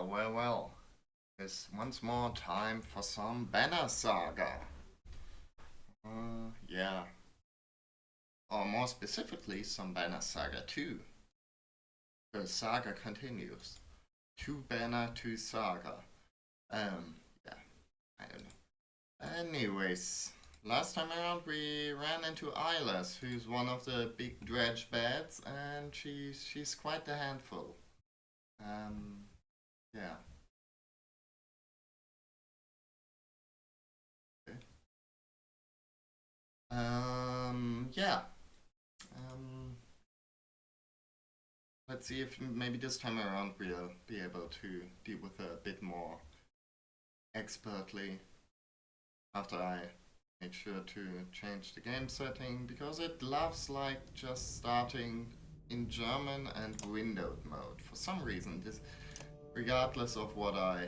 Well. It's once more time for some banner saga. Yeah. Or more specifically, some banner saga 2. The saga continues. Two banner, two saga. Yeah, I don't know. Anyways, last time around we ran into Eyeless, who's one of the big dredge bats, and she's quite a handful. Um, yeah. Okay. Yeah. Um, let's see if maybe this time around we'll be able to deal with her a bit more expertly after I make sure to change the game setting because it loves like just starting in German and windowed mode for some reason. This, regardless of what uh,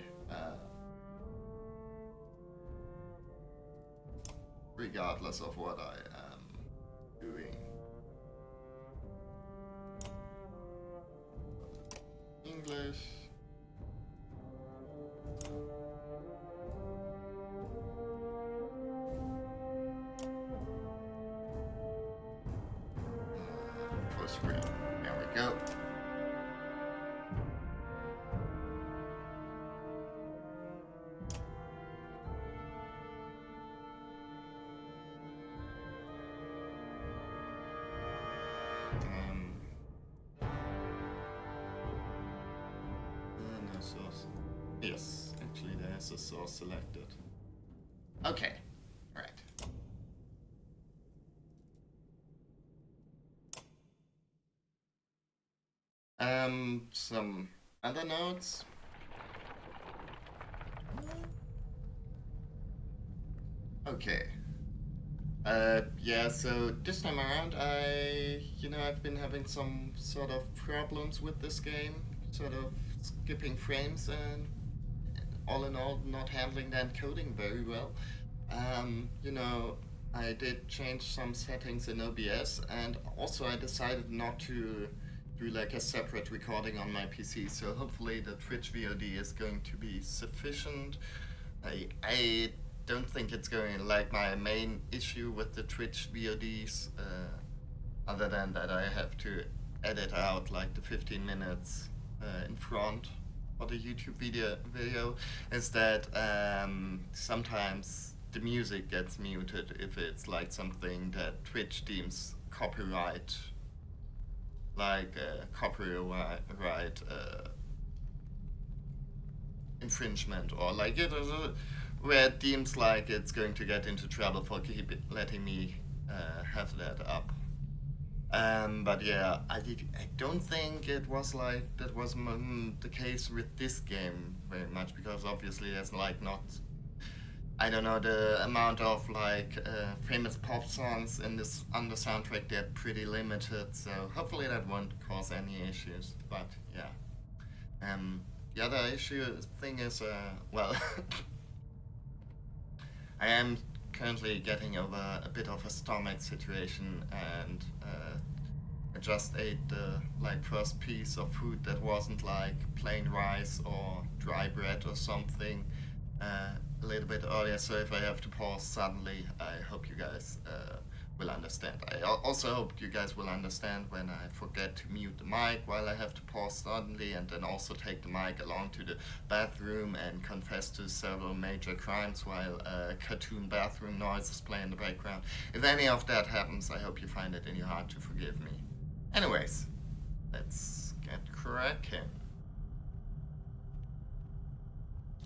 regardless of what I am doing. English. Full screen. There we go. No source. Yes, actually there's a source selected. Okay, right. Some other notes. Okay. Yeah, so this time around, I've been having some sort of problems with this game, sort of skipping frames and all in all, not handling the encoding very well. You know, I did change some settings in OBS, and also I decided not to do like a separate recording on my PC, so hopefully the Twitch VOD is going to be sufficient. I don't think it's going like my main issue with the Twitch VODs, other than that I have to edit out like the 15 minutes in front for the YouTube video is that sometimes the music gets muted if it's like something that Twitch deems copyright, like copyright infringement, or like where it deems like it's going to get into trouble for letting me have that up. But yeah, I don't think it was like that was the case with this game very much because obviously there's like not, I don't know, the amount of like famous pop songs in this on the soundtrack, they're pretty limited, so hopefully that won't cause any issues. But yeah. The other issue thing is, well, I am currently getting over a bit of a stomach situation, and I just ate the like first piece of food that wasn't like plain rice or dry bread or something a little bit earlier. So if I have to pause suddenly, I hope you guys will understand. I also hope you guys will understand when I forget to mute the mic while I have to pause suddenly, and then also take the mic along to the bathroom and confess to several major crimes while cartoon bathroom noises play in the background. If any of that happens, I hope you find it in your heart to forgive me. Anyways, let's get cracking.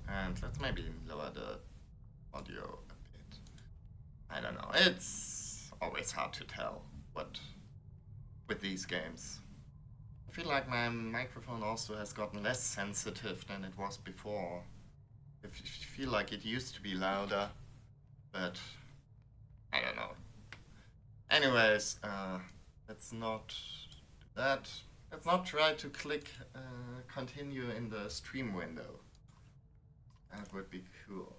And let's maybe lower the audio a bit. I don't know. It's always hard to tell what with these games. I feel like my microphone also has gotten less sensitive than it was before. I feel like it used to be louder, but I don't know. Anyways, let's not do that. Let's not try to click continue in the stream window. That would be cool.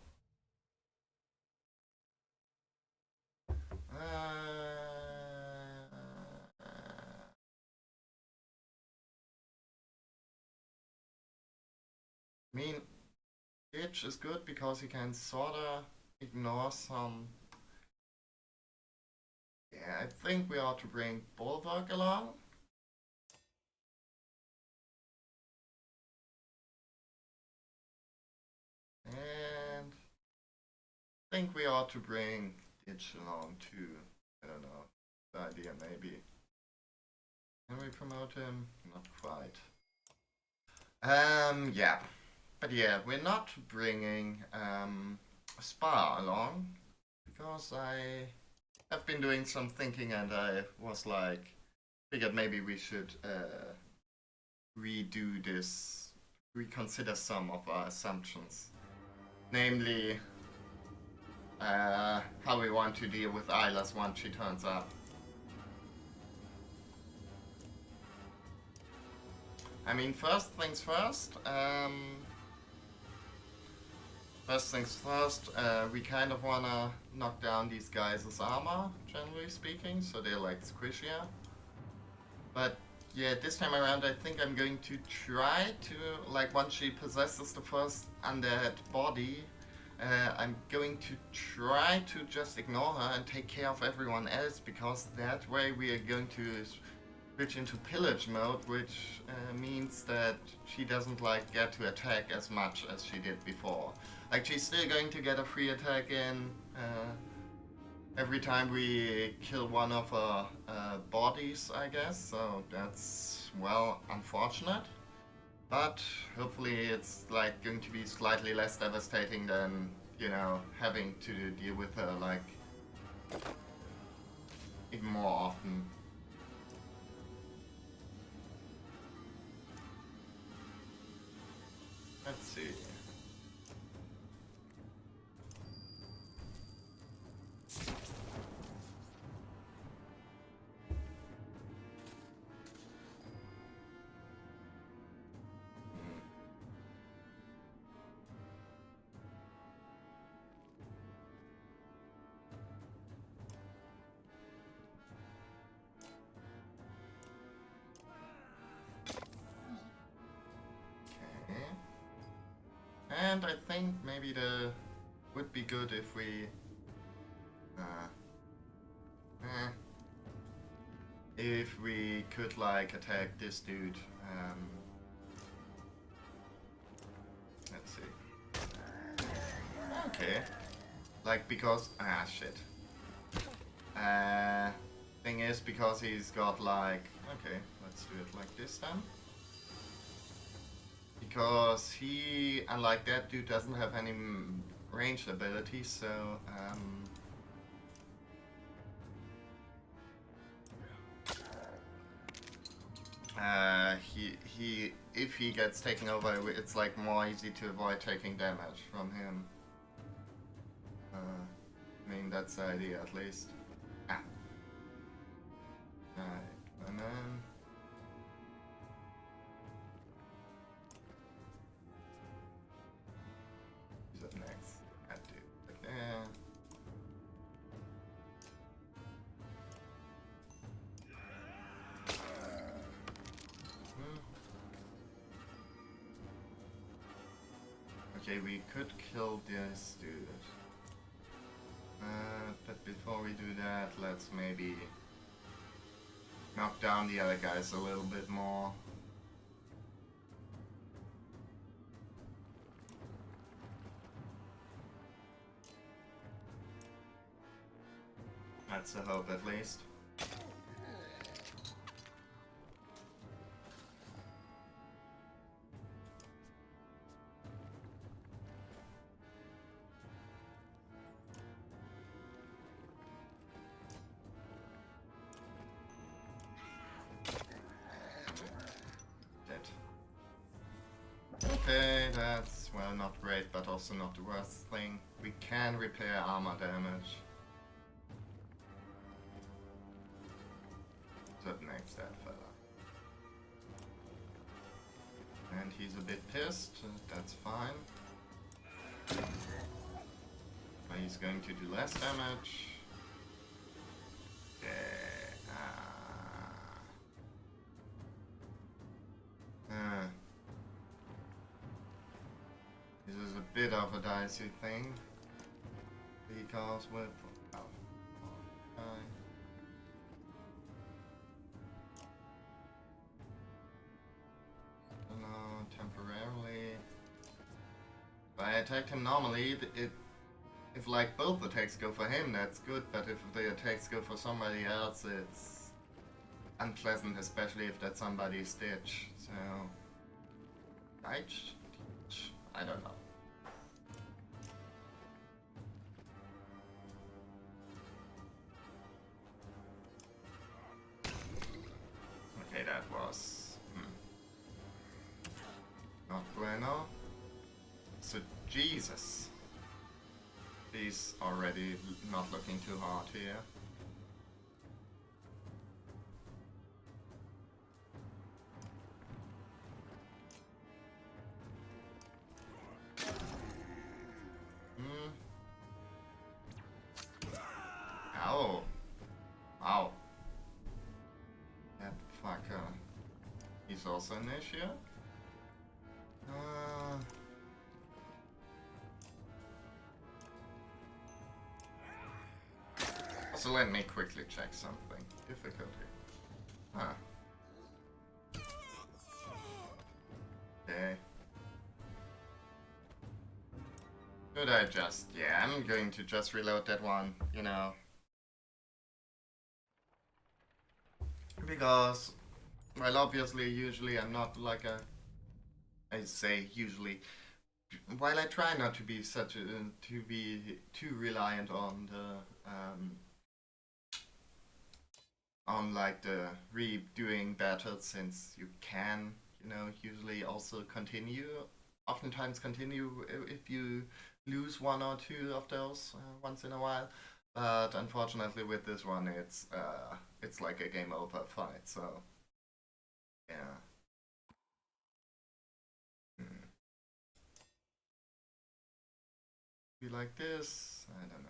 I mean, Itch is good because he can sorta ignore some. Yeah, I think we ought to bring Bulwark along. And I think we ought to bring Itch along too. I don't know. The idea maybe. Can we promote him? Not quite. Yeah. But yeah, we're not bringing Spa along because I have been doing some thinking and I was like, figured maybe we should redo this, reconsider some of our assumptions. Namely, how we want to deal with Eyeless once she turns up. I mean, first things first. First things first, we kind of wanna knock down these guys' armor, generally speaking, so they're like squishier. But yeah, this time around I think I'm going to try to, like once she possesses the first undead body, I'm going to try to just ignore her and take care of everyone else, because that way we are going to switch into pillage mode, which means that she doesn't like get to attack as much as she did before. Like she's still going to get a free attack in every time we kill one of her bodies, I guess. So that's, well, unfortunate. But hopefully it's like going to be slightly less devastating than, you know, having to deal with her like even more often. Let's see. And I think maybe the would be good if we if we could like attack this dude. Let's see. Okay. Like because shit. Thing is because he's got like, okay, let's do it like this then. Because he, unlike that dude, doesn't have any ranged abilities, so if he gets taken over, it's like more easy to avoid taking damage from him. I mean, that's the idea at least. Ah. Alright, and then who's up next? That dude. Like there. Okay, we could kill this dude. But before we do that, let's maybe knock down the other guys a little bit more. That's a hope at least. Okay, that's, well, not great, but also not the worst thing. We can repair armor damage. So it makes that fella. And he's a bit pissed, that's fine. But he's going to do less damage. Okay. bit of a dicey thing. Because with... Oh, no, temporarily. If I attacked him normally, if like both attacks go for him, that's good, but if the attacks go for somebody else, it's unpleasant, especially if that's somebody's Stitch. So, I don't know. Okay, that was not bueno. So Jesus, he's already not looking too hard here. Ow. Ow. That fucker. He's also an issue? So let me quickly check something. Difficulty. Huh. Okay. Should I just... Yeah, I'm going to just reload that one, you know. Because, well, obviously, usually I'm not like a... I say usually... While I try not to be such a... to be too reliant on the... on like the redoing battles, since you can, you know, usually also continue, oftentimes continue if you lose one or two of those once in a while. But unfortunately with this one it's like a game over fight, so yeah. Be like this, I don't know.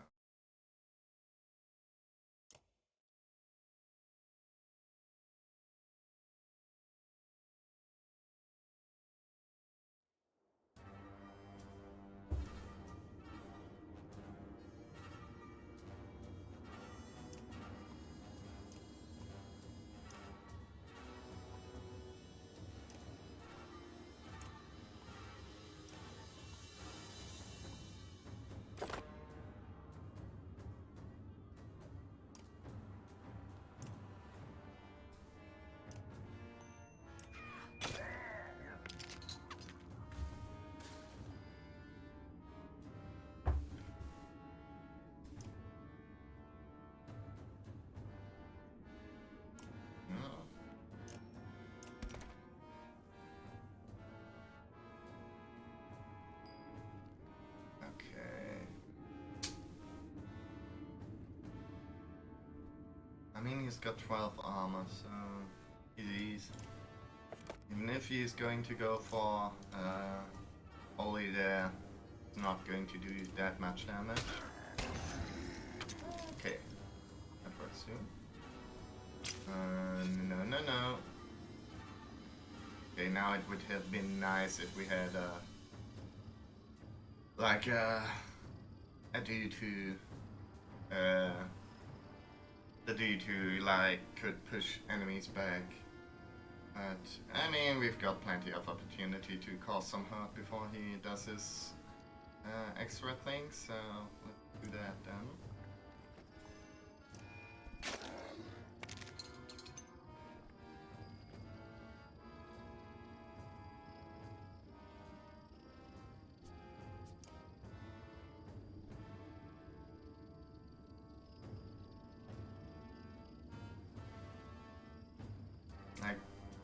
I mean, he's got 12 armor, so he's... Even if he's going to go for Oli there, he's not going to do that much damage. Okay, that works too. No. Okay, now it would have been nice if we had like a dude who the dude who like could push enemies back. But I mean, we've got plenty of opportunity to cause some hurt before he does his extra thing, so let's do that then.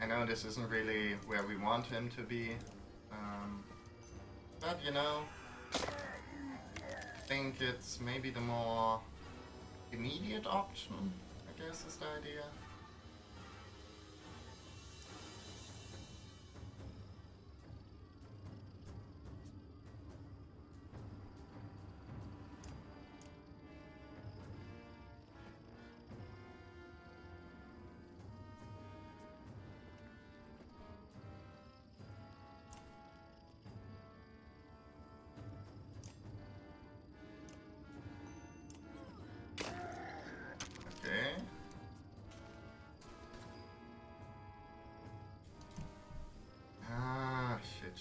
I know this isn't really where we want him to be, but you know, I think it's maybe the more immediate option, I guess is the idea.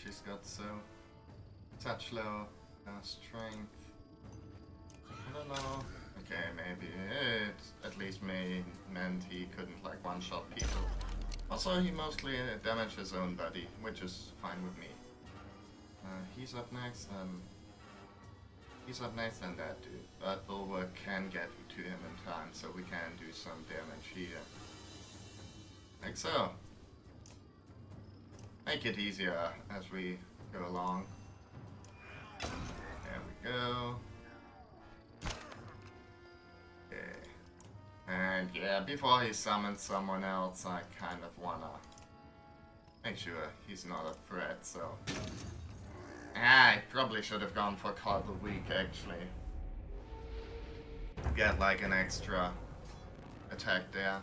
she's got such low strength. I don't know. Okay, maybe it at least meant he couldn't like one-shot people. Also, he mostly damaged his own body, which is fine with me. He's up next, and that dude. But Bulwark can get to him in time, so we can do some damage here. Like so. Make it easier as we go along. There we go. Okay. And yeah, before he summons someone else, I kind of wanna make sure he's not a threat, so... I probably should have gone for Call the Weak, actually. Get like an extra attack there.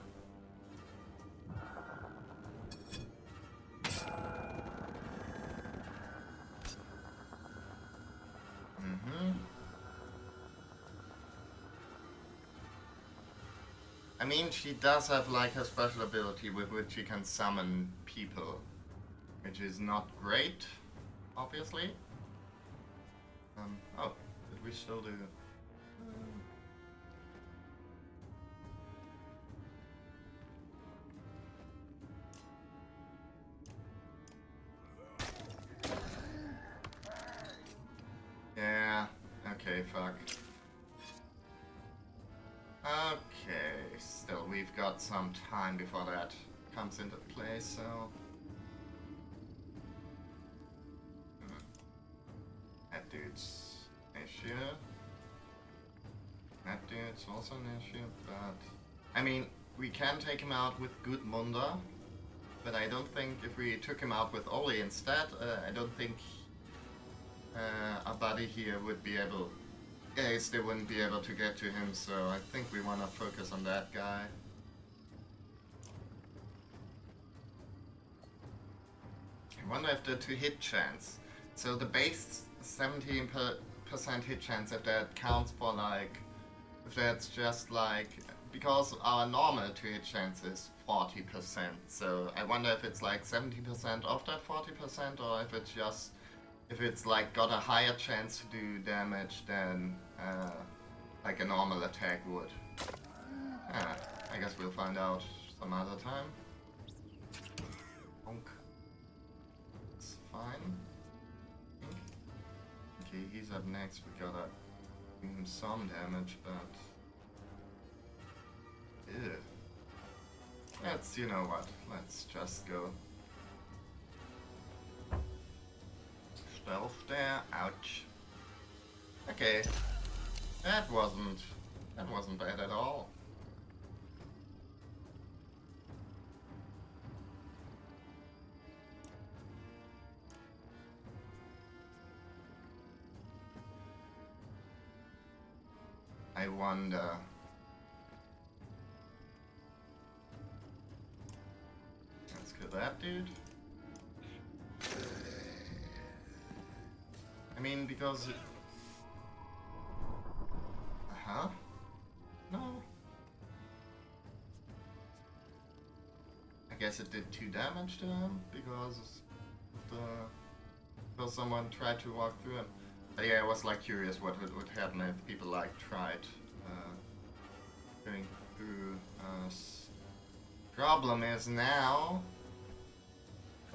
I mean, she does have like her special ability with which she can summon people, which is not great, obviously. Oh, did we still do... Yeah, okay, fuck. Okay, still, we've got some time before that comes into play, so... That dude's an issue. That dude's also an issue, but... I mean, we can take him out with good Munda, but I don't think if we took him out with Oli instead, I don't think our buddy here would be able... they wouldn't be able to get to him, so I think we want to focus on that guy. I wonder if the 2-hit chance. So the base 17% hit chance, if that counts for like... If that's just like... Because our normal 2-hit chance is 40%, so I wonder if it's like 70% of that 40%, or if it's just... If it's like got a higher chance to do damage than like a normal attack would. I guess we'll find out some other time. Bonk. It's fine. Okay, he's up next. We gotta do him some damage, but... Ew. Let's, you know what, let's just go. Stealth there, ouch. Okay, that wasn't bad at all. I wonder. Let's kill that dude. I mean, because... Uh-huh? No. I guess it did 2 damage to him, because someone tried to walk through him. But yeah, I was like curious what would happen if people like tried going through us. Problem is now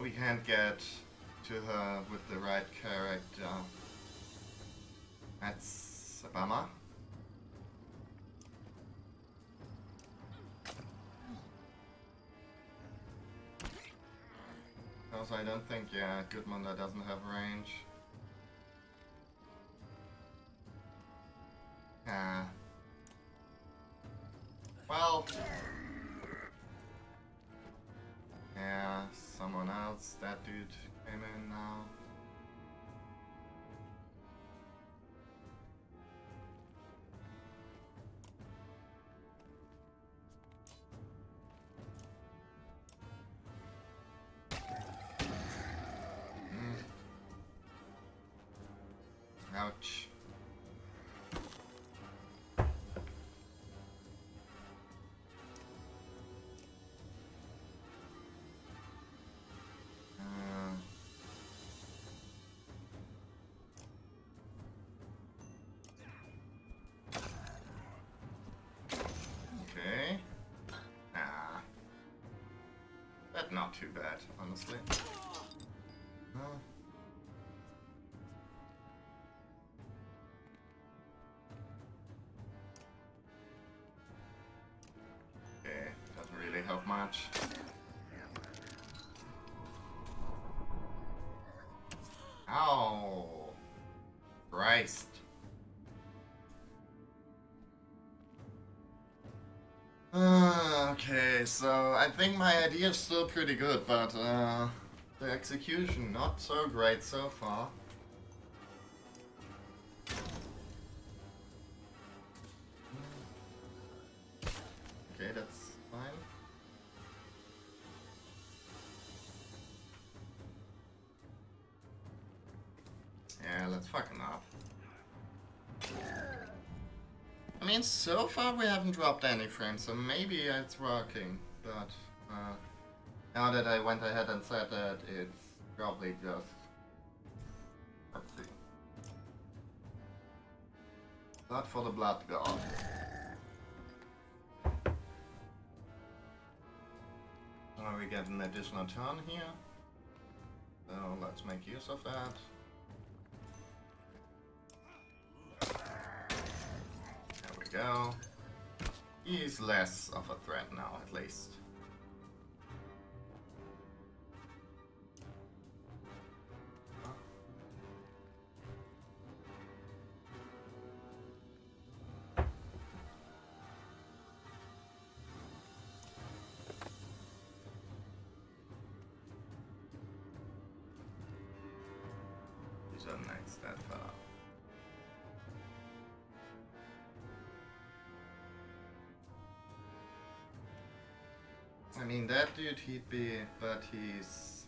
we can't get to her with the right character. That's a bummer. Also, I don't think, yeah, Gudmunda doesn't have range. Well... Yeah, someone else, that dude came in now. Ouch. not too bad, honestly. No. Okay, doesn't really help much. Ow! Christ. Okay, so I think my idea is still pretty good, but the execution not so great so far. Okay, that's fine. Yeah, let's fuck him up. I mean, so far we haven't dropped any frames, so maybe it's working, but now that I went ahead and said that, it's probably just... Let's see. Blood for the blood god. Now we get an additional turn here. So let's make use of that. There we go. He's less of a threat now, at least. Who's up next? That fella. I mean, that dude he'd be, but he's...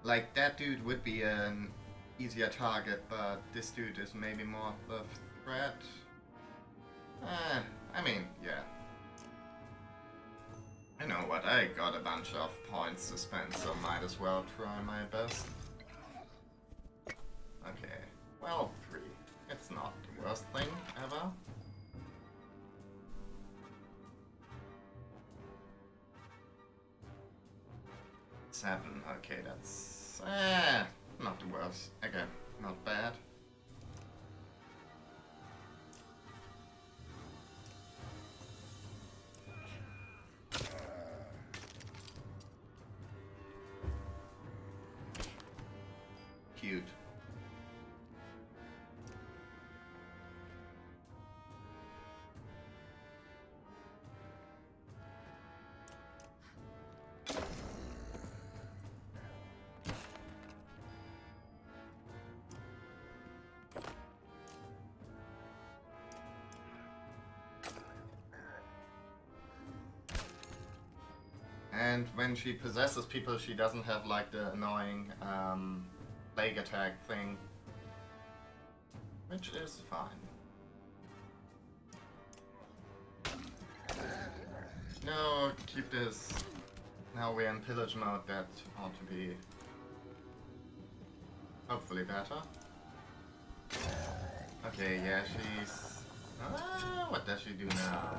Like, that dude would be an easier target, but this dude is maybe more of a threat. I mean, yeah. You know what, I got a bunch of points to spend, so might as well try my best. Okay, well, 3. It's not the worst thing ever. Seven, okay, that's not the worst. Again, not bad. Cute. And when she possesses people, she doesn't have like the annoying plague attack thing, which is fine. No, keep this. Now we're in pillage mode, that ought to be hopefully better. Okay, yeah, she's... what does she do now?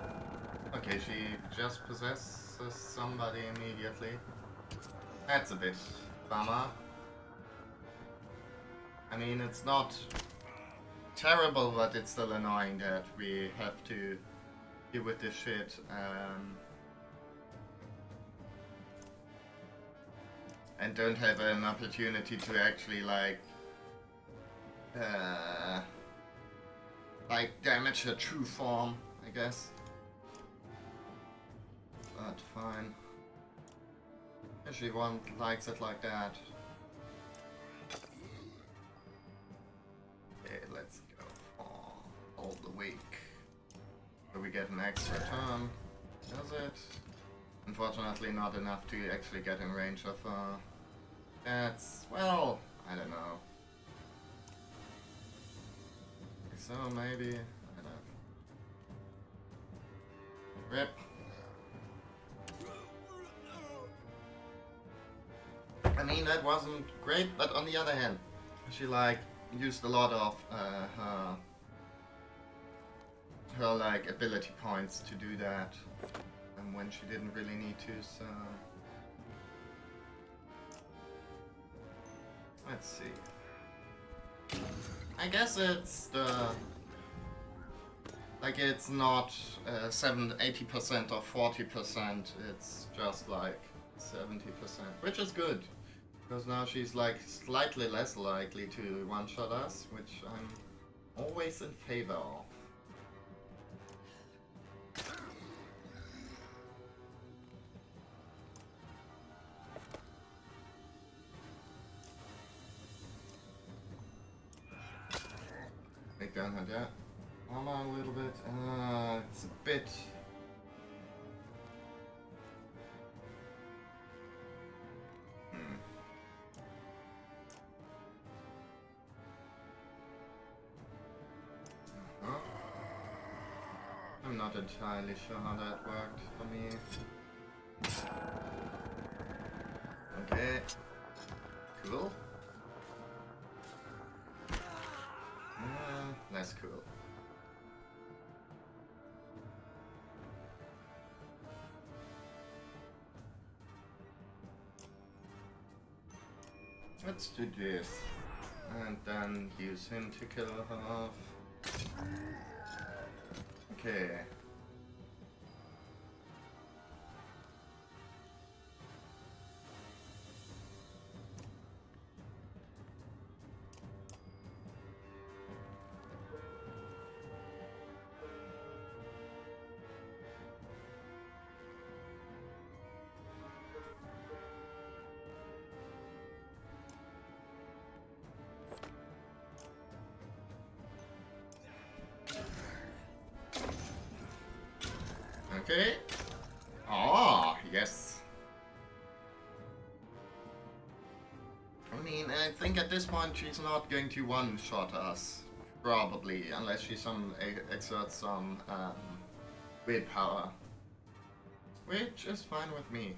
Okay, she just possesses somebody immediately. That's a bit bummer. I mean, it's not terrible, but it's still annoying that we have to deal with this shit. And don't have an opportunity to actually like damage her true form, I guess. But fine. Everyone likes it like that. Okay, let's go for all the week. So we get an extra turn. Does it? Unfortunately not enough to actually get in range of that's, well, I don't know. So maybe, I don't. Rip. I mean, that wasn't great, but on the other hand, she like used a lot of her like ability points to do that, and when she didn't really need to, so Let's see. I guess it's the... Like, it's not 80% or 40%, it's just like 70%, which is good. Because now she's like slightly less likely to one-shot us, which I'm always in favor of. Take down her debt. Armor a little bit. It's a bit. I'm not entirely sure how that worked for me. Okay. Cool. Less cool. Let's do this. And then use him to kill her off. Okay. Okay. Ah, yes. I mean, I think at this point she's not going to one-shot us. Probably, unless she exerts some willpower. Which is fine with me.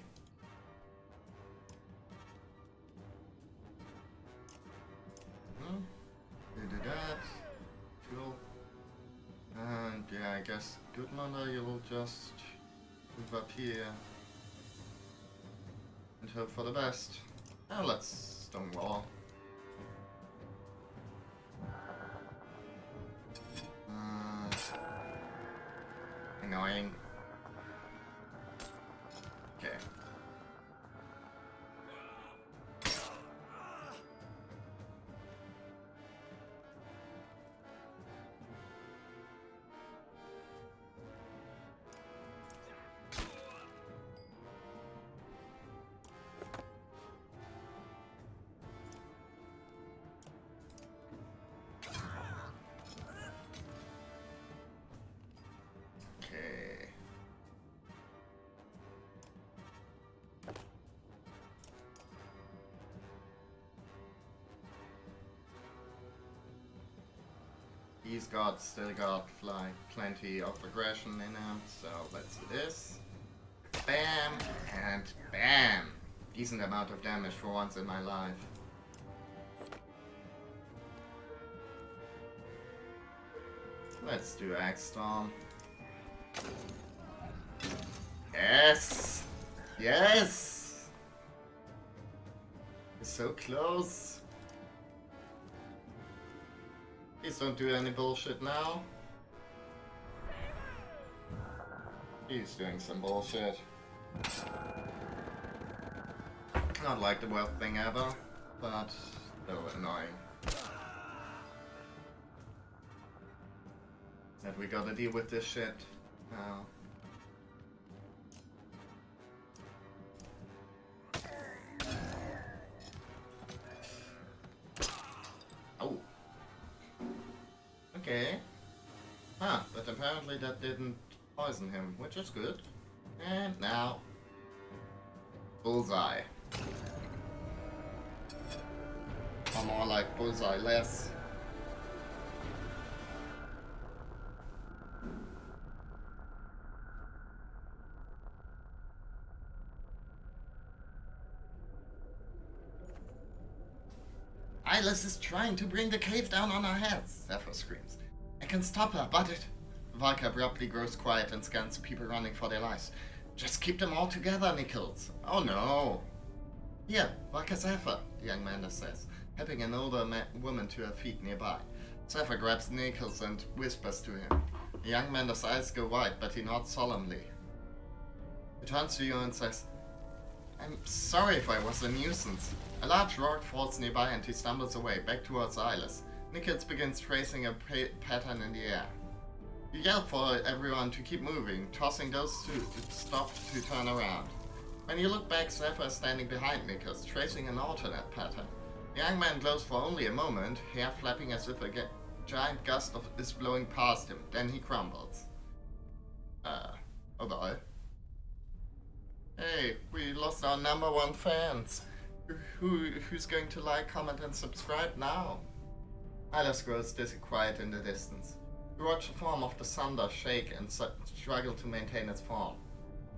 You do that. Cool. And yeah, I guess good mother, you'll just move up here and hope for the best. Now let's stonewall. Annoying. Okay. He's still got like plenty of aggression in him, so let's do this. Bam and bam! Decent amount of damage for once in my life. Let's do Axe Storm. Yes! Yes! It's so close. Please don't do any bullshit now. He's doing some bullshit. Not like the worst thing ever, but still annoying. That we gotta deal with this shit now. Oh. Okay. Huh, but apparently that didn't poison him, which is good. And now... Bullseye. Or more like Bullseye-less. Eyeless is trying to bring the cave down on our heads, Zephyr screams. I can stop her, but it... Valka abruptly grows quiet and scans the people running for their lives. Just keep them all together, Nichols. Oh no. Here, Vodka Zephyr, the young man says, helping an older woman to her feet nearby. Zephyr grabs Nichols and whispers to him. The young man's eyes go wide, but he nods solemnly. He turns to you and says, I'm sorry if I was a nuisance. A large rock falls nearby and he stumbles away, back towards Eyeless. Nichols begins tracing a pattern in the air. You yell for everyone to keep moving, tossing those two to stop to turn around. When you look back, Zephyr is standing behind Nichols, tracing an alternate pattern. The young man glows for only a moment, hair flapping as if a giant gust is blowing past him. Then he crumbles. Oh boy. Hey, we lost our #1 fans. Who's going to like, comment, and subscribe now? Eyeless grows dizzy quiet in the distance. You watch the form of the thunder shake and struggle to maintain its form.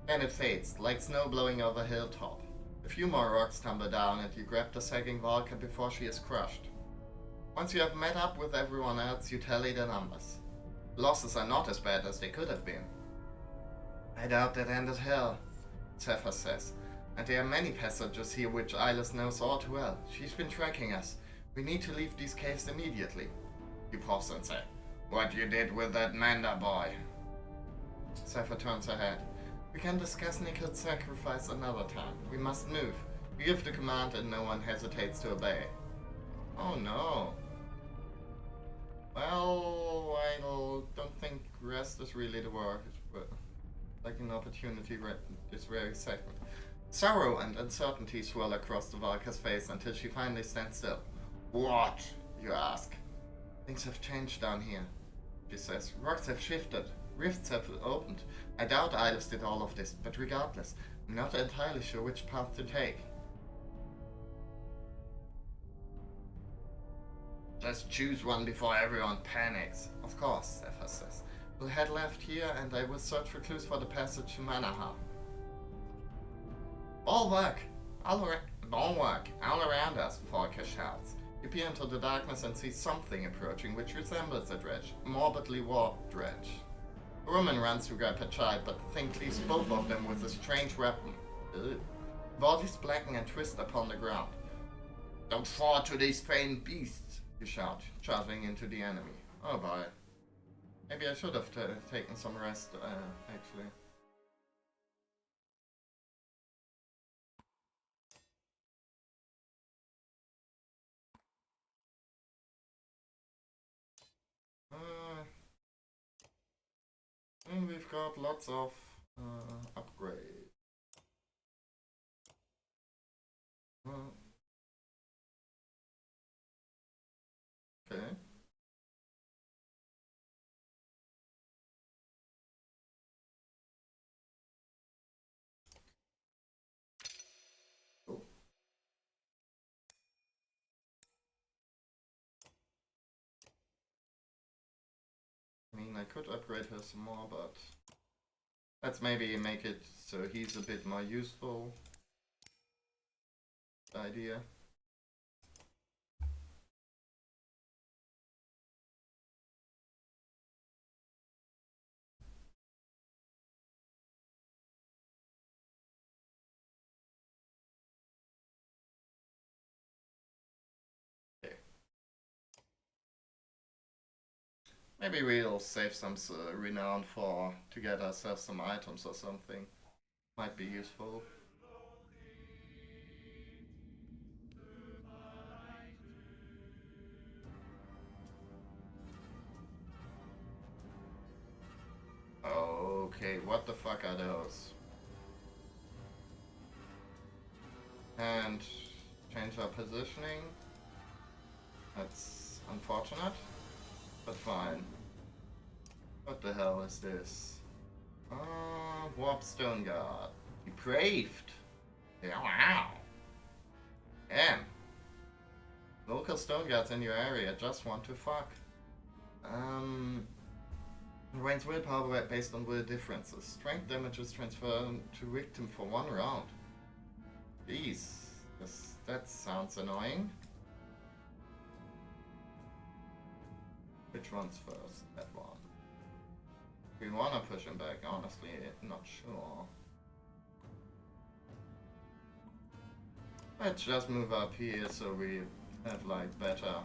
Then it fades, like snow blowing over a hilltop. A few more rocks tumble down and you grab the sagging Valka before she is crushed. Once you have met up with everyone else, you tally the numbers. The losses are not as bad as they could have been. I doubt that ended hell, Zephyr says, and there are many passages here which Eyeless knows all too well. She's been tracking us. We need to leave these caves immediately. You pause and say, what you did with that Manda boy? Zephyr turns her head. We can discuss Nichols' sacrifice another time. We must move. You give the command and no one hesitates to obey. Oh no. Well, I don't think rest is really the word, but like an opportunity right this very second. Sorrow and uncertainty swirl across the Valka's face until she finally stands still. What? You ask. Things have changed down here, she says. Rocks have shifted. Rifts have opened. I doubt Eyeless did all of this, but regardless, I'm not entirely sure which path to take. Let's choose one before everyone panics. Of course, Zephyr says. We'll head left here and I will search for clues for the passage to Manaha. All work! All around us, Volker shouts. You peer into the darkness and see something approaching which resembles a dredge, a morbidly warped dredge. A woman runs to grab her child, but the thing cleaves both of them with a strange weapon. Ugh. Bodies blacken and twist upon the ground. Don't fall to these faint beasts, you shout, charging into the enemy. Oh boy. Maybe I should have taken some rest, actually. And we've got lots of upgrades. Okay. Cool. I mean, I could upgrade her some more, but let's maybe make it so he's a bit more useful. Idea. Okay. Maybe we'll save some renown to get ourselves some items or something. Might be useful. Okay, what the fuck are those? And change our positioning. That's unfortunate, but fine. What the hell is this? Warp Stone Guard. Depraved. Yeah, wow. Damn. Local stone guards in your area just want to fuck. Rains willpower based on will differences. Strength damages transfer to victim for 1 round. Jeez. That sounds annoying. Which one's first? That one. We wanna push him back, honestly, not sure. Let's just move up here so we have like better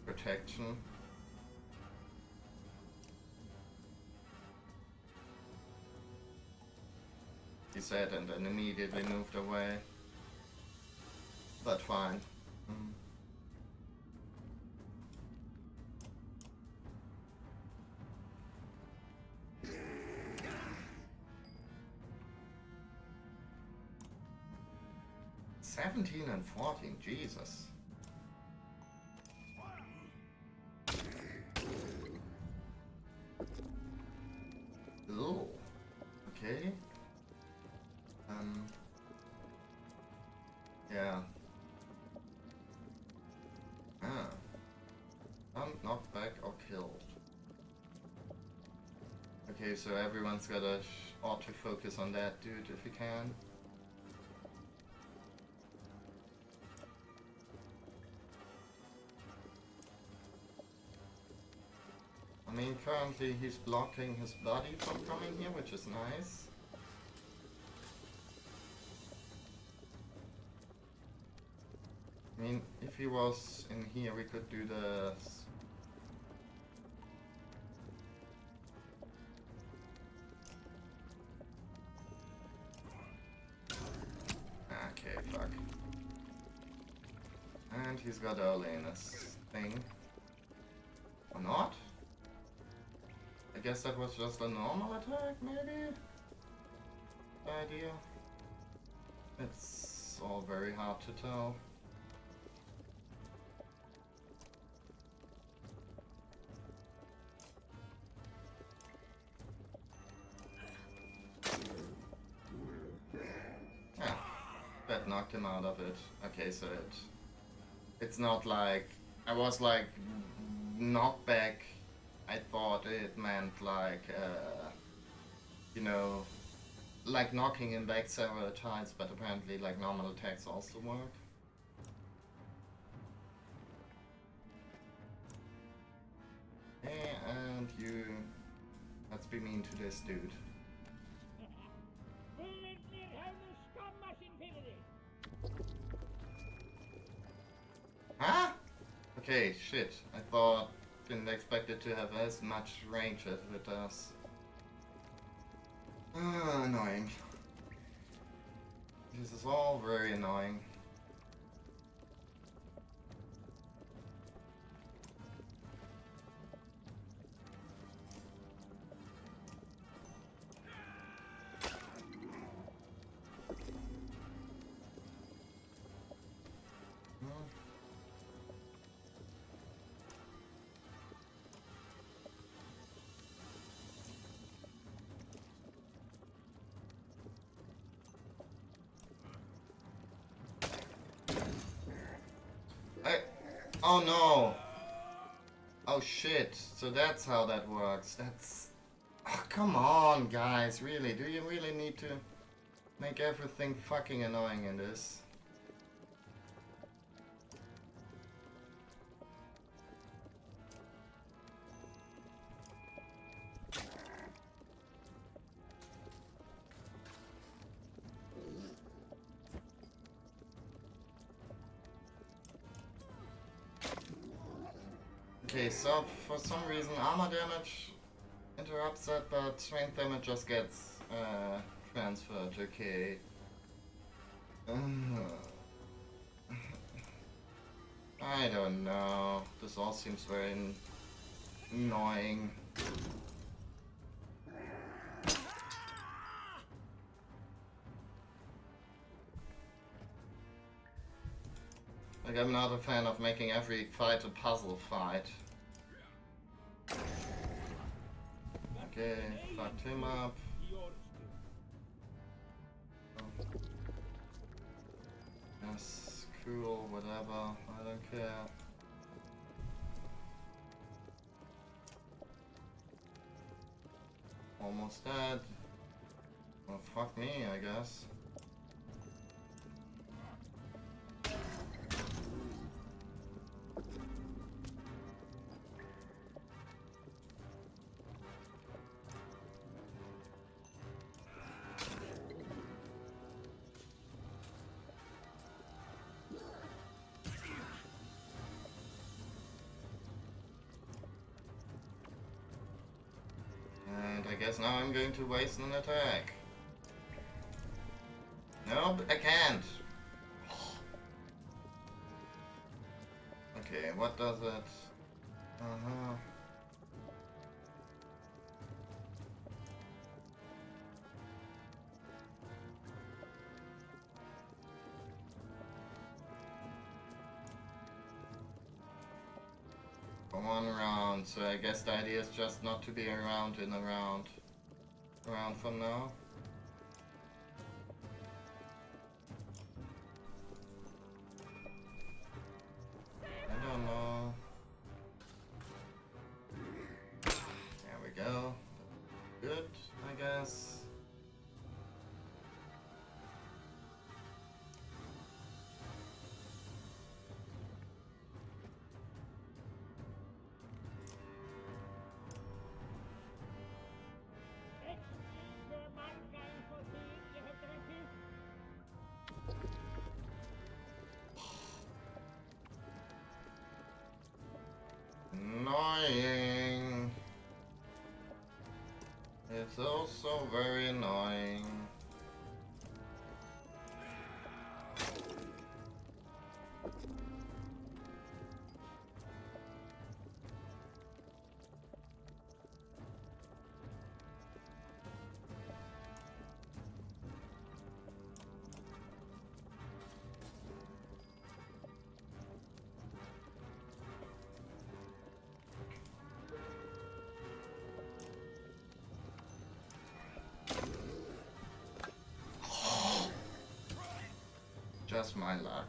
protection. He said and then immediately moved away. But fine. 17 and 14, Jesus. Ooh, okay. Yeah. Knocked back or killed. Okay, so everyone's gotta auto-focus on that dude if you can. I mean, currently he's blocking his body from coming here, which is nice. I mean, if he was in here, we could do the... Okay, fuck. And he's got early in this thing. Or not? I guess that was just a normal attack, maybe? Idea? It's all very hard to tell. That knocked him out of it. Okay, so it's not like I was like knocked back. I thought it meant like you know, like knocking him back several times, but apparently like normal attacks also work. And you, let's be mean to this dude. Huh? Okay, shit. I thought, didn't expect it to have as much range as it does. Annoying. This is all very annoying. Oh no! Oh shit, so that's how that works. That's... Oh, come on, guys, really? Do you really need to make everything fucking annoying in this? Okay, so for some reason armor damage interrupts that, but strength damage just gets transferred. Okay. I don't know. This all seems very annoying. Like, I'm not a fan of making every fight a puzzle fight. Okay, fucked him up. Oh. Yes, cool, whatever, I don't care. Almost dead. Well, fuck me, I guess. I guess now I'm going to waste an attack. Nope, I can't. Okay, what does it? Uh-huh. For 1 round, so I guess the idea is just not to be around in a round from now. I don't know. There we go. Good, I guess. Annoying. It's also very annoying. Just my luck.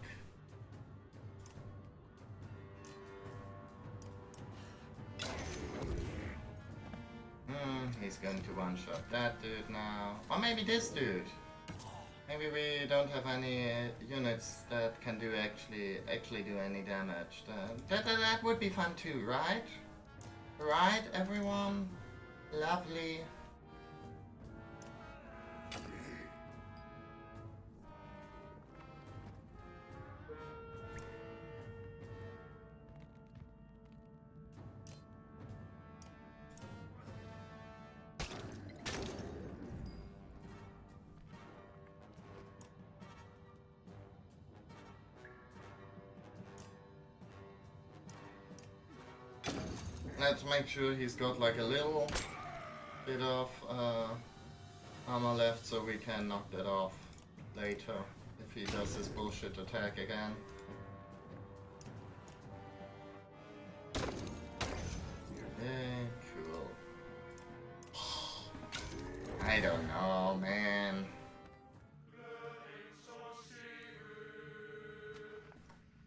He's going to one-shot that dude now. Or maybe this dude. Maybe we don't have any units that can do actually do any damage. That would be fun too, right? Right, everyone? Lovely. Let's make sure he's got like a little bit of armor left so we can knock that off later if he does his bullshit attack again. Okay, cool. I don't know, man.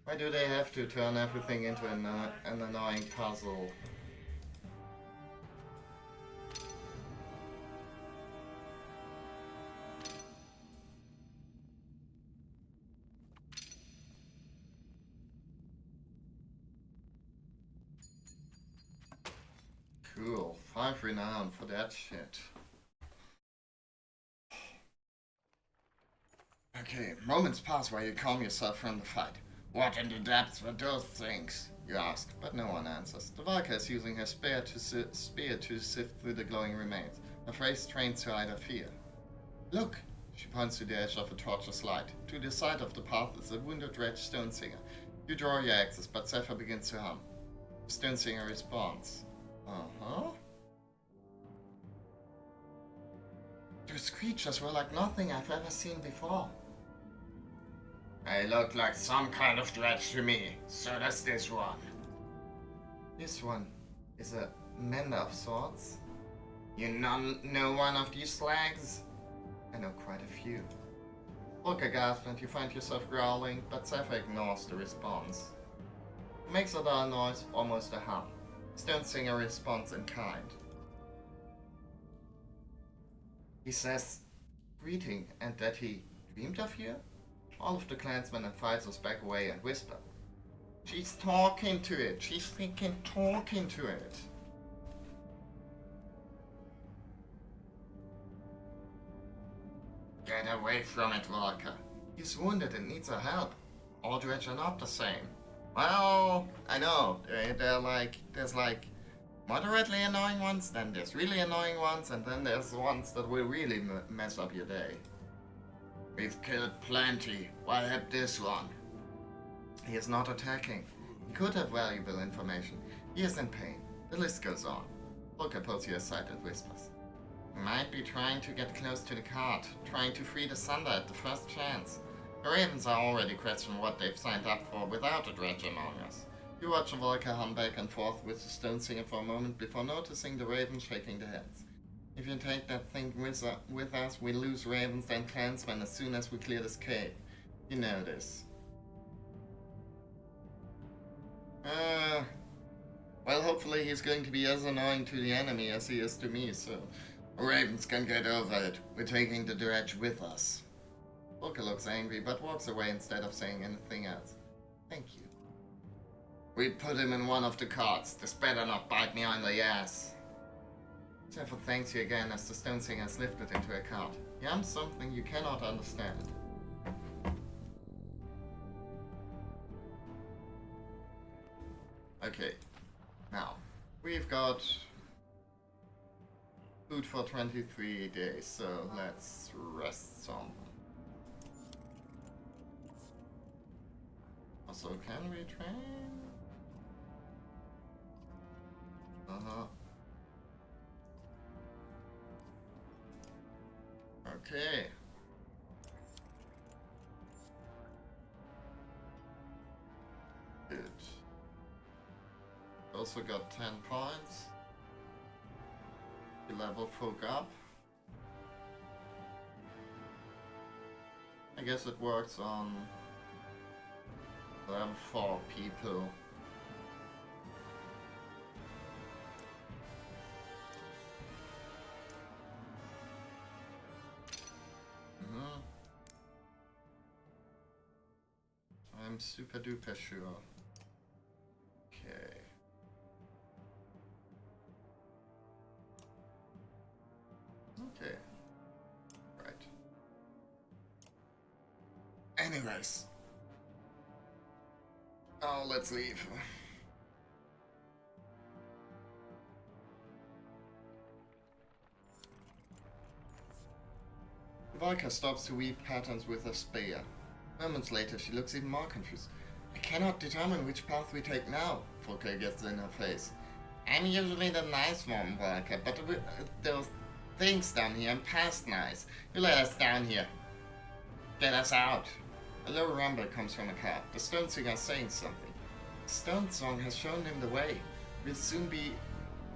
Why do they have to turn everything into an annoying puzzle? Cool, 5 renown for that shit. Okay, moments pass while you calm yourself from the fight. What in the depths were those things? You ask, but no one answers. The Valka is using her spear to sift through the glowing remains. Her face trains to hide her fear. Look! She points to the edge of a torturous light. To the side of the path is a wounded red stone singer. You draw your axes, but Zephyr begins to hum. The stone singer responds. Uh-huh. Those creatures were like nothing I've ever seen before. They look like some kind of dredge to me. So does this one. This one is a mender of sorts. You know one of these slags? I know quite a few. Look aghast and you find yourself growling, but Zephyr ignores the response. He makes a dull noise, almost a hum. Stone Singer responds in kind. He says, greeting, and that he dreamed of you? All of the clansmen and fighters back away and whisper. She's talking to it. She's freaking talking to it. Get away from it, Valka. He's wounded and needs our help. All dredge are not the same. Well, I know. They're like, there's like moderately annoying ones, then there's really annoying ones, and then there's the ones that will really mess up your day. We've killed plenty. Why have this one? He is not attacking. He could have valuable information. He is in pain. The list goes on. Volker pulls you aside and whispers. He might be trying to get close to the cart, trying to free the Sunder at the first chance. The Ravens are already questioning what they've signed up for without a dredge among us. You watch Volker hum back and forth with the Stone Singer for a moment before noticing the Ravens shaking their heads. If you take that thing with us, we lose Ravens and Clansmen as soon as we clear this cave. You know this. Well, hopefully he's going to be as annoying to the enemy as he is to me, so Ravens can get over it. We're taking the dredge with us. Volker looks angry, but walks away instead of saying anything else. Thank you. We put him in one of the carts. This better not bite me on the ass. Therefore thanks you again as the Stone Singer is lifted into a cart. Yams something you cannot understand. Okay, now, we've got food for 23 days, so let's rest some. Also, can we train? Okay. Good. Also got 10 points. You level folk up. I guess it works on level 4 people. I'm super duper sure. Okay. Okay. Right. Anyways. Oh, let's leave. Valka stops to weave patterns with her spear. Moments later, she looks even more confused. I cannot determine which path we take now, Volker gets in her face. I'm usually the nice one, Volker, but those things down here, I'm past nice. You let us down here. Get us out. A low rumble comes from the car. The Stone Singer is saying something. The Stone Song has shown him the way. We'll soon be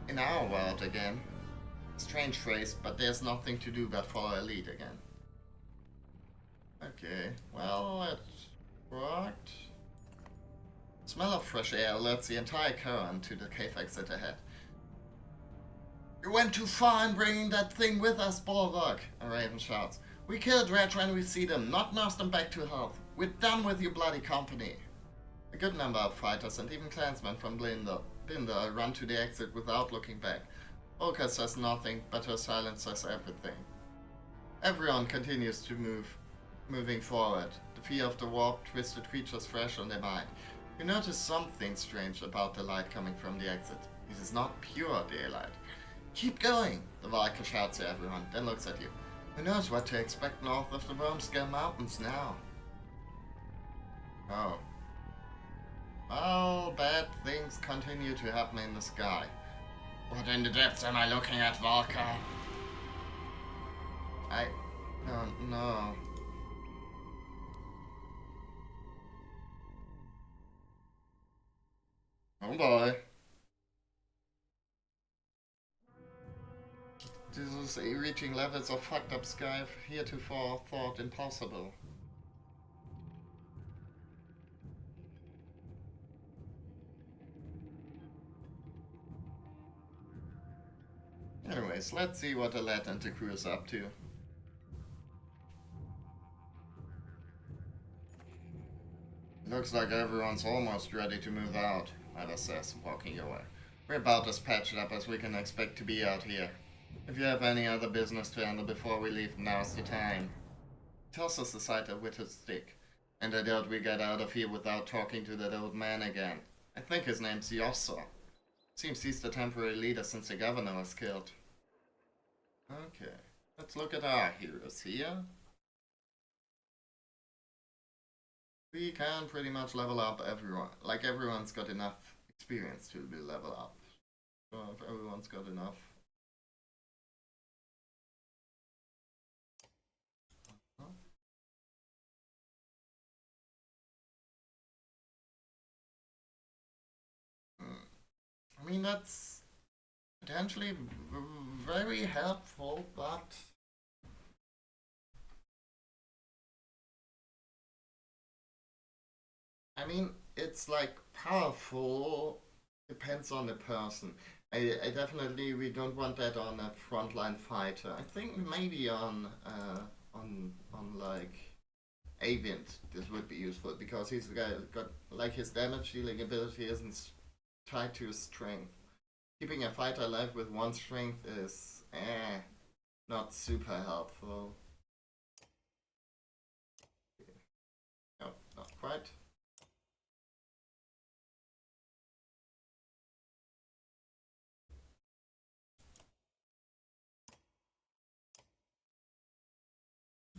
in our world again. Strange phrase, but there's nothing to do but follow a lead again. Okay, well, it worked. Smell of fresh air alerts the entire caravan to the cave exit ahead. You went too far in bringing that thing with us, Bulwark, a raven shouts. We kill dredge when we see them, not nurse them back to health. We're done with your bloody company. A good number of fighters and even clansmen from Blinder run to the exit without looking back. Volker says nothing, but her silence says everything. Everyone continues to moving forward, the fear of the warped, twisted creatures fresh on their mind. You notice something strange about the light coming from the exit. This is not pure daylight. Keep going, the Valka shouts to everyone, then looks at you. Who knows what to expect north of the Wormscale Mountains now? Oh. Well, bad things continue to happen in the sky. What in the depths am I looking at, Valka? I don't know. Oh boy. This is reaching levels of fucked up sky heretofore thought impossible. Anyways, let's see what the lad and the crew is up to. Looks like everyone's almost ready to move out, Ada says, walking away. We're about as patched up as we can expect to be out here. If you have any other business to handle before we leave, now's the time. He tosses aside a whittled stick, and I doubt we get out of here without talking to that old man again. I think his name's Yossa. Seems he's the temporary leader since the governor was killed. Okay, let's look at our heroes here. We can pretty much level up everyone. Like, everyone's got enough experience to be level up. So if everyone's got enough. I mean, that's potentially very helpful, but I mean, it's like powerful, depends on the person. I definitely, we don't want that on a frontline fighter. I think maybe on like Aviant this would be useful because he's got like his damage dealing ability isn't tied to his strength. Keeping a fighter alive with one strength is not super helpful. No, not quite.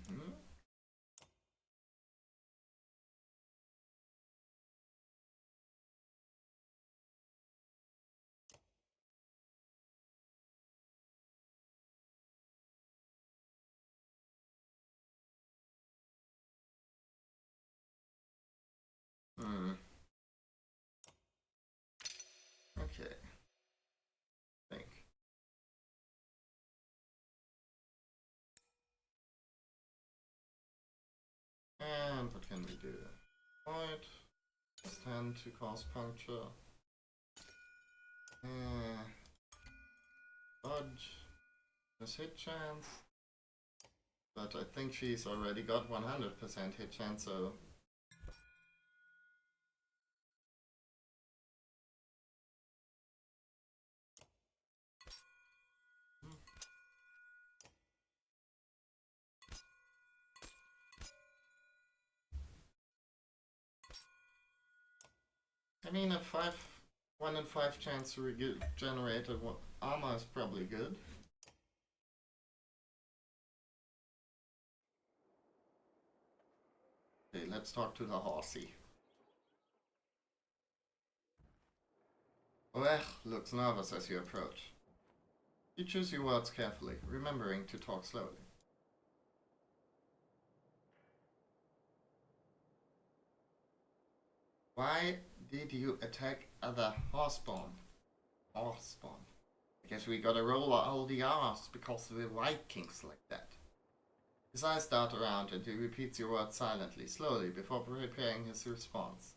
Mhm. Hmm. Okay. Think. And what can we do? Void. Stand to cause puncture. Dodge. This hit chance. But I think she's already got 100% hit chance, so. I mean, a 1 in 5 chance to regenerate armor is probably good. Okay, let's talk to the horsey. Oech looks nervous as you approach. You choose your words carefully, remembering to talk slowly. Why did you attack other horseborn? Horseborn. I guess we gotta roll all the R's because we're Vikings like that. His eyes dart around and he repeats your words silently, slowly, before preparing his response.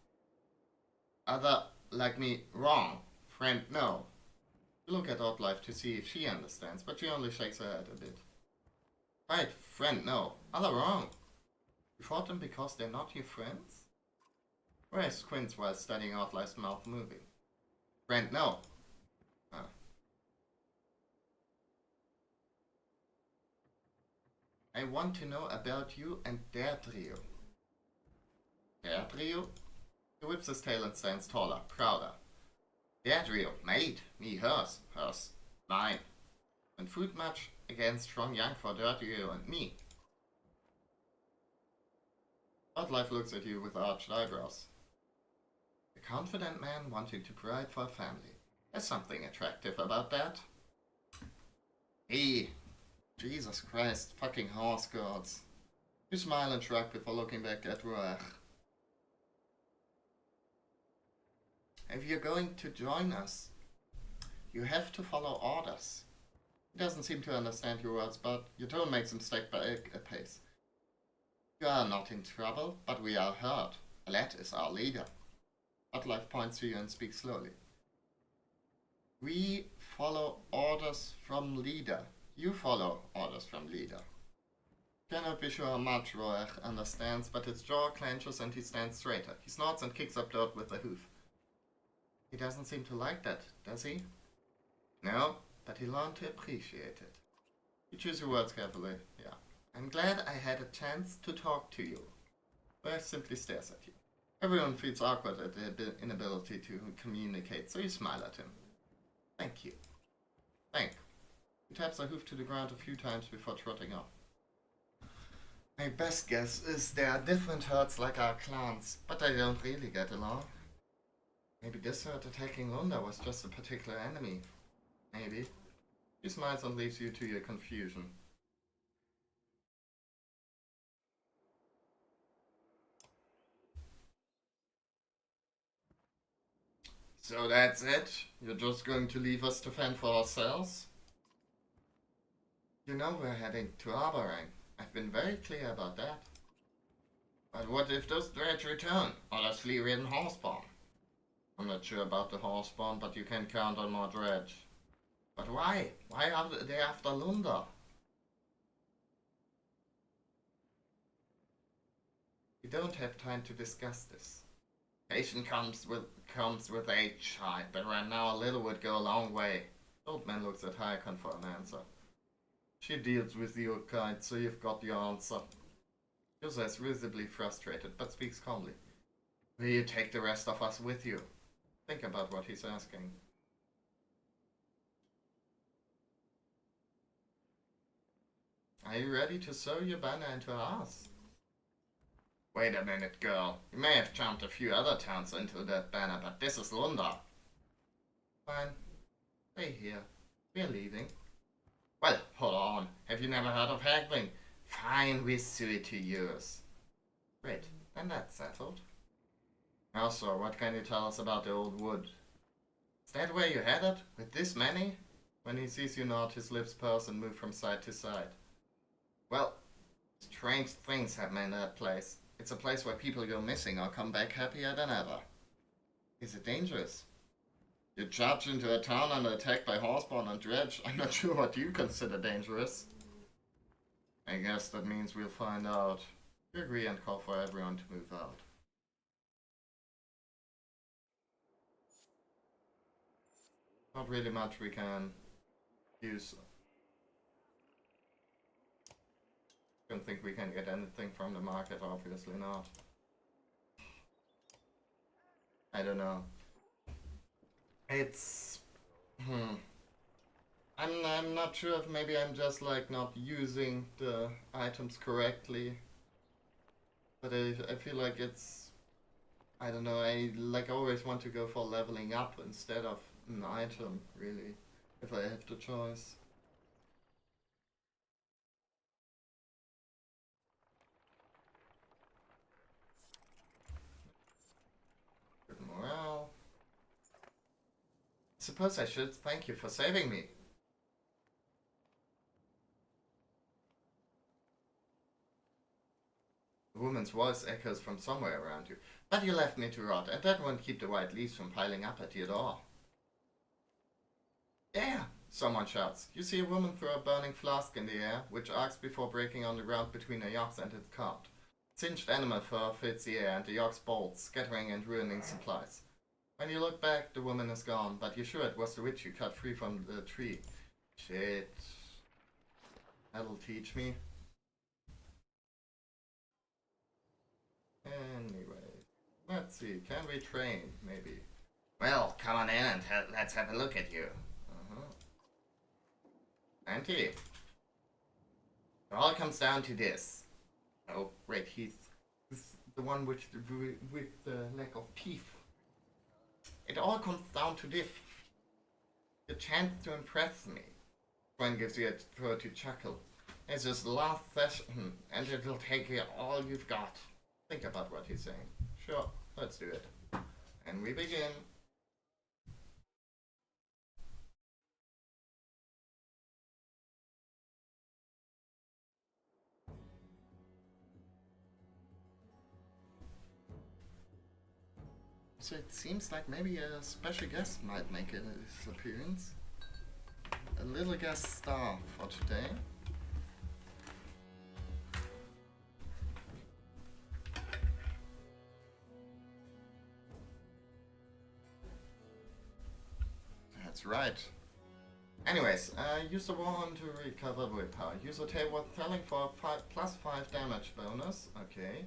Other like me, wrong. Friend, no. You look at Oddlife to see if she understands, but she only shakes her head a bit. Right, friend, no. Other wrong. You fought them because they're not your friends? Ray squints while studying Outlife's mouth moving. Friend, no. Huh. I want to know about you and their trio. Their trio? He whips his tail and stands taller, prouder. Their trio, mate, me, hers, hers, mine. And food match against strong young for their trio and me. Oddlife looks at you with arched eyebrows. A confident man wanting to provide for a family. There's something attractive about that. Hey, Jesus Christ, fucking horse gods. You smile and shrug before looking back at Ruach. If you're going to join us, you have to follow orders. He doesn't seem to understand your words, but your tone makes him step back a pace. You are not in trouble, but we are hurt. Alette is our leader. Oddlife points to you and speaks slowly. We follow orders from leader. You follow orders from leader. Cannot be sure how much Roach understands, but his jaw clenches and he stands straighter. He snorts and kicks up dirt with a hoof. He doesn't seem to like that, does he? No, but he learned to appreciate it. You choose your words carefully, yeah. I'm glad I had a chance to talk to you. Roach simply stares at you. Everyone feels awkward at the inability to communicate, so you smile at him. Thank you. Thank. He taps a hoof to the ground a few times before trotting off. My best guess is there are different herds like our clans, but they don't really get along. Maybe this herd attacking Lunda was just a particular enemy. Maybe. He smiles and leaves you to your confusion. So that's it? You're just going to leave us to fend for ourselves? You know we're heading to Arborang. I've been very clear about that. But what if those threats return? Or the flea-ridden horseborn? I'm not sure about the horseborn, but you can count on more dredge. But why? Why are they after Lunda? We don't have time to discuss this. Patience comes with age, child, but right now a little would go a long way. Old man looks at Haikon for an answer. She deals with your kind, so you've got the answer. Yusa is visibly frustrated, but speaks calmly. Will you take the rest of us with you? Think about what he's asking. Are you ready to sew your banner into ours? Wait a minute, girl. You may have jumped a few other towns into that banner, but this is Lunda. Fine. Stay here. We're leaving. Well, hold on. Have you never heard of haggling? Fine, we sew it to yours. Great. Then that's settled. Also, what can you tell us about the old wood? Is that where you headed? With this many? When he sees you nod, his lips purse and move from side to side. Well, strange things happen in that place. It's a place where people go missing or come back happier than ever. Is it dangerous? You charge into a town and are attacked by horseborn and dredge. I'm not sure what you consider dangerous. I guess that means we'll find out. You agree and call for everyone to move out. Not really much we can use. Don't think we can get anything from the market, obviously not. I don't know. It's... I'm not sure if maybe I'm just like not using the items correctly. But I feel like it's... I don't know, I like always want to go for leveling up instead of an item, really. If I have the choice. Good morale. Suppose I should thank you for saving me. The woman's voice echoes from somewhere around you. But you left me to rot, and that won't keep the white leaves from piling up at your door. There! Someone shouts. You see a woman throw a burning flask in the air, which arcs before breaking on the ground between a ox and its cart. Singed animal fur fills the air, and the ox bolts, scattering and ruining supplies. When you look back, the woman is gone, but you're sure it was the witch you cut free from the tree. Shit. That'll teach me. Anyway, let's see. Can we train? Maybe. Well, come on in and let's have a look at you. Auntie. It all comes down to this. Oh, wait, he's the one with the lack of teeth. It all comes down to this. The chance to impress me. Gwen gives you a throaty chuckle. It's his last session, and it'll take you all you've got. Think about what he's saying. Sure, let's do it. And we begin. So it seems like maybe a special guest might make his appearance. A little guest star for today. That's right. Anyways, use the wand to recover willpower. Use a tail worth telling for a +5 damage bonus. Okay.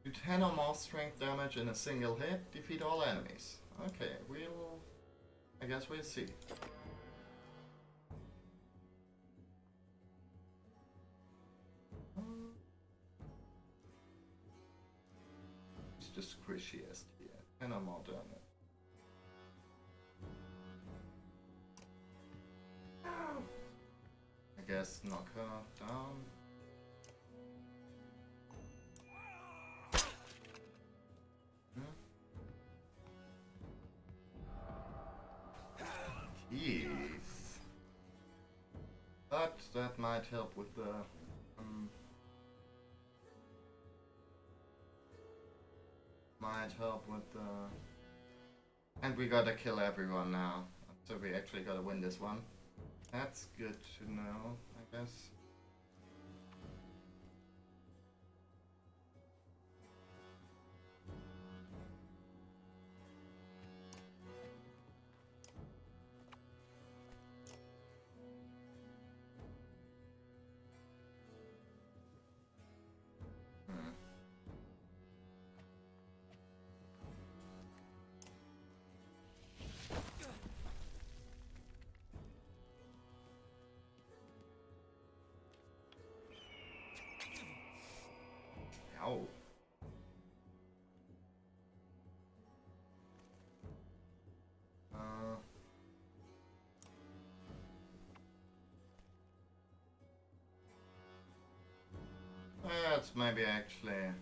Do 10 or more strength damage in a single hit. Defeat all enemies. Okay, I guess we'll see. the squishiest here. 10 or more damage. I guess knock her down. Jeez. But that might help with the and we gotta kill everyone now. So we actually gotta win this one. That's good to know, I guess. Ow. That's maybe actually...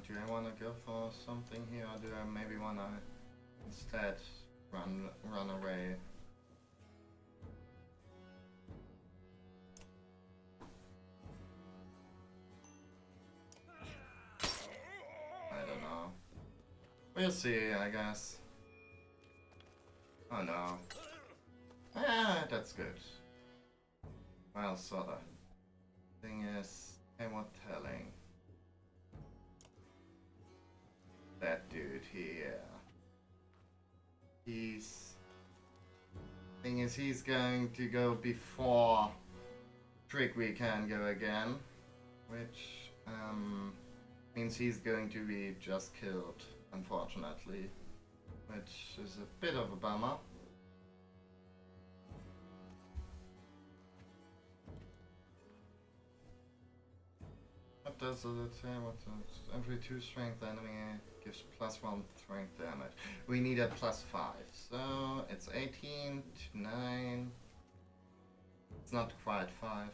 do I want to go for something here, or do I maybe want to instead run away? I don't know. We'll see, I guess. Oh no. Ah, that's good. Well, sorta. Thing is, I'm not telling. That dude here. Thing is, he's going to go before Trick we can go again. Which, means he's going to be just killed, unfortunately. Which is a bit of a bummer. What does it say? Every 2 strength enemy gives +1 strength damage. We need a +5, so it's 18 to 9. It's not quite 5.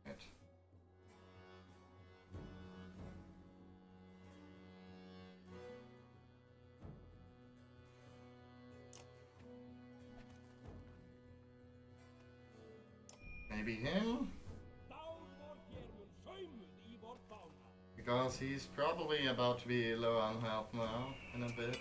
Right. Maybe him? Because he's probably about to be low on health now, in a bit.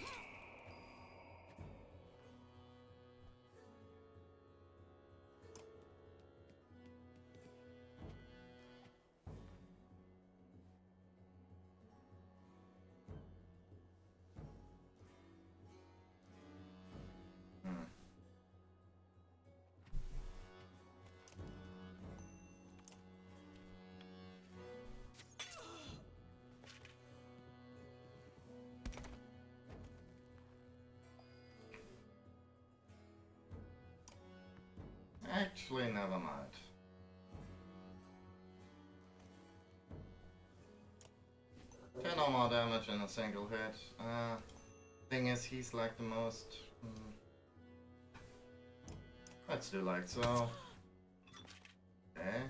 Actually, never mind. Ten or more damage in a single hit. Thing is, he's like the most... Let's do like so. Okay.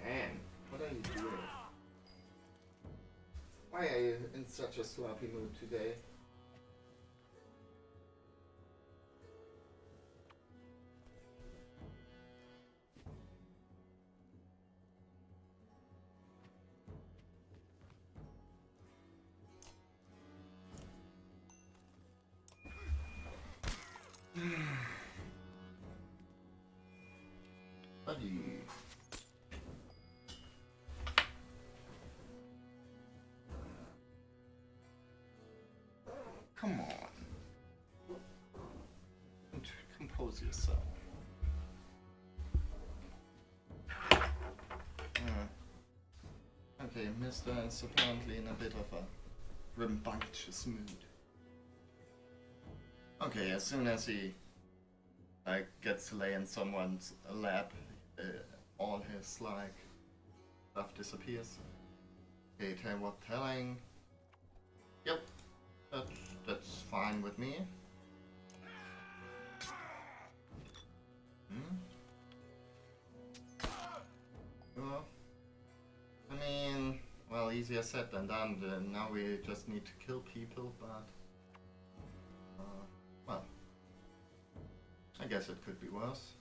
Man, what are you doing? Why are you in such a sloppy mood today? Buddy. expose yourself. Okay, Mister is apparently in a bit of a rambunctious mood. Okay, as soon as he gets to lay in someone's lap, all his like stuff disappears. Okay, tell what telling. Yep, that's fine with me. Well, I mean, well, easier said than done. Now we just need to kill people, but well, I guess it could be worse.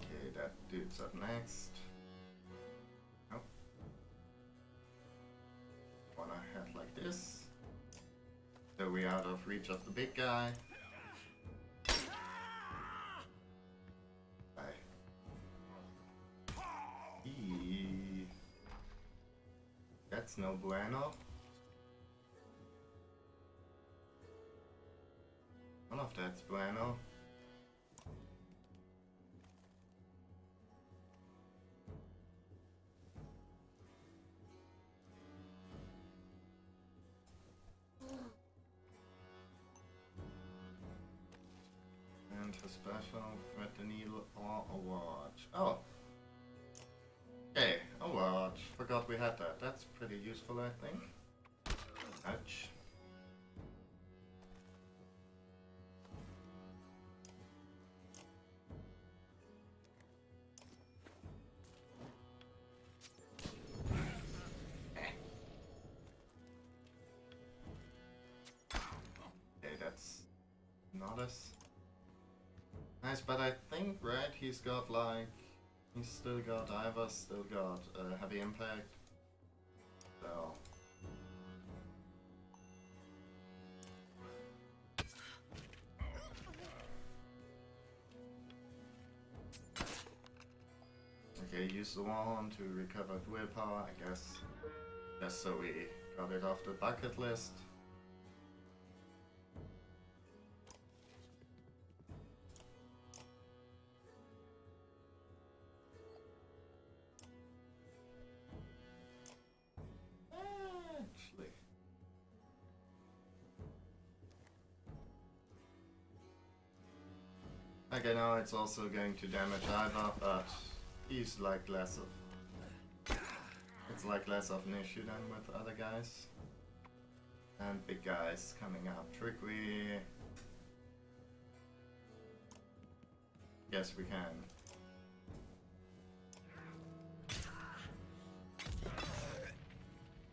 Okay, that dude's up next. Nope. Wanna head like this. So we're out of reach of the big guy. That's no bueno. None of that's bueno. And a special threat the needle or a watch. Oh! Okay, a watch. Forgot we had that. That's pretty useful, I think. Ouch. Okay, that's not as nice, but I think, right, he's got like, he's still got Ivor, still got heavy impact. So okay, use the wand to recover willpower, I guess. Just so we got it off the bucket list. Actually, like I know it's also going to damage Ivor, but he's like less of, it's like less of an issue than with other guys. And big guys coming up. Trickery. Yes, we can.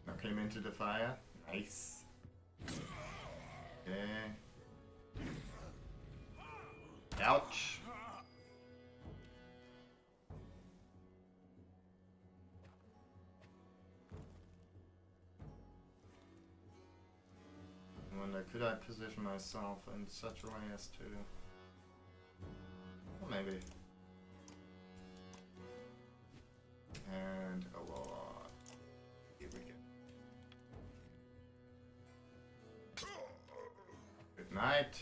Now came into the fire. Nice. Okay. Ouch. I wonder, could I position myself in such a way as to... Well, maybe. And a lot. Here we go. Good night.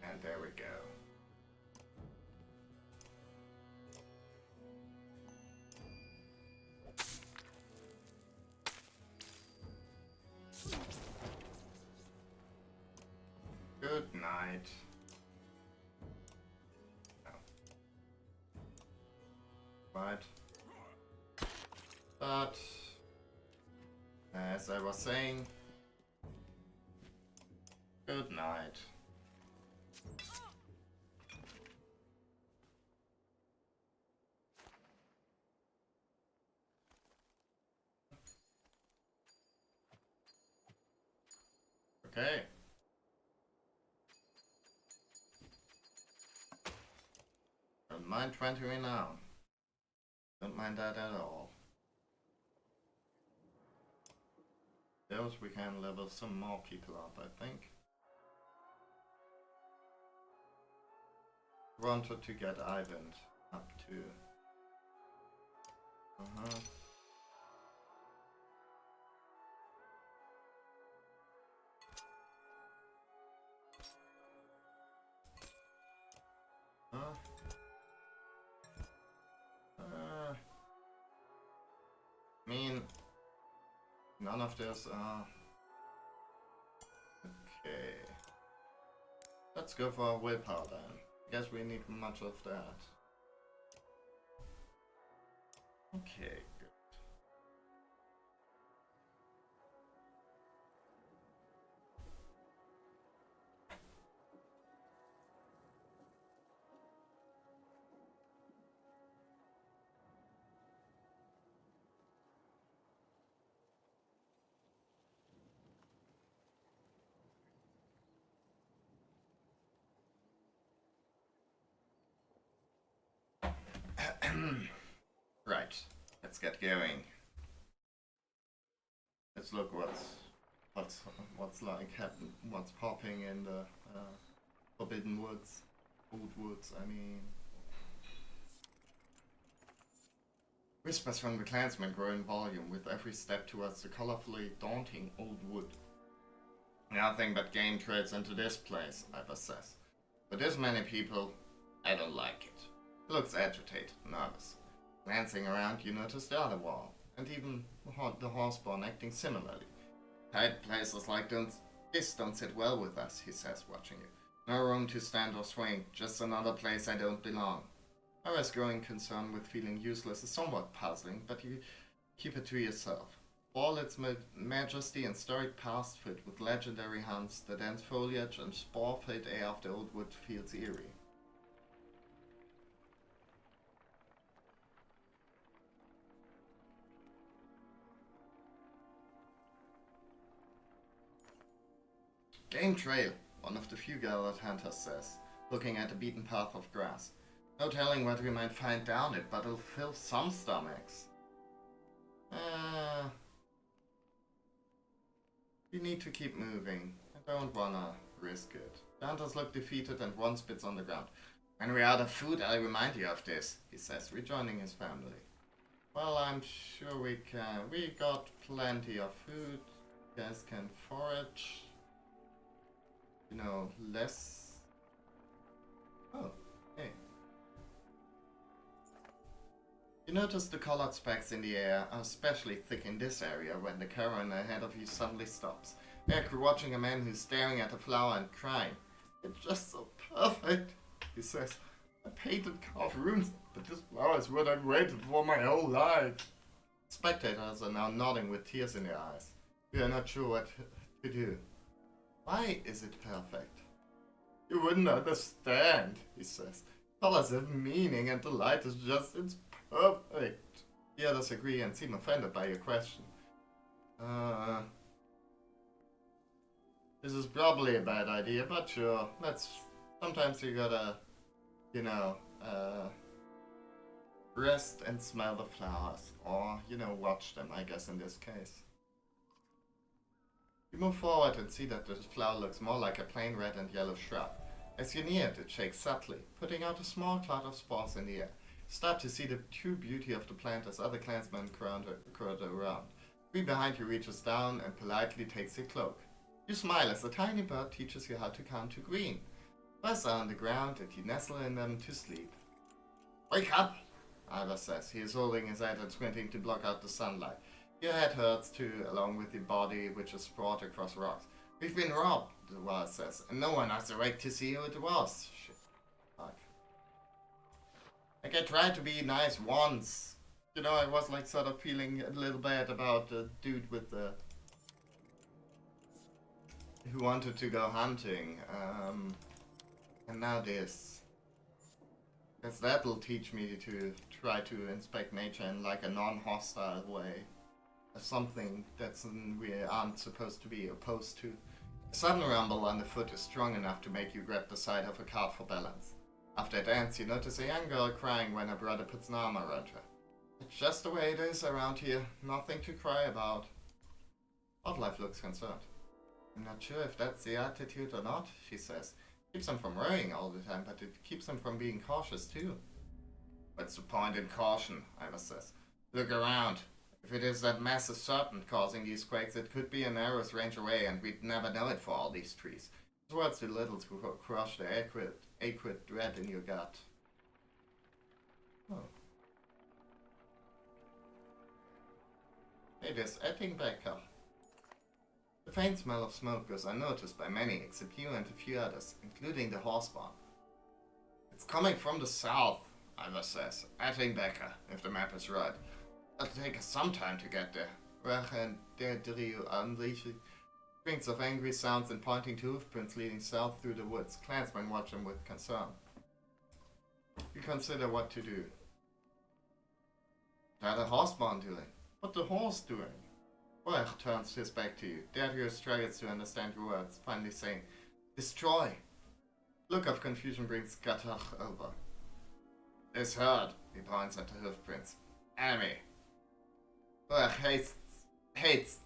And there we go. Good night. No. Right. But as I was saying, Good night. Okay. Don't mind 20 renown. Don't mind that at all. Those we can level some more people up, I think. Wanted to get Ivan up to. I mean, none of this are... Okay. Let's go for a willpower then. Guess we need much of that. Okay, good. Right, let's get going. Let's look what's like happen, what's popping in the Forbidden Woods, Old Woods. I mean, whispers from the clansmen grow in volume with every step towards the colorfully daunting Old Wood. Nothing but game trades into this place, Ivor says. But this many people, I don't like it. He looks agitated, nervous. Glancing around, you notice the other wall, and even the horseborn acting similarly. Tight places like this don't sit well with us, he says, watching you. No room to stand or swing, just another place I don't belong. Ira's growing concern with feeling useless is somewhat puzzling, but you keep it to yourself. All its majesty and storied past filled with legendary hunts, the dense foliage and spore-filled air of the old wood feels eerie. Game trail, one of the few gathered hunters says, looking at the beaten path of grass. No telling what we might find down it, but it'll fill some stomachs. We need to keep moving. I don't wanna risk it. The hunters look defeated and one spits on the ground. When we're out of food, I'll remind you of this, he says, rejoining his family. Well, I'm sure we can. We got plenty of food. You guys can forage. You know, less... Oh, hey. You notice the colored specks in the air are especially thick in this area when the caravan ahead of you suddenly stops. You're watching a man who's staring at a flower and crying. It's just so perfect, he says. I painted carved runes, but this flower is what I've waited for my whole life. Spectators are now nodding with tears in their eyes. We are not sure what to do. Why is it perfect? You wouldn't understand, he says. Colors have meaning and the light is just, it's perfect. The others agree and seem offended by your question. This is probably a bad idea, but sure, sometimes you gotta, you know, rest and smell the flowers. Or, you know, watch them, I guess, in this case. You move forward and see that the flower looks more like a plain red and yellow shrub. As you near it, it shakes subtly, putting out a small cloud of spores in the air. Stop to see the true beauty of the plant as other clansmen crowd around. Tree behind you reaches down and politely takes your cloak. You smile as the tiny bird teaches you how to count to green. Buzz are on the ground and you nestle in them to sleep. Wake up, Ivor says. He is holding his head and squinting to block out the sunlight. Your head hurts too, along with your body, which is sprawled across rocks. We've been robbed, the wall says, and no one has the right to see who it was. Shit. Fuck. Like, I tried to be nice once. You know, I was like sort of feeling a little bad about the dude with the... who wanted to go hunting. And now this. Because that'll teach me to try to inspect nature in like a non-hostile way. Something that's we aren't supposed to be opposed to. A sudden rumble underfoot is strong enough to make you grab the side of a cart for balance. After a dance, you notice a young girl crying when her brother puts an arm around her. It's just the way it is around here. Nothing to cry about. Oddlife looks concerned. I'm not sure if that's the attitude or not, she says. Keeps them from worrying all the time, but it keeps them from being cautious too. What's the point in caution? Eyeless says. Look around. If it is that massive serpent causing these quakes, it could be an arrow's range away, and we'd never know it for all these trees. His words too little to crush the acrid dread in your gut. Oh. It is Ettingbecker. The faint smell of smoke goes unnoticed by many except you and a few others, including the horse barn. It's coming from the south, Ivor says. Ettingbecker, if the map is right. It'll take us some time to get there. Rach and Derdrio unleashing strings of angry sounds and pointing to hoofprints leading south through the woods. Clansmen watch them with concern. You consider what to do. What the horse barn doing? What the horse doing? Rach turns his back to you. Derdrio struggles to understand your words, finally saying, Destroy! Look of confusion brings Gatach over. This herd, he points at the hoofprints. Enemy. Ugh, hates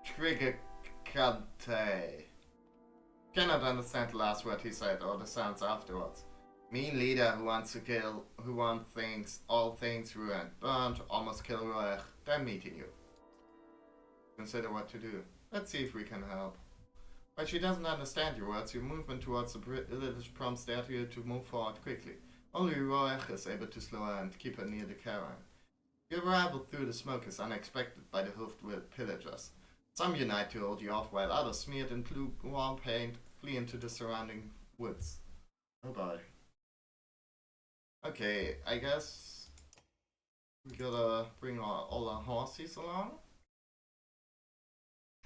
Trigger Kante. Cannot understand the last word he said or the sounds afterwards. Mean leader who wants to kill, who wants all things ruined, burnt, almost kill Ruach, then meeting you. Consider what to do. Let's see if we can help. But she doesn't understand your words. Your movement towards the village prompts Derdrio to move forward quickly. Only Ruach is able to slow her and keep her near the caravan. Your arrival through the smoke is unexpected by the hoofed pillagers. Some unite to hold you off, while others, smeared in lukewarm paint, flee into the surrounding woods. Oh bye. Okay, I guess we gotta bring all our horses along.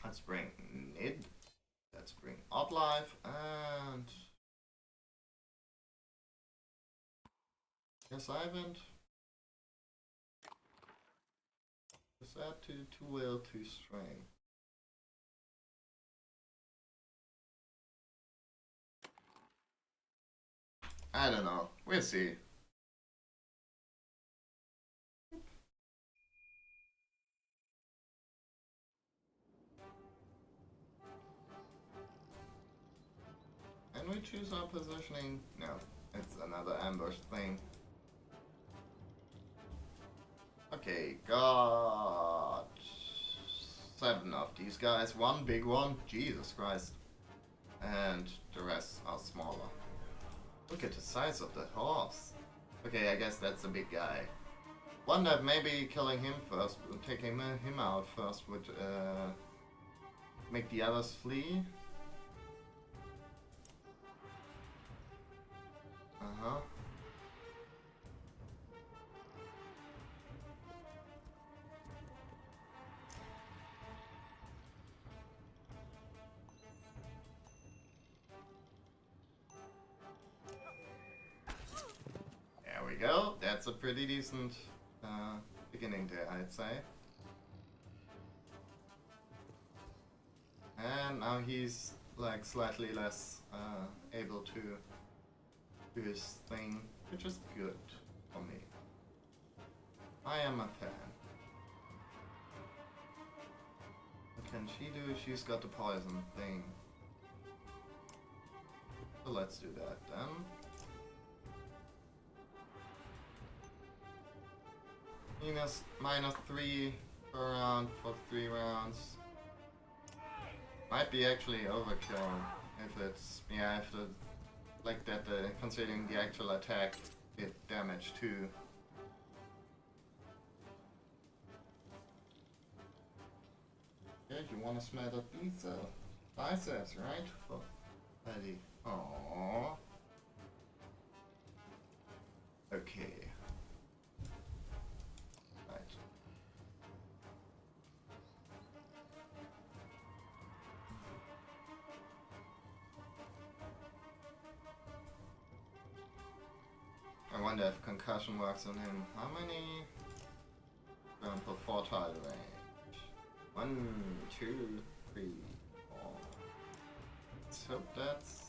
Let's bring Nid. Let's bring Oddlife and yes, Ivan. Is that too will, too strength? I don't know. We'll see. And we choose our positioning? No, it's another ambush thing. Okay, got 7 of these guys. One big one, Jesus Christ. And the rest are smaller. Look at the size of the horse. Okay, I guess that's a big guy. Wonder if maybe killing him first, taking him out first would make the others flee. Uh-huh. There we go. That's a pretty decent beginning there, I'd say. And now he's like slightly less able to do his thing, which is good for me. I am a fan. What can she do? She's got the poison thing. So let's do that then. -3 per round for 3 rounds. Might be actually overkill if it's if the like that considering the actual attack did damage too. Yeah, you wanna smell the pizza biceps, right? For Eddie. Aww. Okay. wonder if concussion works on him. How many? Going for 4 tile range. 1, 2, 3, 4. Let's hope that's...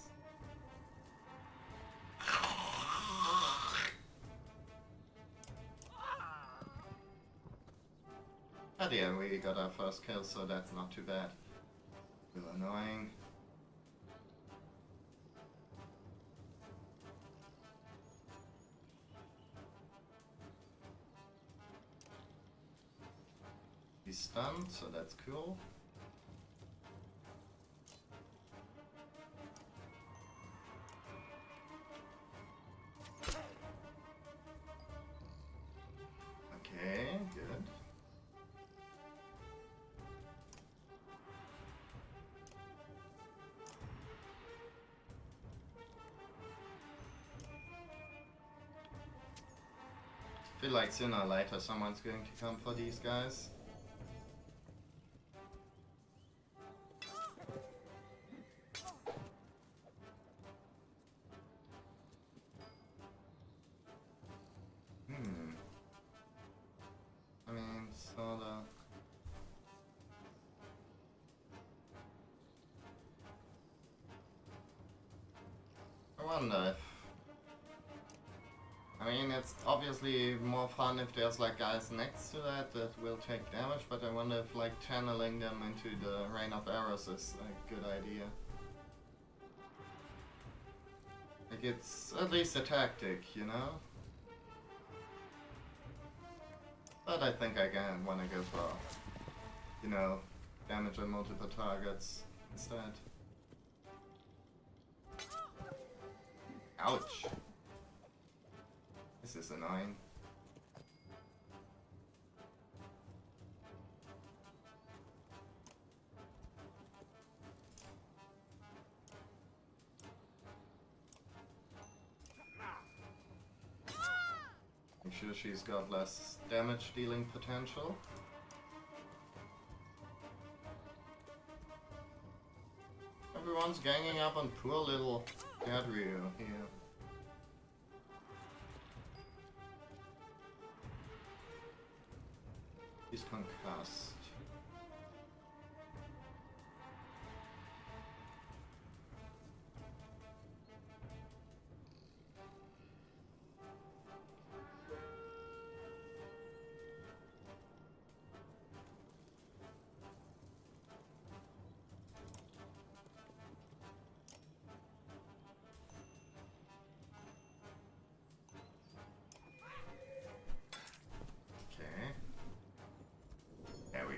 But yeah, we got our first kill, so that's not too bad. Still annoying. He's stunned, so that's cool. Okay, good. I feel like sooner or later someone's going to come for these guys. I mean, sorta. I wonder if... I mean, it's obviously more fun if there's like guys next to that will take damage, but I wonder if like channeling them into the Rain of Arrows is a good idea. Like, it's at least a tactic, you know? But I think I want to go for, you know, damage on multiple targets instead. Ouch! This is annoying. Make sure she's got less damage dealing potential. Everyone's ganging up on poor little Gadryu here. He's concussed.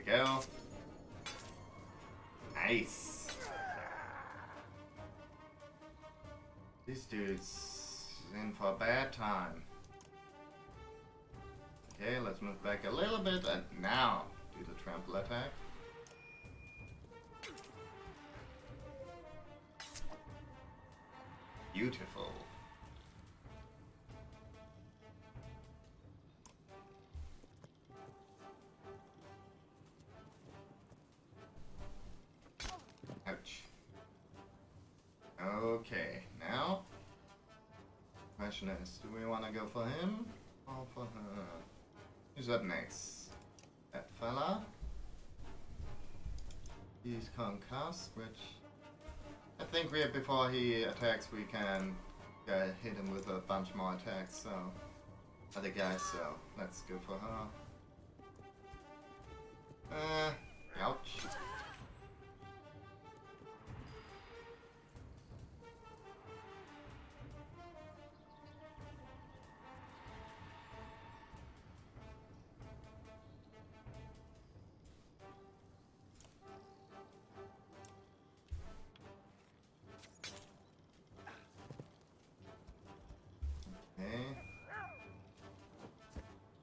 Go. Nice. This dude's in for a bad time. Okay, let's move back a little bit and now do the trample attack. Beautiful. Ouch. Okay, now, question is, do we want to go for him or for her? Who's up next? That fella. He's concussed, which I think before he attacks we can hit him with a bunch more attacks, so other guys, so let's go for her. Ouch.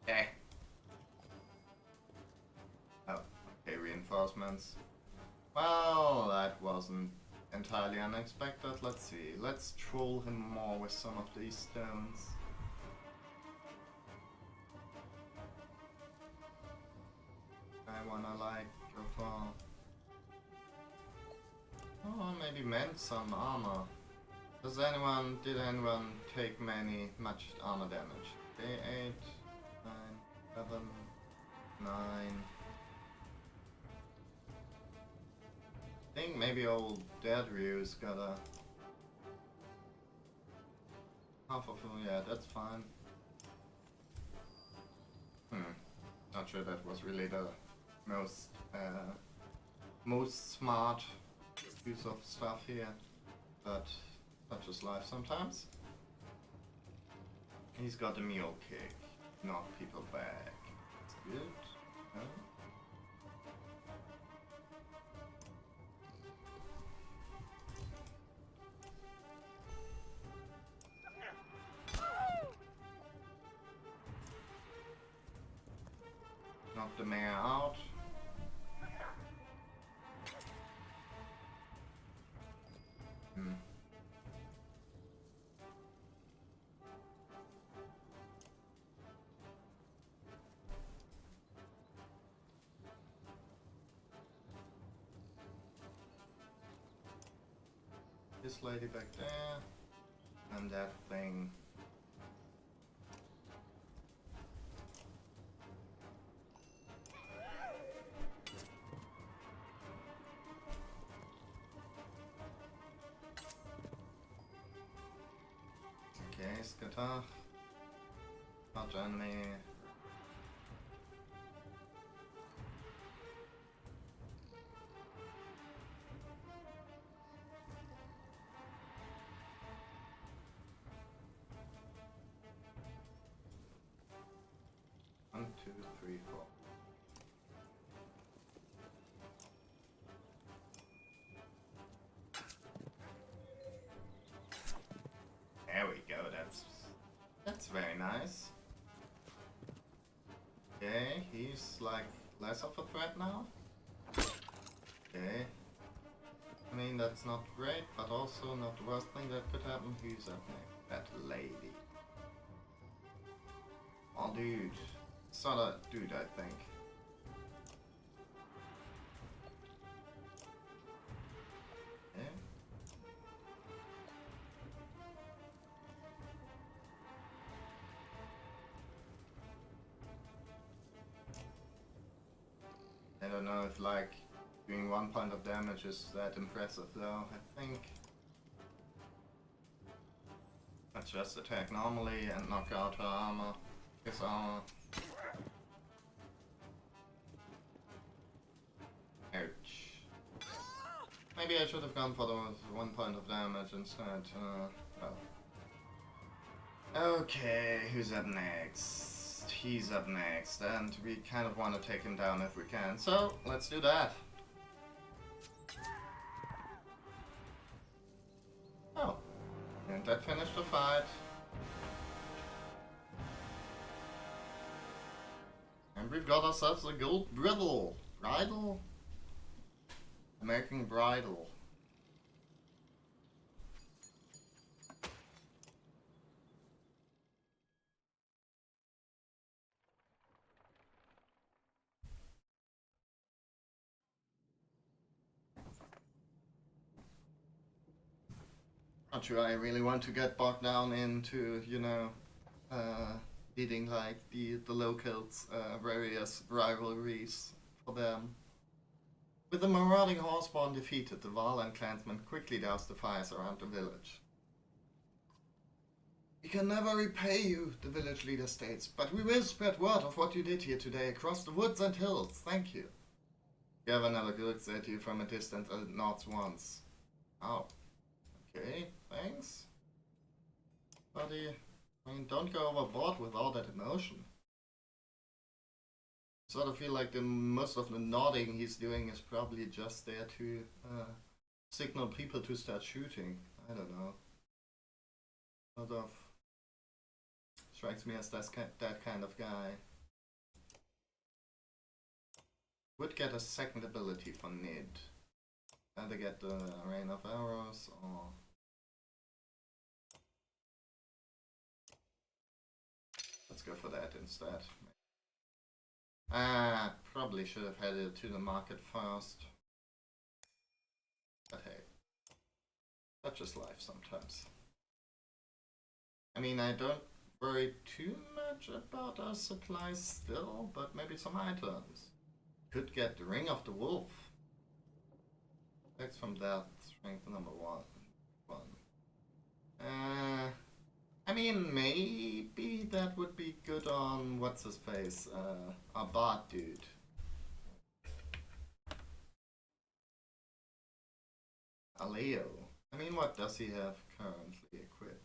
Okay. Oh, okay, reinforcements. Well, that wasn't entirely unexpected. Let's see. Let's troll him more with some of these stones. I wanna like go for... Oh, maybe mend some armor. Did anyone take much armor damage? Okay, 8, 9, 7, 9. I think maybe old Dead Ryu's got a half of him. Yeah, that's fine. Not sure that was really the most most smart use of stuff here, but such is life sometimes. He's got a mule kick, knock people back. That's good. Huh? Knock the mayor out. This lady back there, and that thing. Okay, Skatar. Not enemy. One, two, three, four. There we go, that's very nice. Okay, he's like less of a threat now. Okay. I mean, that's not great, but also not the worst thing that could happen. Who's up next? That lady. Oh, dude. Sort of dude, I think. Yeah. I don't know if like doing 1 point of damage is that impressive though. I think let's just attack normally and knock out her armor. His armor. Ouch. Maybe I should have gone for the 1 point of damage instead. Well. Okay, who's up next? He's up next, and we kind of want to take him down if we can, so let's do that. Oh, and that finished the fight. And we've got ourselves a gold bridle. Bridle? American bridle. Not sure I really want to get bogged down into, you know, leading like the locals' various rivalries for them. With the marauding horseborn defeated, the Varlan clansmen quickly doused the fires around the village. We can never repay you, the village leader states, but we will spread word of what you did here today across the woods and hills. Thank you. Governor looks at you from a distance and nods once. Oh. Okay, thanks. Buddy, I mean, don't go overboard with all that emotion. Sort of feel like most of the nodding he's doing is probably just there to signal people to start shooting. I don't know. Sort of strikes me as that kind of guy. Would get a second ability for Nid. Either get the Rain of Arrows or... Let's go for that instead. Probably should have headed to the market first. But hey. Such is life sometimes. I mean, I don't worry too much about our supplies still, but maybe some items. Could get the Ring of the Wolf. Attacks from that, strength number 1. I mean, maybe that would be good on what's his face, our bard dude. Aleo. I mean, what does he have currently equipped?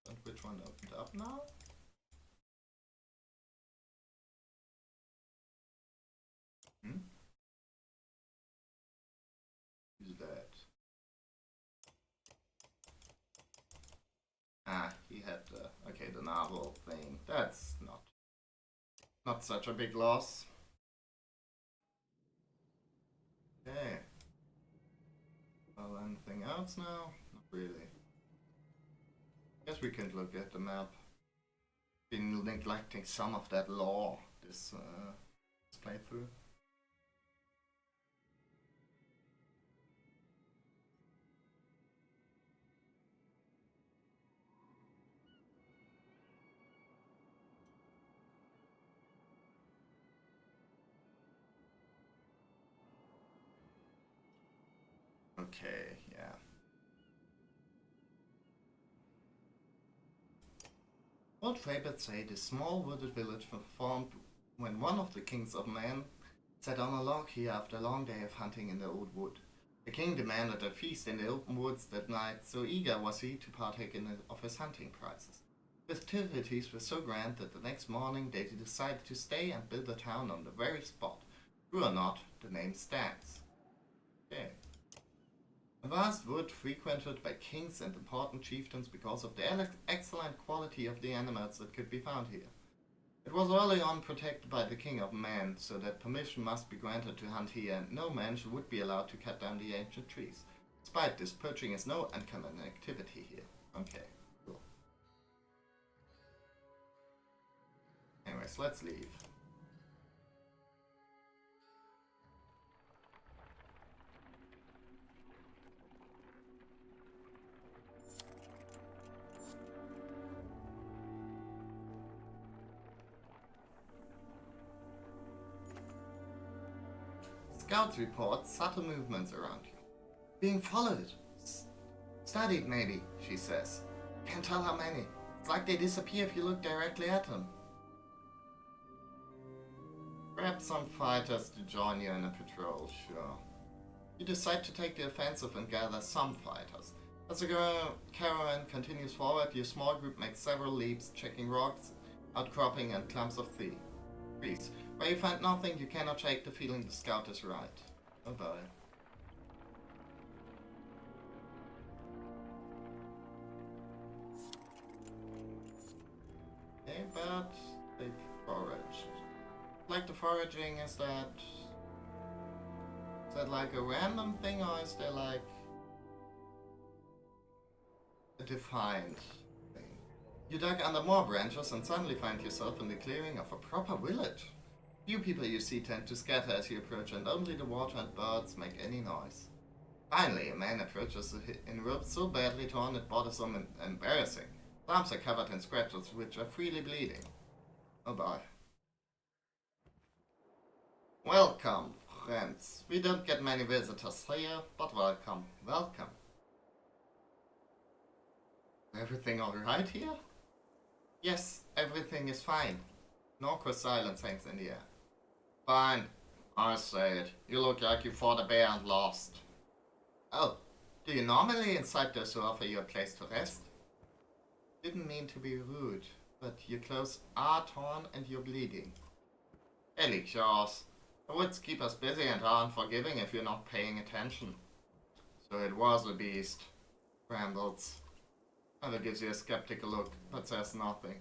And which one opened up now? Who's that? Ah, he had the novel thing. That's not such a big loss. Okay. Well, anything else now? Not really. Guess we can look at the map. Been neglecting some of that lore this playthrough. Okay, yeah. Old fables say this small wooded village was formed when one of the kings of men sat on a log here after a long day of hunting in the old wood. The king demanded a feast in the open woods that night, so eager was he to partake of his hunting prizes. The festivities were so grand that the next morning they decided to stay and build a town on the very spot. True or not, the name stands. Okay. A vast wood frequented by kings and important chieftains because of the excellent quality of the animals that could be found here. It was early on protected by the king of men, so that permission must be granted to hunt here, and no man would be allowed to cut down the ancient trees. Despite this, poaching is no uncommon activity here. Okay, cool. Anyways, let's leave. Scouts report subtle movements around you. Being followed. Studied, maybe, she says. Can't tell how many. It's like they disappear if you look directly at them. Grab some fighters to join you in a patrol, sure. You decide to take the offensive and gather some fighters. As the caravan continues forward, your small group makes several leaps, checking rocks, outcropping, and clumps of trees. Where you find nothing, you cannot shake the feeling the scout is right. Bye-bye. Okay, but they foraged. Like the foraging, is that like a random thing, or is there like a defined thing? You dug under more branches and suddenly find yourself in the clearing of a proper village. Few people you see tend to scatter as you approach, and only the water and birds make any noise. Finally, a man approaches in robes so badly torn it borders on embarrassing. His arms are covered in scratches which are freely bleeding. Oh boy. Welcome, friends. We don't get many visitors here, but welcome, welcome. Everything alright here? Yes, everything is fine. An awkward silence hangs in the air. Fine, I say it. You look like you fought a bear and lost. Oh, do you normally incite those who offer you a place to rest? Didn't mean to be rude, but your clothes are torn and you're bleeding. Ellie Jaws. The woods keep us busy and are unforgiving if you're not paying attention. So it was a beast. Rambles. Mother gives you a skeptical look, but says nothing.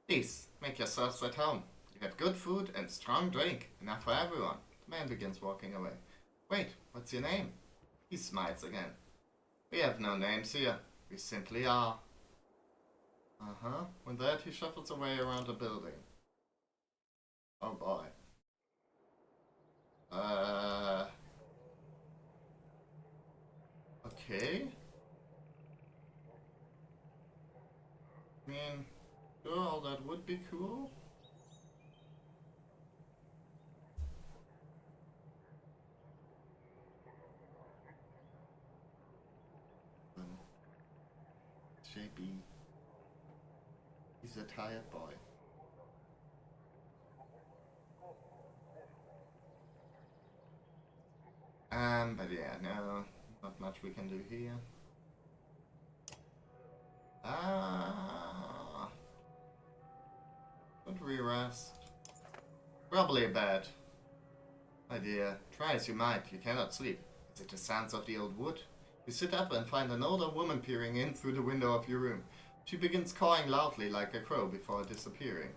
Please, make yourselves at home. You have good food and strong drink, enough for everyone. The man begins walking away. Wait, what's your name? He smiles again. We have no names here. We simply are. Uh-huh. With that, he shuffles away around the building. Oh boy. Okay. I mean, sure, all that would be cool. JB. He's a tired boy. But yeah, no, not much we can do here. Ah, don't we rest? Probably a bad idea. Try as you might, you cannot sleep. Is it the sounds of the old wood? You sit up and find an older woman peering in through the window of your room. She begins cawing loudly like a crow before disappearing.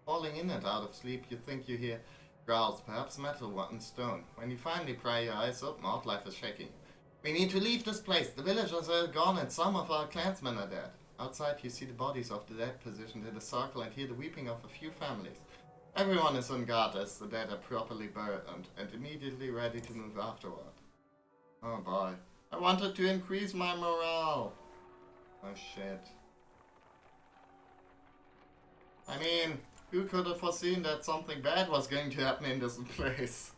Falling in and out of sleep, you think you hear growls, perhaps metal and stone. When you finally pry your eyes open, odd life is shaking. We need to leave this place. The villagers are gone and some of our clansmen are dead. Outside, you see the bodies of the dead positioned in a circle and hear the weeping of a few families. Everyone is on guard as the dead are properly buried and immediately ready to move afterward. Oh boy. I wanted to increase my morale. Oh shit. I mean, who could have foreseen that something bad was going to happen in this place?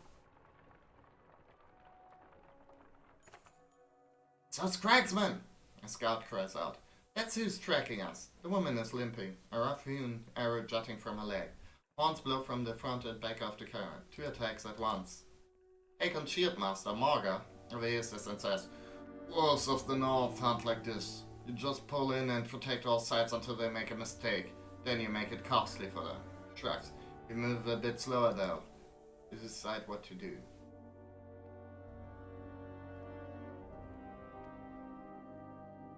Those cragsmen! A scout cries out. That's who's tracking us. The woman is limping, a rough-hewn arrow jutting from her leg. Horns blow from the front and back of the car. 2 attacks at once. Hakon Shieldmaster, Morga, rehearses and says, Wolves of the North hunt like this. You just pull in and protect all sides until they make a mistake. Then you make it costly for them. Shrugs. You move a bit slower though. You decide what to do.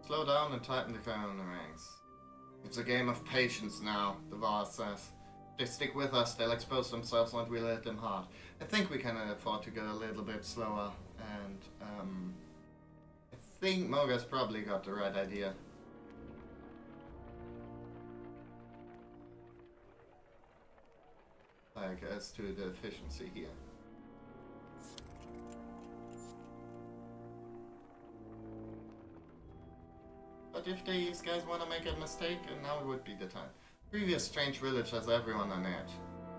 Slow down and tighten the car on the reins. It's a game of patience now, the Var says. If they stick with us, they'll expose themselves and we'll hit them hard. I think we can afford to go a little bit slower, and I think Moga's probably got the right idea. Like, as to the efficiency here. But if these guys want to make a mistake, now would be the time. Previous strange village has everyone on edge.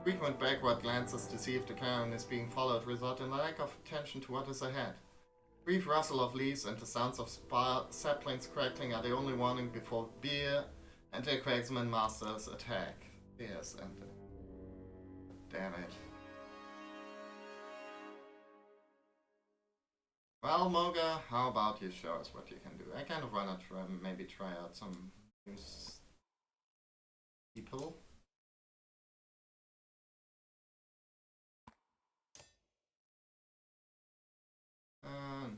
Frequent backward glances to see if the Karen is being followed result in a lack of attention to what is ahead. Brief rustle of leaves and the sounds of saplings crackling are the only warning before Beer and their Cragsman masters attack. Yes, and damn it. Well, Moga, how about you show us what you can do? I kind of wanna maybe try out some new people. And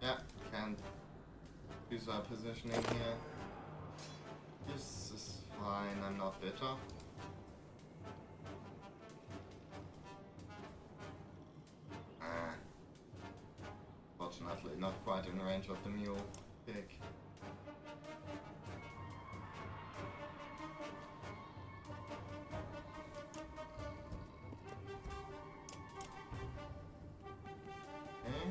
yeah, can use our positioning here. This is fine, I'm not bitter. Fortunately, not quite in range of the mule pick. Okay.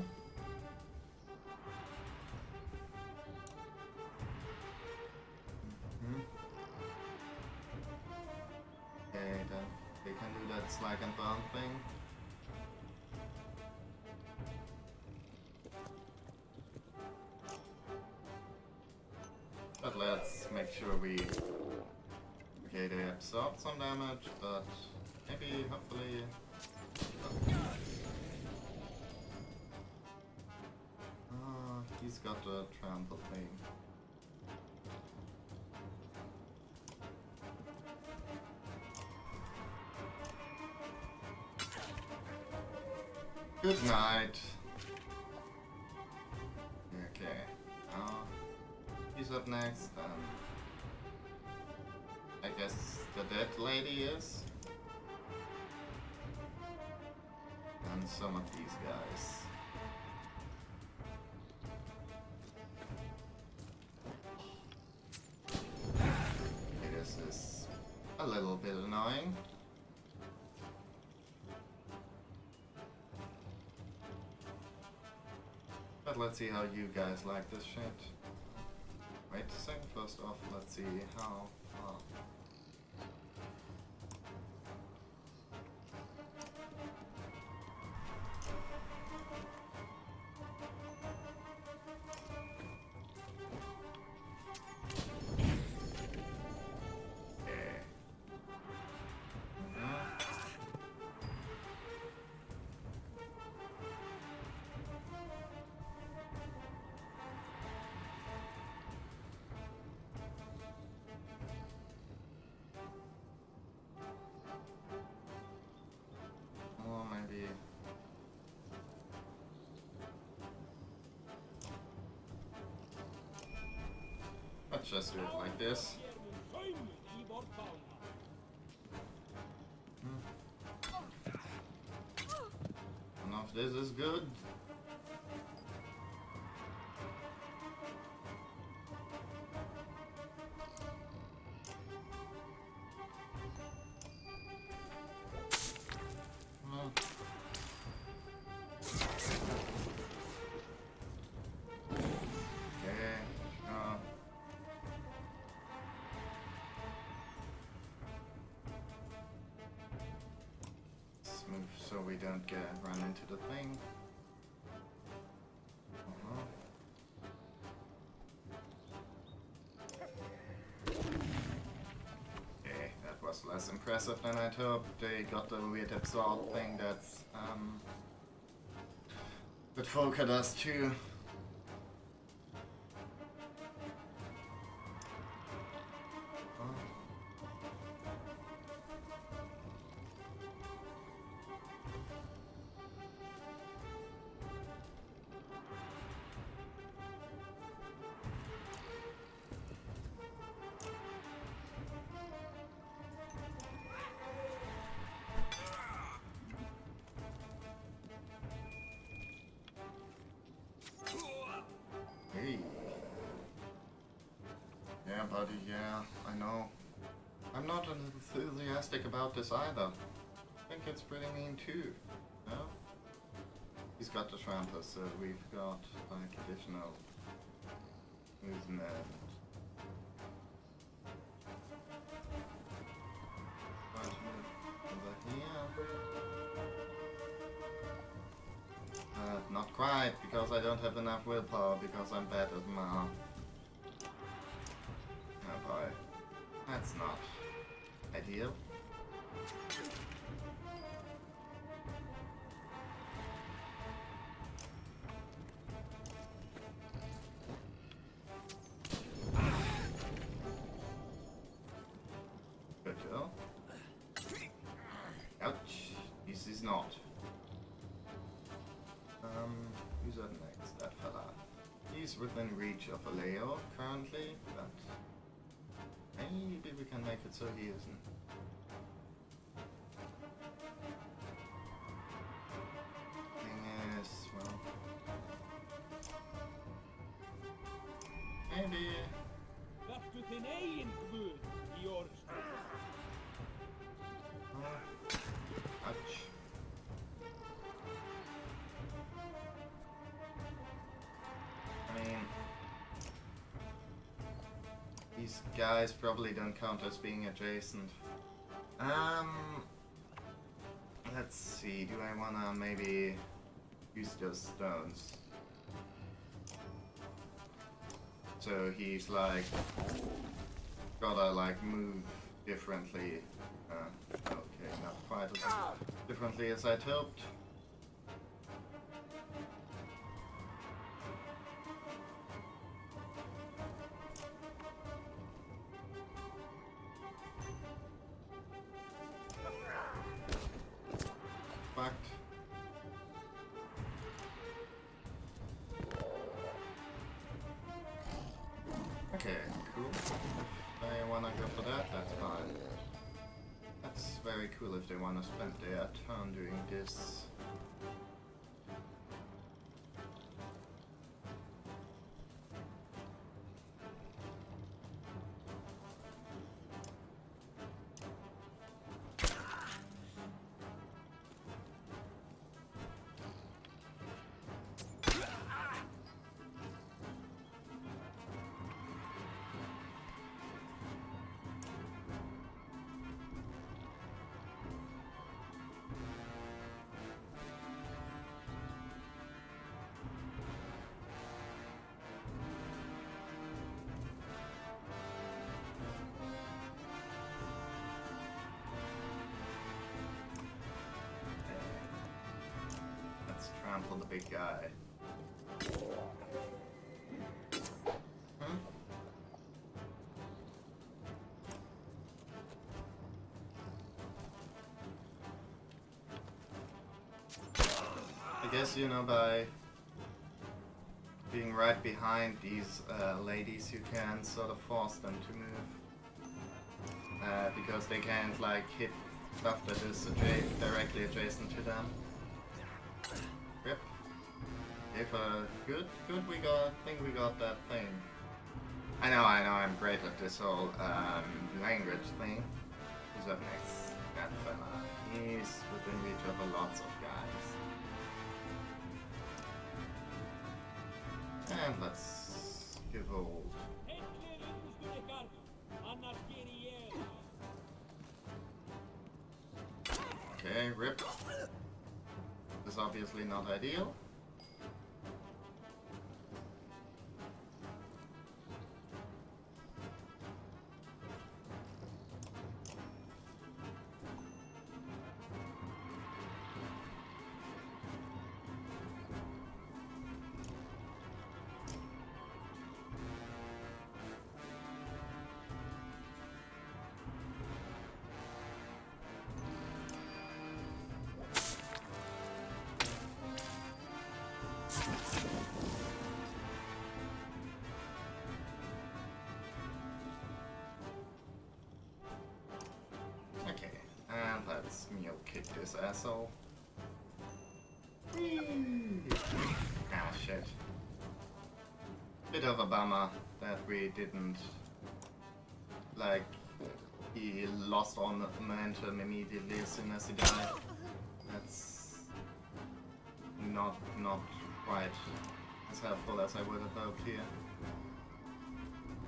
Okay, then they can do that slag and burn thing. But let's make sure we... Okay, they absorb some damage, but maybe, hopefully... He's got a trample thing. Good night. Okay. He's up next, I guess the dead lady is. And some of these guys. Okay, this is a little bit annoying. But let's see how you guys like this shit. Wait a second, first off, let's see how far. Or maybe... Let's just do it like this. None of this is good. So we don't run into the thing. Okay, that was less impressive than I'd hoped. They got the weird absorb thing that's that Volker does too. Hey. Yeah, buddy, yeah, I know. I'm not enthusiastic about this either. I think it's pretty mean too, no? He's got the tramper, so we've got like additional movement. Over here. Not quite, because I don't have enough willpower, because I'm bad at math. Oh boy. That's not ideal. Good job. Ouch. This is not. Who's up next? That fella. He's within reach of a Leo currently, but maybe we can make it so he isn't. Thing is, well, maybe. Ouch. I mean, these guys probably don't count as being adjacent. Let's see, do I wanna maybe use those stones? So he's like, gotta like move differently. Okay, not quite as differently as I'd hoped. Fucked. Okay, cool. If they wanna go for that, that's fine. That's very cool if they wanna spend their turn doing this. Trample the big guy. Hmm? I guess, you know, by being right behind these ladies, you can sort of force them to move. Because they can't, like, hit stuff that is directly adjacent to them. Rip. If good, we got, think we got that thing. I know, I'm great at this whole language thing. Who's up next? That fella. He's within reach of lots of guys. And let's give old. Okay, rip. This is obviously not ideal. Let's Mio kick this asshole. Ah, shit. Bit of a bummer that we didn't, like, he lost all momentum immediately as soon as he died. That's not quite as helpful as I would have hoped here.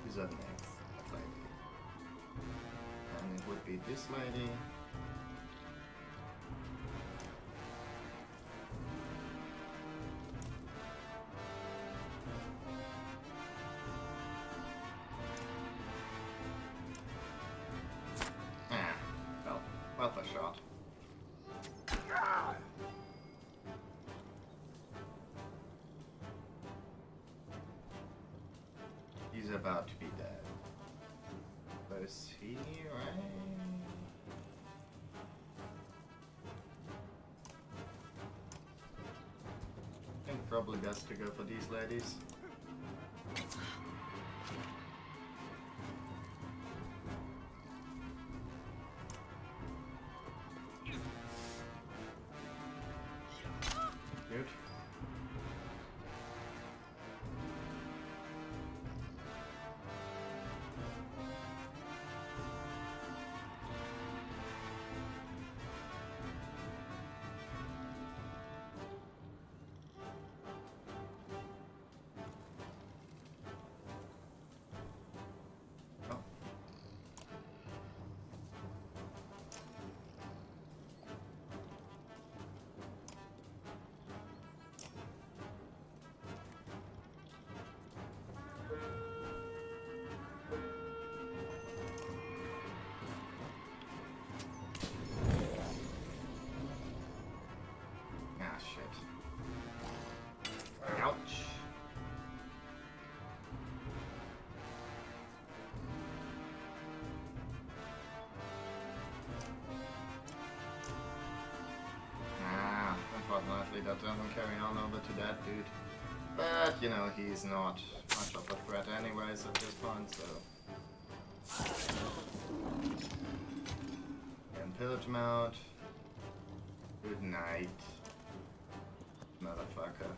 Who's up next? That lady. And it would be this lady. Worth a shot. He's about to be dead. But is he right? I think probably best to go for these ladies. Good. Ouch. Unfortunately that doesn't carry on over to that dude. But, you know, he's not much of a threat anyways at this point, so... And pillage mode. Good night, motherfucker.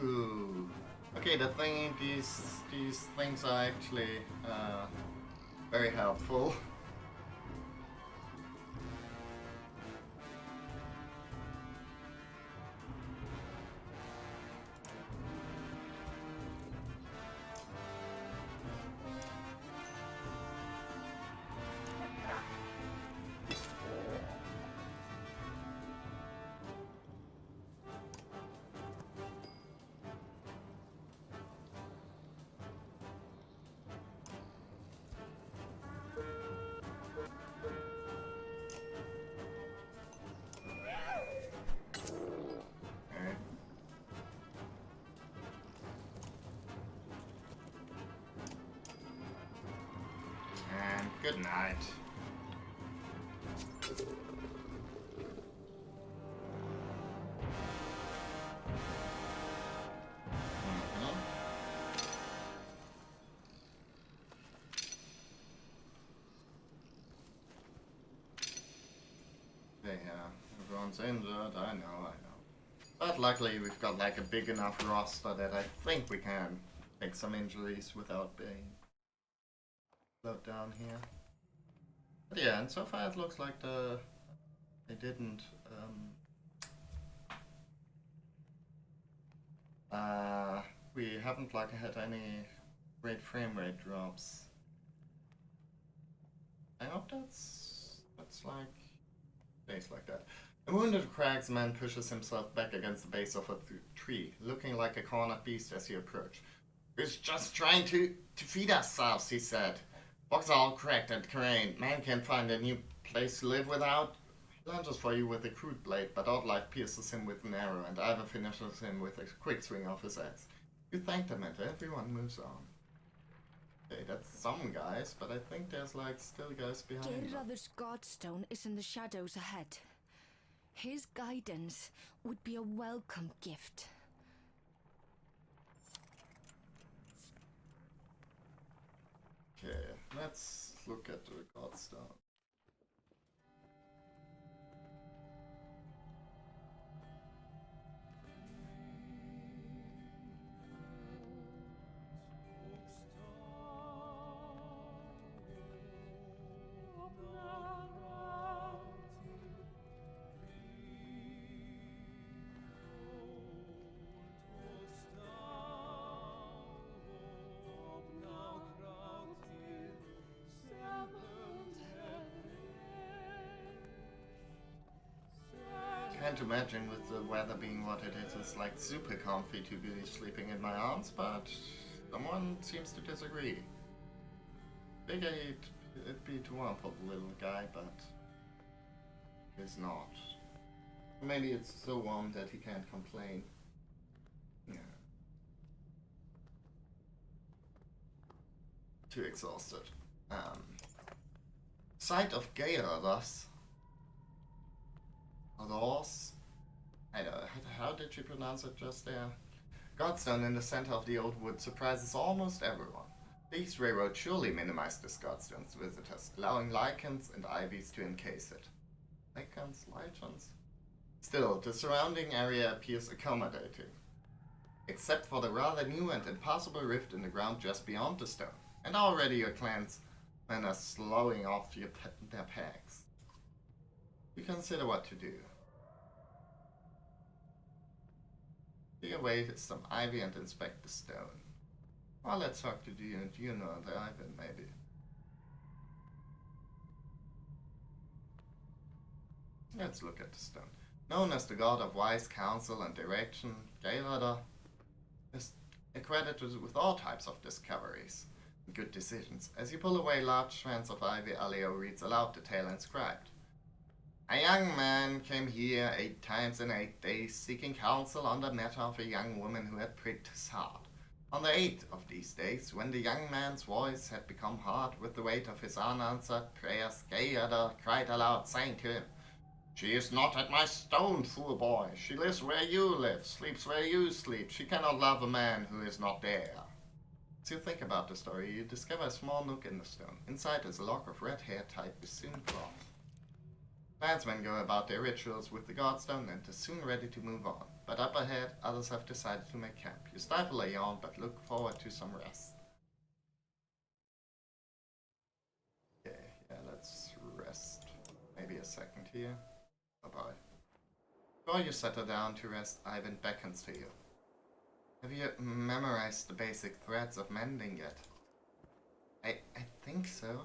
Ooh. Okay, these things are actually very helpful. And good night. Yeah, everyone's injured, I know. But luckily we've got like a big enough roster that I think we can take some injuries without being slowed down here. But yeah, and so far it looks like they didn't we haven't like had any great frame rate drops. I hope that's like stays like that. A wounded cragsman pushes himself back against the base of a tree, looking like a cornered beast as you approach. We're just trying to feed ourselves, he said. Box are all cracked and craned. Man can't find a new place to live without. He lunges for you with a crude blade, but Outlight pierces him with an arrow, and Ivor finishes him with a quick swing of his axe. You thank them, and everyone moves on. Okay, that's some guys, but I think there's like still guys behind them. Geirröður's Godstone is in the shadows ahead. His guidance would be a welcome gift. Okay, let's look at the Godstone. Can't imagine with the weather being what it is, it's like super comfy to be sleeping in my arms, but someone seems to disagree. Figure it'd be too warm for the little guy, but it's not. Maybe it's so warm that he can't complain. Yeah. Too exhausted. Sight of Geirröður's. Those, I don't know, how did you pronounce it just there? Godstone in the center of the old wood surprises almost everyone. These railroads surely minimize this Godstone's visitors, allowing lichens and ivies to encase it. Lichens? Still, the surrounding area appears accommodating, except for the rather new and impossible rift in the ground just beyond the stone. And already your clans and are slowing off their packs. You consider what to do. Dig away some ivy and inspect the stone. Well, let's talk to you and you know the ivy, maybe. Let's look at the stone. Known as the god of wise counsel and direction, Gaelada is accredited with all types of discoveries and good decisions. As you pull away large strands of ivy, Alio reads aloud the tale inscribed. A young man came here 8 times in 8 days, seeking counsel on the matter of a young woman who had pricked his heart. On the 8th of these days, when the young man's voice had become hard with the weight of his unanswered prayers, Gaelada cried aloud, saying to him, She is not at my stone, fool boy. She lives where you live, sleeps where you sleep. She cannot love a man who is not there. As you think about the story, you discover a small nook in the stone. Inside is a lock of red hair tied with sewn cloth. Landsmen go about their rituals with the godstone and are soon ready to move on. But up ahead, others have decided to make camp. You stifle a yawn, but look forward to some rest. Okay, yeah, let's rest. Maybe a second here. Bye-bye. Before you settle down to rest, Ivan beckons to you. Have you memorized the basic threads of mending yet? I think so.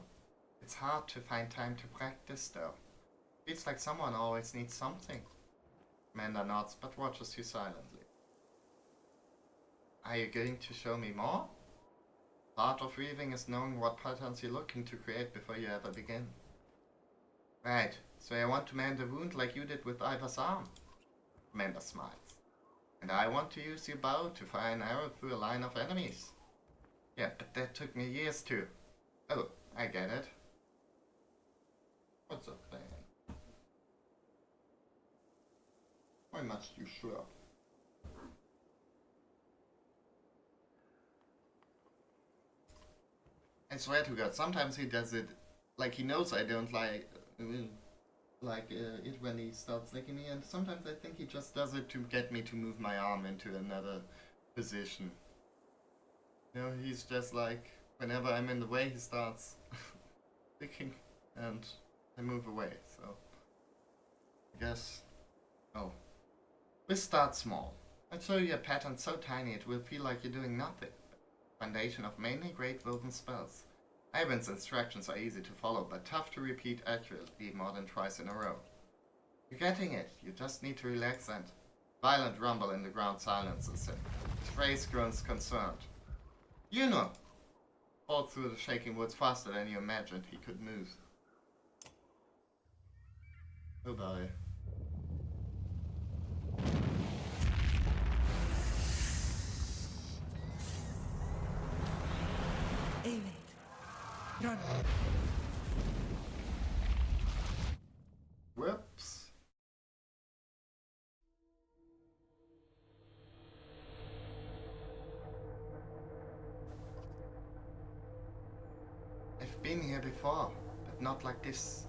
It's hard to find time to practice, though. Feels like someone always needs something. Amanda nods, but watches you silently. Are you going to show me more? Part of weaving is knowing what patterns you're looking to create before you ever begin. Right, so I want to mend a wound like you did with Ivar's arm. Amanda smiles. And I want to use your bow to fire an arrow through a line of enemies. Yeah, but that took me years to. Oh, I get it. What's up, Dan? Why must you show up? I swear to God, sometimes he does it like he knows I don't like it when he starts licking me, and sometimes I think he just does it to get me to move my arm into another position. You know, he's just like, whenever I'm in the way, he starts licking, and I move away, so I guess. Oh. Let's start small. I'll show you a pattern so tiny it will feel like you're doing nothing. Foundation of mainly great woven spells. Ivan's instructions are easy to follow, but tough to repeat accurately more than twice in a row. You're getting it. You just need to relax and... Violent rumble in the ground silences him. His face grows concerned. You know! Pulled through the shaking woods faster than you imagined he could move. Goodbye. Aiming. Run. Whoops. I've been here before, but not like this.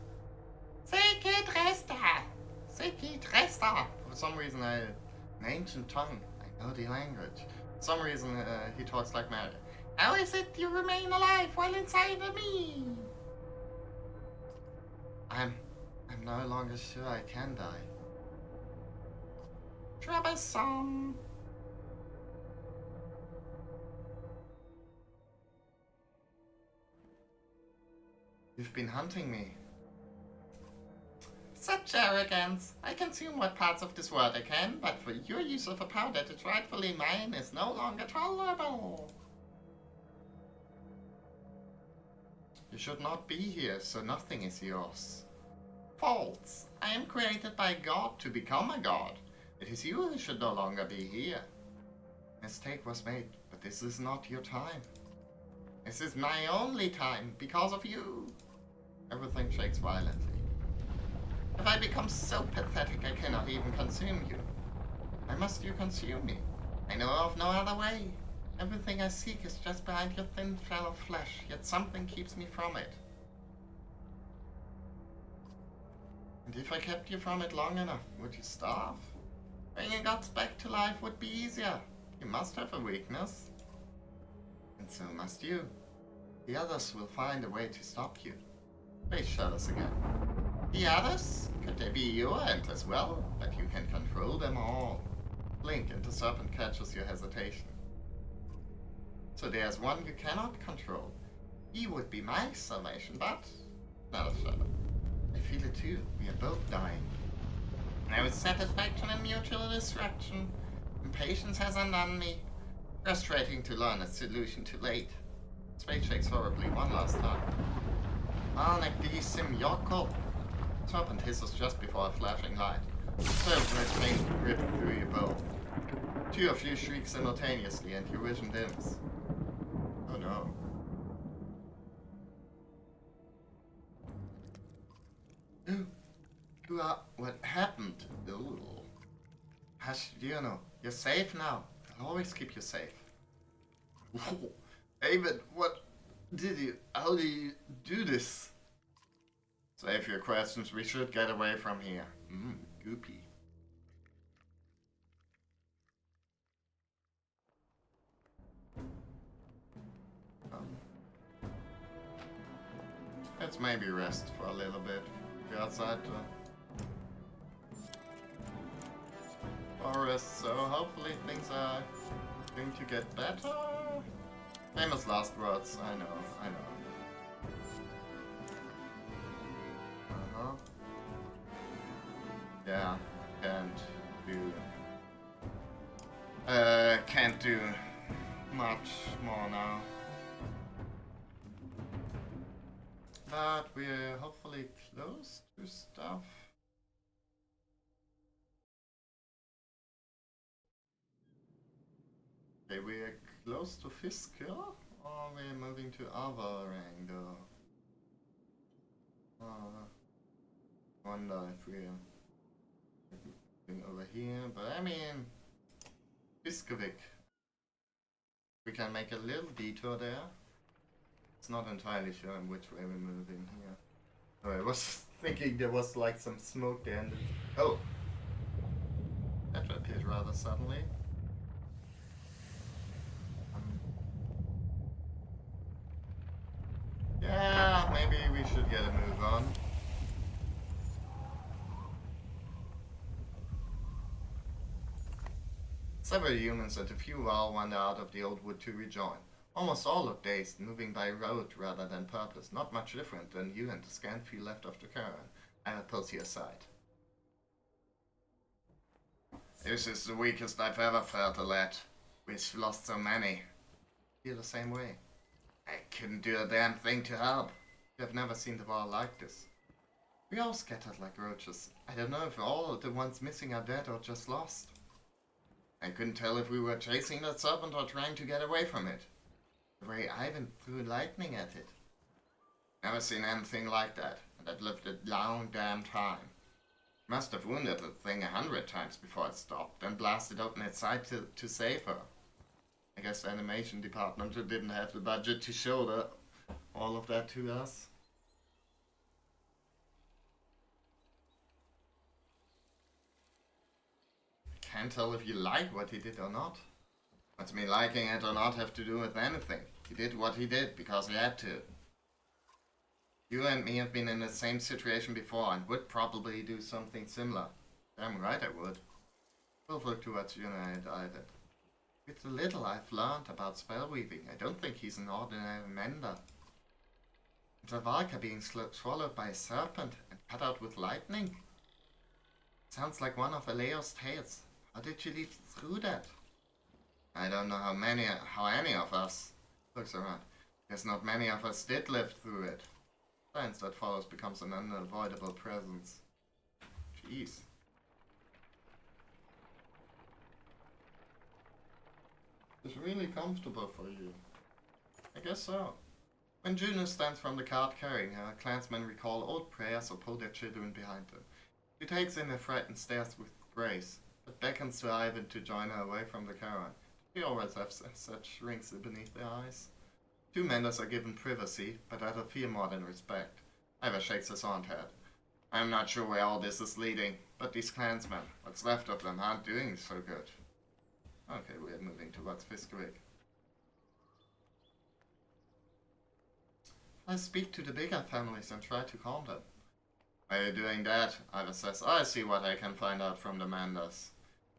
Sacred Resta! Sacred Resta! For some reason, an ancient tongue. I know the language. For some reason, he talks like Mary. How is it you remain alive while inside of me? I'm no longer sure I can die. Troublesome. You've been hunting me. Such arrogance. I consume what parts of this world I can, but for your use of a power that is rightfully mine is no longer tolerable. You should not be here, so nothing is yours. False. I am created by God to become a god. It is you who should no longer be here. Mistake was made, but this is not your time. This is my only time, because of you. Everything shakes violently. Have I become so pathetic I cannot even consume you? Why must you consume me? I know of no other way. Everything I seek is just behind your thin shell of flesh, yet something keeps me from it. And if I kept you from it long enough, would you starve? Bringing gods back to life would be easier. You must have a weakness. And so must you. The others will find a way to stop you. Space shuttles again. The others? Could they be your end as well? But you can control them all. Blink and the serpent catches your hesitation. So there's one you cannot control. He would be my salvation, but not a shadow. I feel it too. We are both dying. There is satisfaction in mutual destruction. Impatience has undone me. Frustrating to learn a solution too late. Space shakes horribly one last time. Alnek sim Yoko. Serpent hisses just before a flashing light. Serpent pain rip through you both. Two of you shriek simultaneously and your vision dims. Oh no. What happened? Ooh. Hush, you're safe now. I'll always keep you safe. David, how do you do this? Save your questions, we should get away from here. Goopy. Let's maybe rest for a little bit. Go outside to forest, so hopefully things are going to get better. Famous last words, I know. Yeah, can't do much more now. But we're hopefully close to stuff. Okay, we're close to Fiskil, or we're moving to Avarang though. Wonder if we're moving over here, but I mean, Fiskevik. We can make a little detour there. It's not entirely sure in which way we're moving here. Oh, I was thinking there was like some smoke there and oh! That appeared rather suddenly. Yeah, maybe we should get a move on. Several humans and a few Val wander out of the old wood to rejoin. Almost all look dazed, moving by road rather than purpose. Not much different than you and the scant few left of the caravan. I will pull you aside. This is the weakest I've ever felt, lad. We've lost so many. Feel the same way. I couldn't do a damn thing to help. You have never seen the war like this. We all scattered like roaches. I don't know if all the ones missing are dead or just lost. I couldn't tell if we were chasing that serpent or trying to get away from it. The way Ivan threw lightning at it. Never seen anything like that, and I've lived a long damn time. Must have wounded the thing 100 times before it stopped, then blasted open its side to save her. I guess the animation department didn't have the budget to show all of that to us. I can't tell if you like what he did or not. What's me liking it or not have to do with anything. He did what he did because he had to. You and me have been in the same situation before and would probably do something similar. Damn right I would. Both look towards you and I did. With the little I've learned about spellweaving, I don't think he's an ordinary mender. And the Valka being swallowed by a serpent and cut out with lightning? Sounds like one of Aleo's tales. How did you live through that? I don't know how any of us looks around. Guess not many of us did live through it. Science that follows becomes an unavoidable presence. Jeez. It's really comfortable for you. I guess so. When Juno stands from the cart carrying her, clansmen recall old prayers or pull their children behind them. She takes in their frightened stares with grace, but beckons to Ivan to join her away from the caravan. They always have such rings beneath their eyes. Two menders are given privacy, but out of fear more than respect. Ivar shakes his aunt head. I'm not sure where all this is leading, but these clansmen, what's left of them, aren't doing so good. Okay, we're moving towards Fiskevik. I speak to the bigger families and try to calm them. While you're doing that, Ivor says, I see what I can find out from the Manders.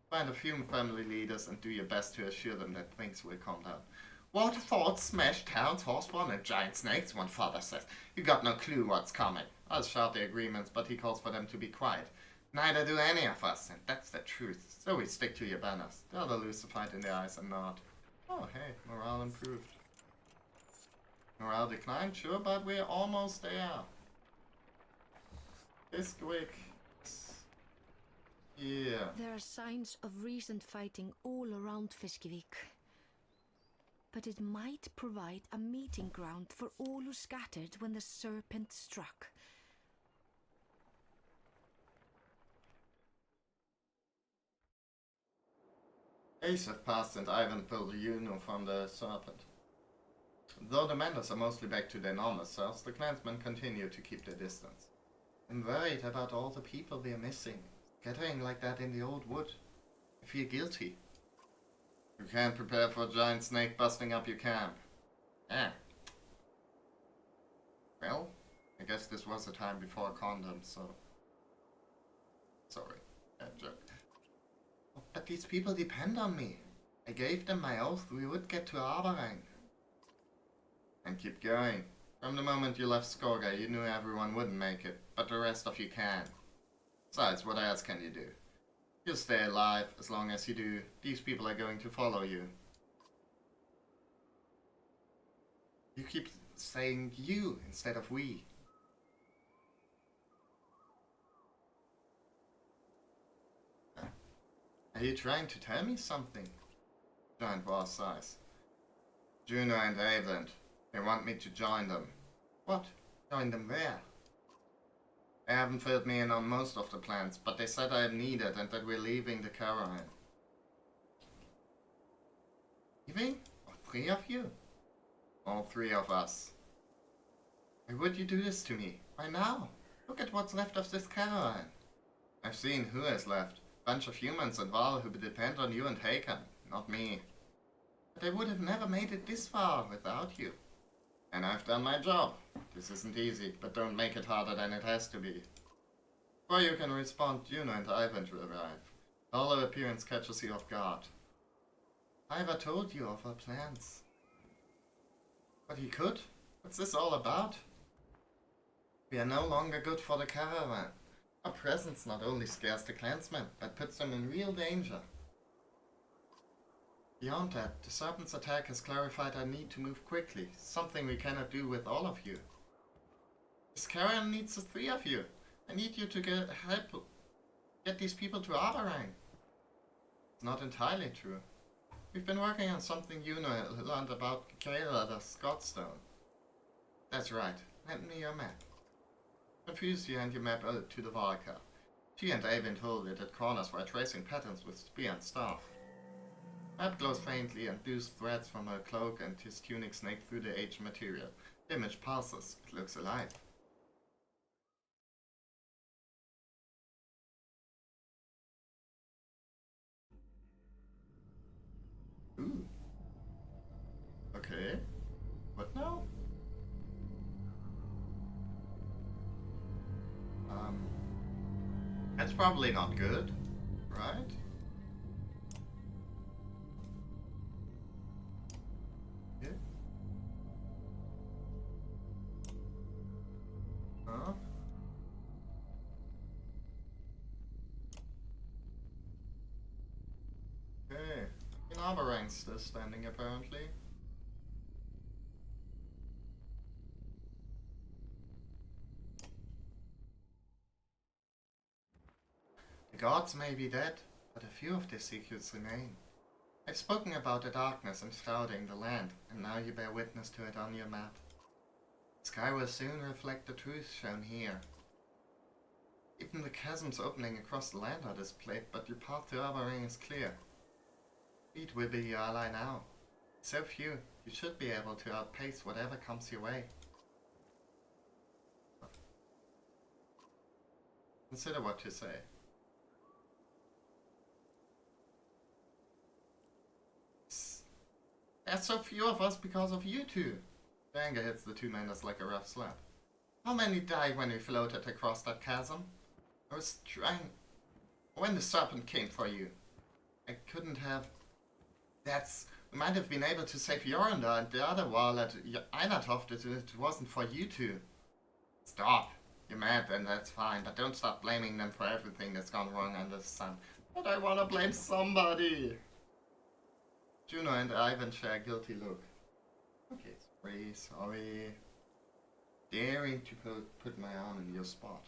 Find a few family leaders and do your best to assure them that things will calm down. Waterfalls, smashed towns, horseborn, and giant snakes, one father says. You got no clue what's coming. I'll shout the agreements, but he calls for them to be quiet. Neither do any of us, and that's the truth. So we stick to your banners. The other lose the fight in the eyes and nod. Oh, hey, morale improved. Morale declined, sure, but we're almost there. Bisquick. Yeah. There are signs of recent fighting all around Fiskevik. But it might provide a meeting ground for all who scattered when the serpent struck. Days have passed and Ivan pulled Juno from the serpent. Though the Manders are mostly back to their normal selves, the clansmen continue to keep their distance. I'm worried about all the people we're missing. Gathering like that in the old wood. I feel guilty. You can't prepare for a giant snake busting up your camp. Well, I guess this was a time before condoms, so... Sorry, bad joke. But these people depend on me. I gave them my oath we would get to Aberang. And keep going. From the moment you left Saga, you knew everyone wouldn't make it, but the rest of you can. Besides, what else can you do? You'll stay alive as long as you do. These people are going to follow you. You keep saying you instead of we. Are you trying to tell me something? Giant boss sighs. Juno and Avland. They want me to join them. What? Join them where? They haven't filled me in on most of the plans, but they said I am needed and that we're leaving the caravan. Leaving? All three of you? All three of us. Why would you do this to me? Why now? Look at what's left of this caravan. I've seen who is left. Bunch of humans and Val who depend on you and Hakan, not me. But I would have never made it this far without you. And I've done my job. This isn't easy, but don't make it harder than it has to be. Before you can respond, Juno and Ivan will arrive. All their appearance catches you off guard. Ivor told you of our plans. But he could? What's this all about? We are no longer good for the caravan. Our presence not only scares the clansmen, but puts them in real danger. Beyond that, the Serpent's attack has clarified our need to move quickly, something we cannot do with all of you. This caravan needs the three of you. I need you to get these people to Aberang. It's not entirely true. We've been working on something you learned about Kayla the Scottstone. That's right. Lend me your map. Confuse you and your map to the Valka. She and Avin hold it at corners while tracing patterns with spear and staff. Map glows faintly and loose threads from her cloak and his tunic snake through the aged material. The image pulses. It looks alive. Ooh. Okay. What now? That's probably not good, right? Yeah. Huh? Okay. Aberang's still standing apparently. The gods may be dead, but a few of their secrets remain. I've spoken about the darkness enshrouding the land, and now you bear witness to it on your map. The sky will soon reflect the truth shown here. Even the chasms opening across the land are displayed, but your path to Aberang is clear. Speed will be your ally now. So few, you should be able to outpace whatever comes your way. Consider what you say. There's so few of us because of you two. The anger hits the two miners like a rough slap. How many died when we floated across that chasm? I was trying... When the serpent came for you, I couldn't have... We might have been able to save Yoranda and the other wall at Einathoft if it wasn't for you two. Stop. You're mad then, that's fine, but don't stop blaming them for everything that's gone wrong under the sun. But I wanna blame somebody. Juno and Ivan share a guilty look. Okay, sorry. Daring to put my arm in your spot.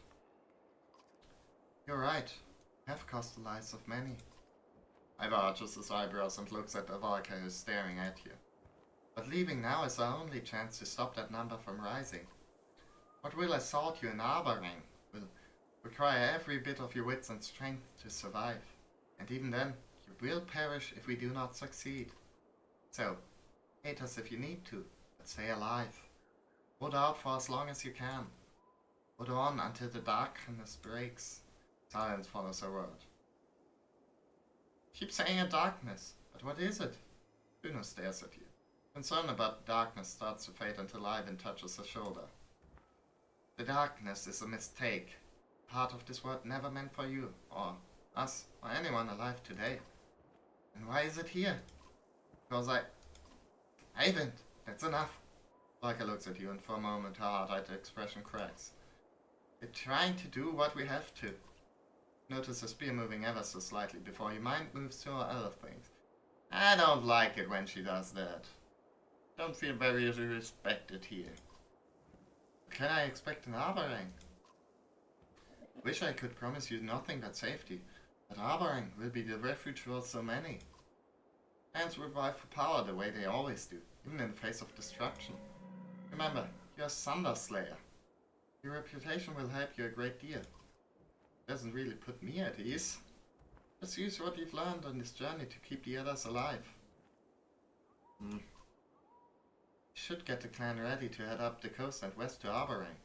You're right. Have cost the lives of many. Ivar arches his eyebrows and looks at Avarka who's staring at you. But leaving now is our only chance to stop that number from rising. What will assault you in Arboring will require every bit of your wits and strength to survive. And even then, you will perish if we do not succeed. So, hate us if you need to, but stay alive. Hold out for as long as you can. Hold on until the darkness breaks. Silence follows her word. Keep saying a darkness, but what is it? Juno stares at you. Concern about the darkness starts to fade until Ivan touches her shoulder. The darkness is a mistake. Part of this world never meant for you, or us, or anyone alive today. And why is it here? Because Ivan, that's enough. Valka looks at you and for a moment her hard-eyed expression cracks. We're trying to do what we have to. Notice her spear moving ever so slightly before your mind moves to other things. I don't like it when she does that. Don't feel very respected here. Can I expect an Arboring? Wish I could promise you nothing but safety, but Arboring will be the refuge for so many. Hands will vie for power the way they always do, even in the face of destruction. Remember, you're a Thunder Slayer. Your reputation will help you a great deal. Doesn't really put me at ease. Just use what you've learned on this journey to keep the others alive. You should get the clan ready to head up the coast and west to Arboring.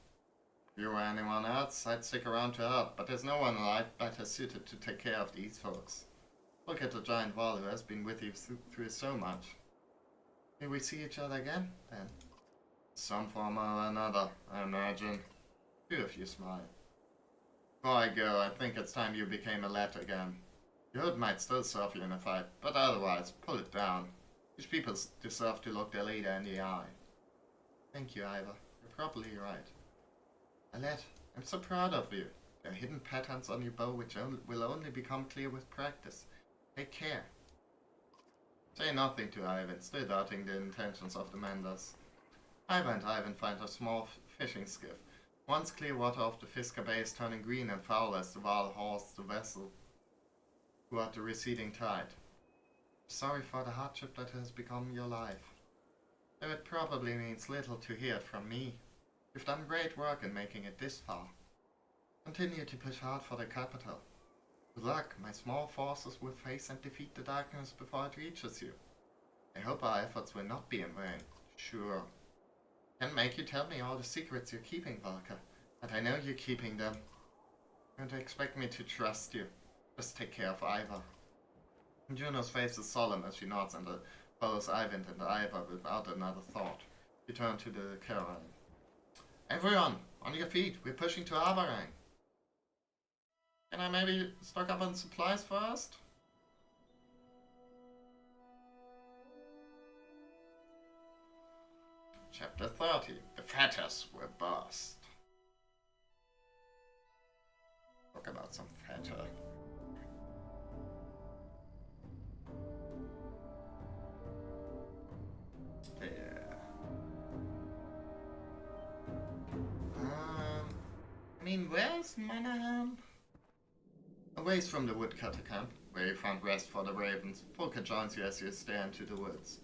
If you were anyone else, I'd stick around to help, but there's no one alive better suited to take care of these folks. Look at the giant wall who has been with you through so much. Will we see each other again, then? Some form or another, I imagine. Two of you smile. Before I go, I think it's time you became a lad again. Your hood might still serve you in a fight, but otherwise, pull it down. These people deserve to look their leader in the eye. Thank you, Ivor. You're probably right. Alette, I'm so proud of you. There are hidden patterns on your bow which will only become clear with practice. Take care. Say nothing to Ivan, still doubting the intentions of the Menders. Ivor and Ivan find a small fishing skiff. Once clear water of the Fisker Bay is turning green and foul as the Val hauls the vessel toward the receding tide. Sorry for the hardship that has become your life. Though it probably means little to hear from me. You've done great work in making it this far. Continue to push hard for the capital. Good luck, my small forces will face and defeat the darkness before it reaches you. I hope our efforts will not be in vain. Sure. Can't make you tell me all the secrets you're keeping, Valka, but I know you're keeping them. Don't expect me to trust you. Just take care of Ivor. Juno's face is solemn as she nods and follows Ivan and Ivor without another thought. You turn to the caravan. Everyone, on your feet, we're pushing to Arboring. Can I maybe stock up on supplies first? Chapter 30. The fetters were burst. Talk about some fetter. There. I mean, where's Manahan? A ways from the woodcutter camp, where you found rest for the ravens, Volker joins you as you stare into the woods.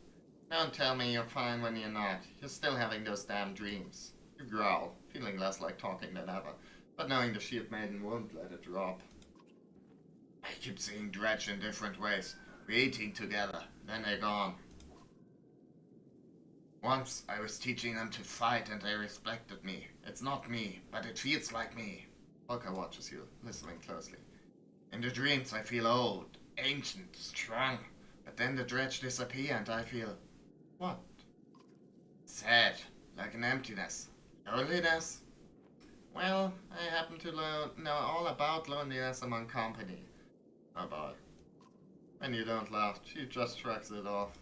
Don't tell me you're fine when you're not. You're still having those damn dreams. You growl, feeling less like talking than ever, but knowing the shield maiden won't let it drop. I keep seeing Dredge in different ways. We're eating together, then they're gone. Once, I was teaching them to fight and they respected me. It's not me, but it feels like me. Volker watches you, listening closely. In the dreams I feel old, ancient, strong, but then the Dredge disappear and I feel... what? Sad. Like an emptiness. Loneliness? Well, I happen to know all about loneliness among company. Oh boy. When you don't laugh, she just shrugs it off.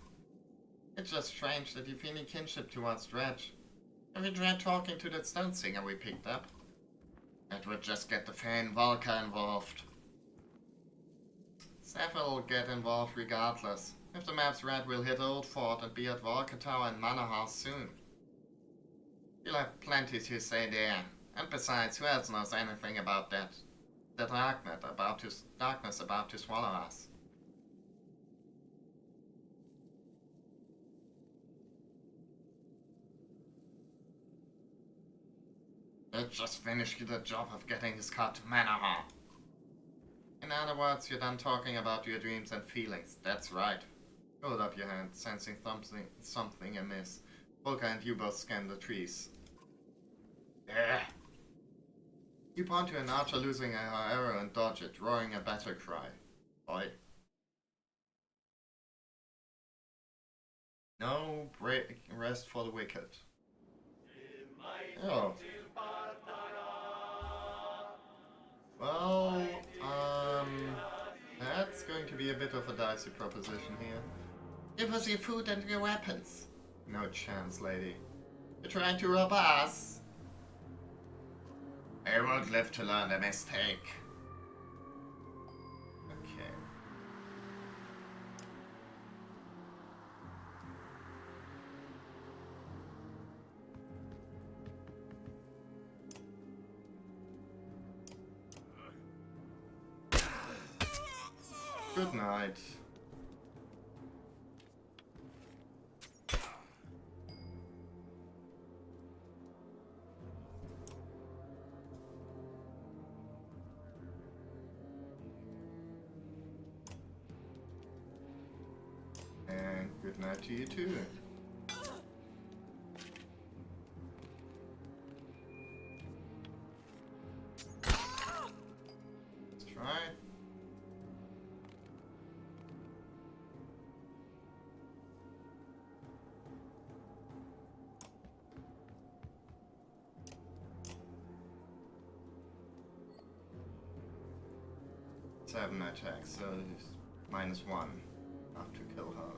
It's just strange that you feel any kinship towards Dredge. Have you tried talking to that stone singer we picked up? That would just get the Fane Volca involved. Zephyr will get involved regardless. If the map's red, we'll hit Old Fort and be at Volca Tower and Manor House soon. You'll have plenty to say there. And besides, who else knows anything about that? The darkness about to swallow us. Let's just finish the job of getting his car to Manor Hall. In other words, you're done talking about your dreams and feelings. That's right. Hold up your hand, sensing something amiss. Volca and you both scan the trees. Yeah. You point to an archer losing her arrow and dodge it, roaring a battle cry. Boy. No rest for the wicked. Oh. Well, that's going to be a bit of a dicey proposition here. Give us your food and your weapons. No chance, lady. You're trying to rob us? I won't live to learn the mistake. Okay. Good night. And good night to you too. Let's try. Seven attacks, so it's -1. Have to kill her.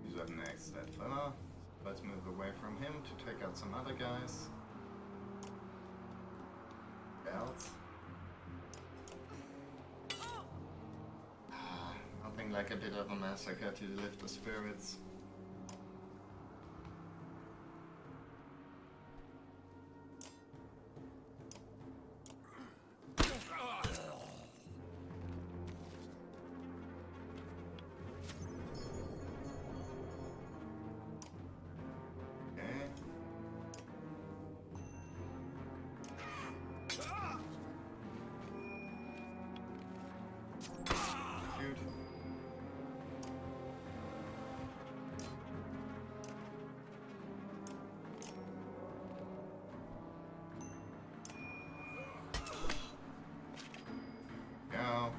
Who's up next? That fella. Let's move away from him to take out some other guys. Bells. Nothing like a bit of a massacre to lift the spirits. Go.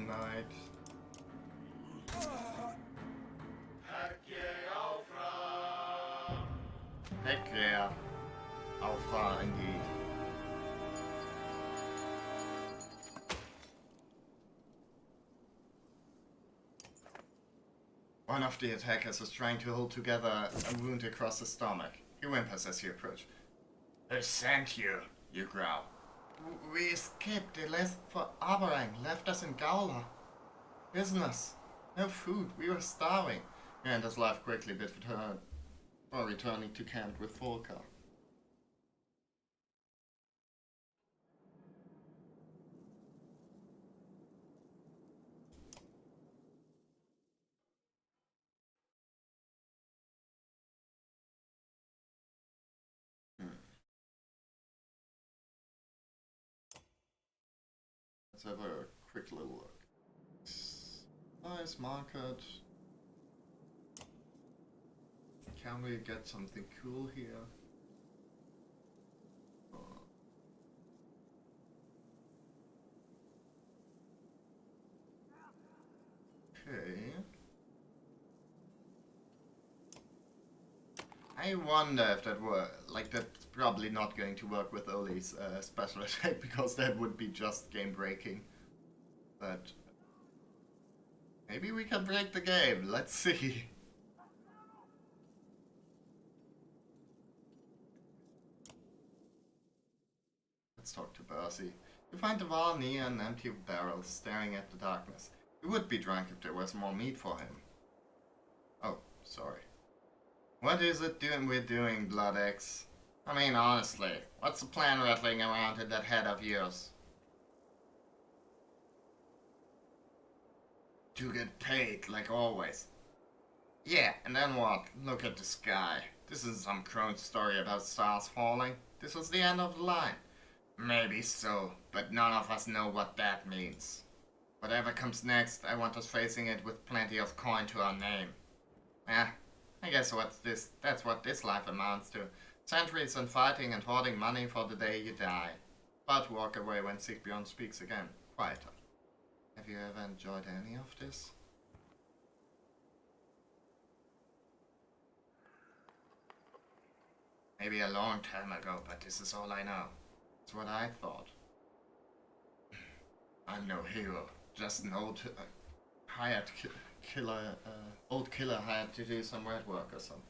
Knight. Heck yeah. Alpha indeed. One of the attackers is trying to hold together a wound across the stomach. He whimpers as you approach. Who sent you? You growl. We escaped. They left for Aberang, left us in Gowler. Business. No food. We were starving. He enters life quickly before returning to camp with Volker. Let's have a quick little look. Nice market. Can we get something cool here? Okay. I wonder if that were like that's probably not going to work with Oli's special attack because that would be just game breaking. But maybe we can break the game. Let's see. Let's talk to Bercy. You find the Val near an empty barrel staring at the darkness. He would be drunk if there was more meat for him. Oh, sorry. What is it we're doing, Blood X? I mean, honestly, what's the plan rattling around in that head of yours? To get paid, like always. Yeah, and then what? Look at the sky. This isn't some crone story about stars falling. This was the end of the line. Maybe so, but none of us know what that means. Whatever comes next, I want us facing it with plenty of coin to our name. I guess that's what this life amounts to. Centuries and fighting and hoarding money for the day you die. But walk away when Sigbjorn speaks again, quieter. Have you ever enjoyed any of this? Maybe a long time ago, but this is all I know. It's what I thought. I'm no hero, just an old old killer hired to do some red work or something.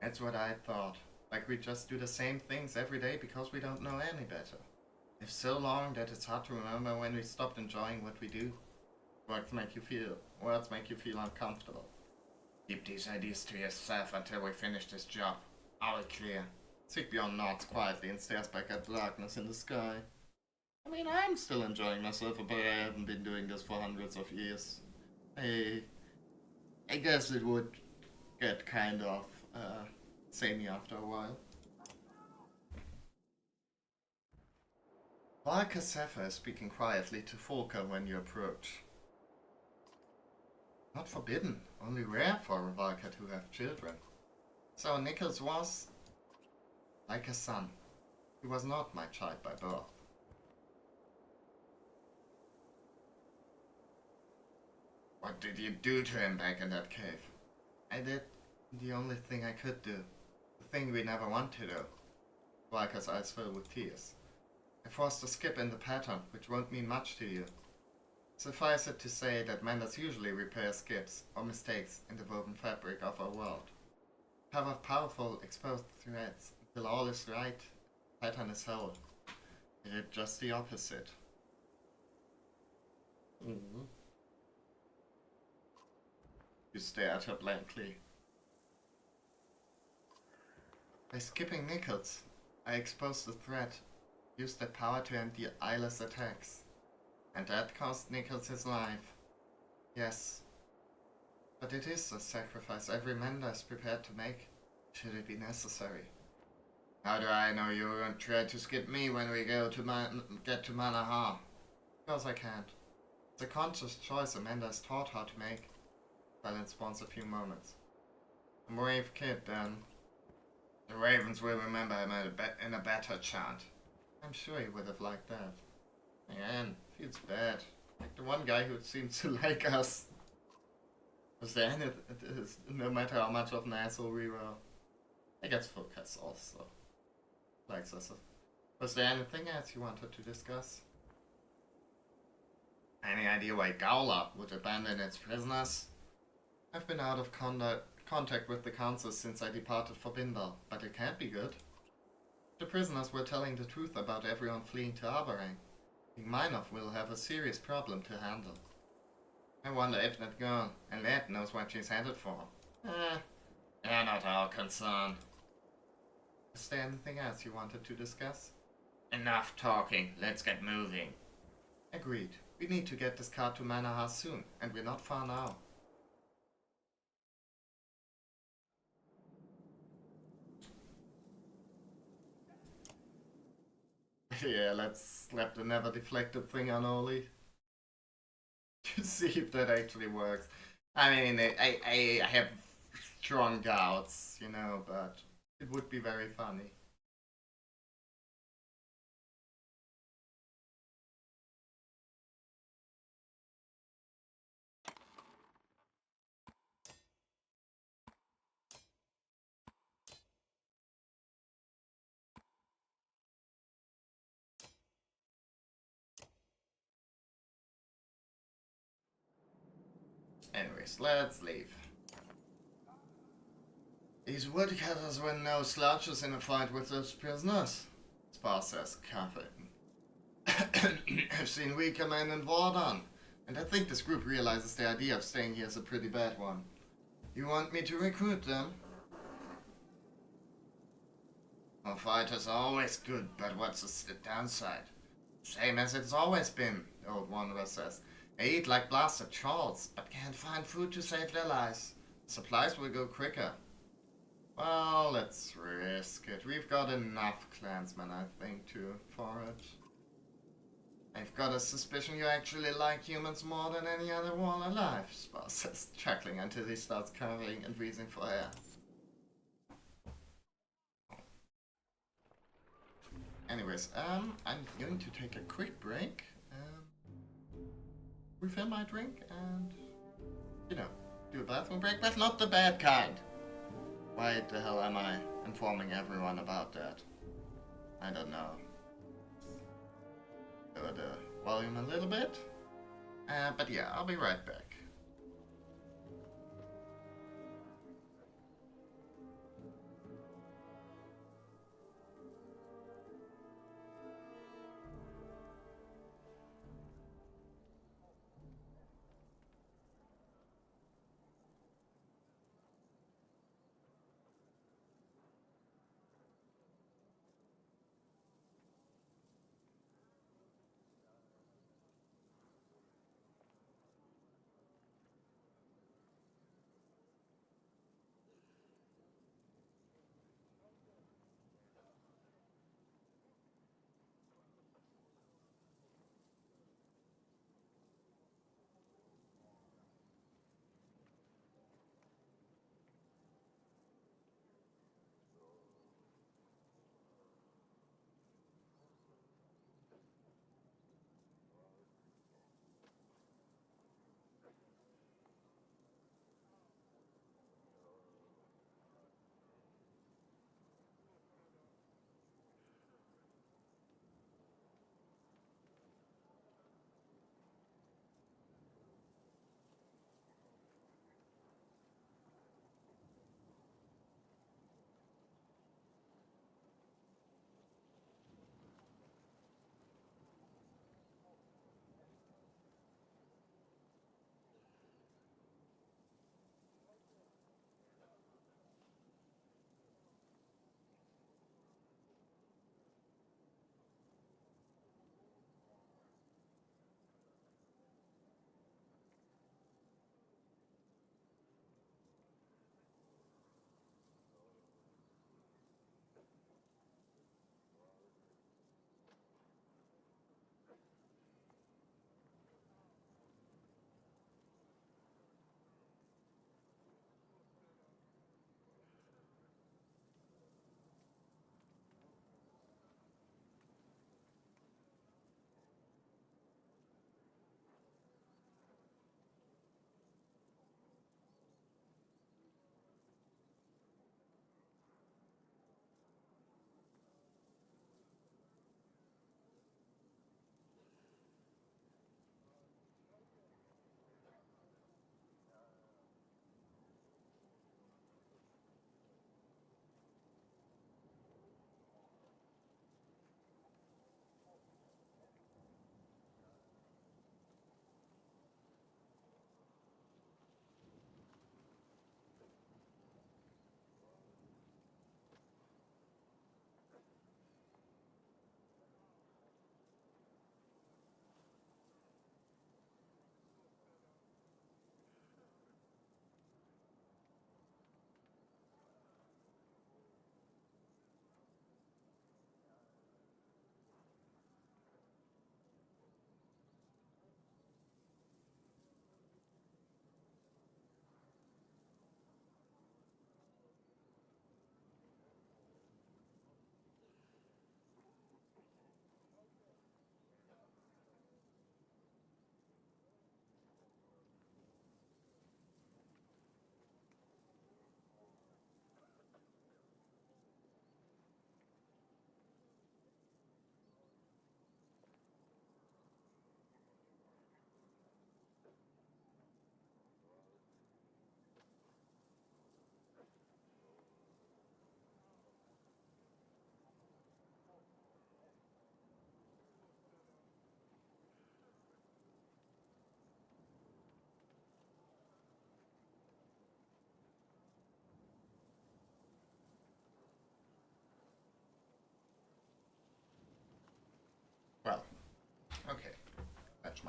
That's what I thought. Like we just do the same things every day because we don't know any better. If so long that it's hard to remember when we stopped enjoying what we do. Words make you feel uncomfortable. Keep these ideas to yourself until we finish this job. All clear. Sigbjorn nods quietly and stares back at the darkness in the sky. I mean, I'm still enjoying myself, but I haven't been doing this for hundreds of years. I guess it would get kind of samey after a while. Valka Sefer is speaking quietly to Volker when you approach. Not forbidden, only rare for Valka to have children. So Nichols was like a son. He was not my child by birth. What did you do to him back in that cave? I did the only thing I could do. The thing we never want to do. Valka's eyes fill with tears. I forced a skip in the pattern, which won't mean much to you. Suffice it to say that menders usually repair skips or mistakes in the woven fabric of our world. Cover powerful exposed threads until all is right, the pattern is whole. I did just the opposite. You stare at her blankly. By skipping Nichols, I exposed the thread, used that power to end the eyeless attacks. And that cost Nichols his life. Yes. But it is a sacrifice every mender is prepared to make, should it be necessary. How do I know you won't try to skip me when we get to Manahar? Because I can't. It's a conscious choice a mender is taught how to make. Silence spawns a few moments. A brave kid, then. The ravens will remember him in a better chant. I'm sure he would have liked that. Again, feels bad. Like the one guy who seems to like us. Was there any, no matter how much of an asshole we were. I guess Focus also likes us. Was there anything else you wanted to discuss? Any idea why Gowler would abandon its prisoners? I've been out of contact with the council since I departed for Bindal, but it can't be good. The prisoners were telling the truth about everyone fleeing to Arborang. I think Minov will have a serious problem to handle. I wonder if that girl, Alette, knows what she's headed for. They're not our concern. Is there anything else you wanted to discuss? Enough talking, let's get moving. Agreed. We need to get this car to Manahar soon, and we're not far now. Yeah, let's slap the never deflected thing on Oli. To see if that actually works. I mean, I have strong doubts, you know, but it would be very funny. Anyways, let's leave. These woodcutters were no slouches in a fight with those prisoners, Spar says, coughing. I've seen weaker men in Vordan, and I think this group realizes the idea of staying here is a pretty bad one. You want me to recruit them? A fighter's always good, but what's the downside? Same as it's always been, the old wanderer says. They eat like blasted trolls, but can't find food to save their lives. Supplies will go quicker. Well, let's risk it. We've got enough clansmen, I think, to forage. I've got a suspicion you actually like humans more than any other wall alive, Spar says, chuckling until he starts coughing and wheezing for air. Anyways, I'm going to take a quick break, refill my drink, and, you know, do a bathroom break, but not the bad kind. Why the hell am I informing everyone about that? I don't know. Lower the volume a little bit. But yeah, I'll be right back.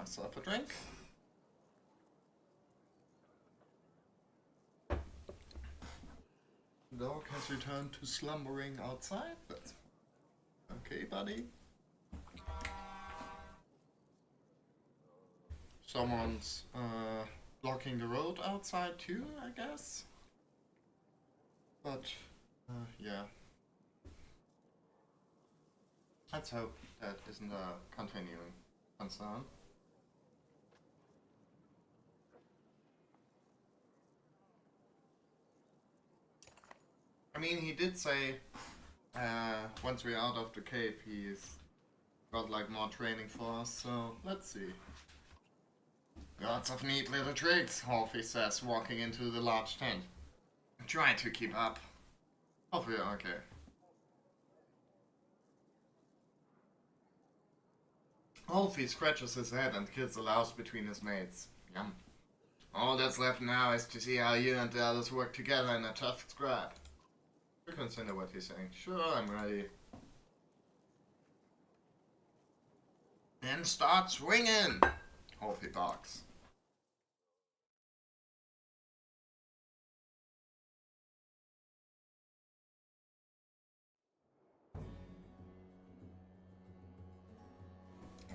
myself a drink. The dog has returned to slumbering outside, but okay, buddy. Someone's blocking the road outside too, I guess. But yeah. Let's hope that isn't a continuing concern. I mean, he did say once we're out of the cave, he's got like more training for us, so let's see. Lots of neat little tricks, Halfie says, walking into the large tent. Try to keep up. Halfie, okay. Halfie scratches his head and kills a louse between his mates. Yum. All that's left now is to see how you and the others work together in a tough scrap. You consider what he's saying. Sure, I'm ready. Then start swinging! Halfie barks.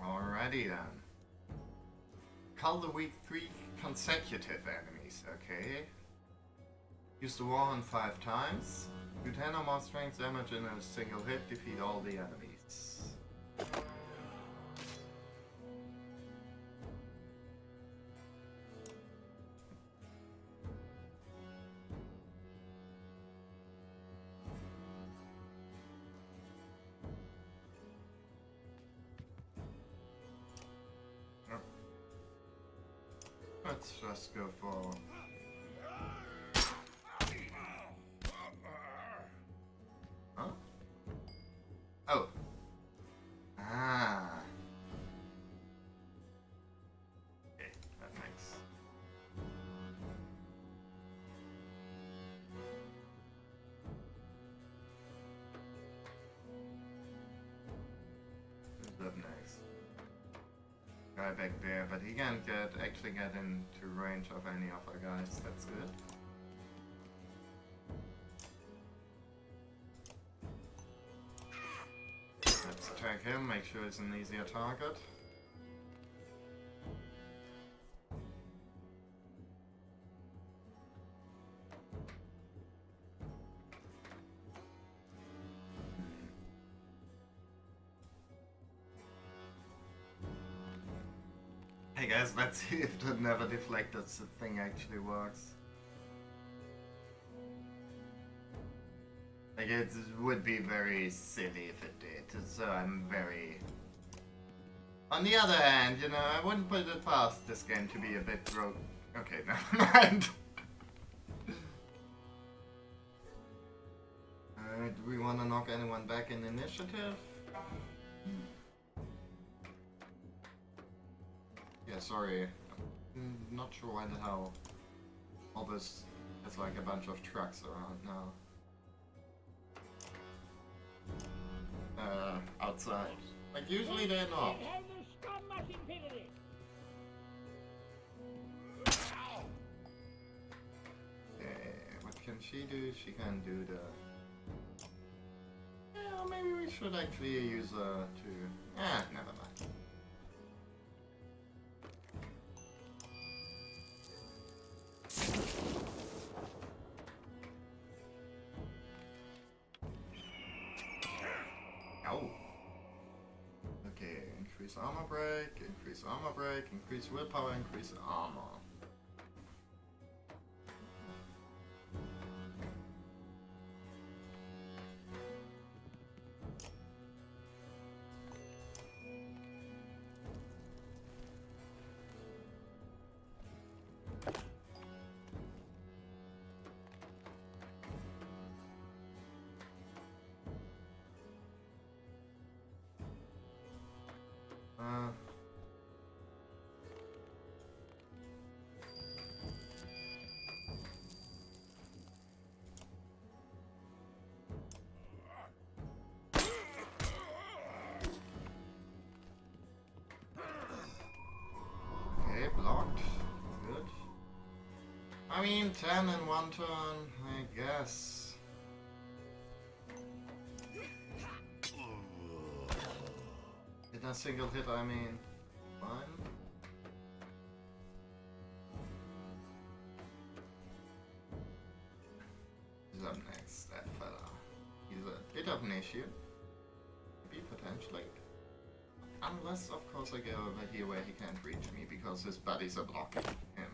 Alrighty then. Cull the weak 3 consecutive enemies, okay? Use the Warhorn 5 times. Do 10 or more strength damage in a single hit, defeat all the enemies. Let's just go for... Huh? Oh. Ah. Okay, that makes... Who's up next? Guy back there, but he can't actually get into range of any of our guys. That's good. Let's attack him, make sure it's an easier target. Hey guys, let's see if the never deflected thing actually works. Like, it would be very silly if it did, so I'm very... On the other hand, you know, I wouldn't put it past this game to be a bit broke. Okay, never mind. Do we want to knock anyone back in initiative? Yeah, sorry. I'm not sure why the hell all this is like a bunch of trucks around now. Outside. Like, usually they're not. Okay, what can she do? She can do the... Yeah, maybe we should actually use her to... never mind. Oh. Okay, increase armor break, increase willpower, increase armor. I mean, 10 in one turn, I guess. In a single hit, I mean. Fine. Who's up next? That fella. He's a bit of an issue. Maybe, potentially. Unless, of course, I go over here where he can't reach me because his buddies are blocking him.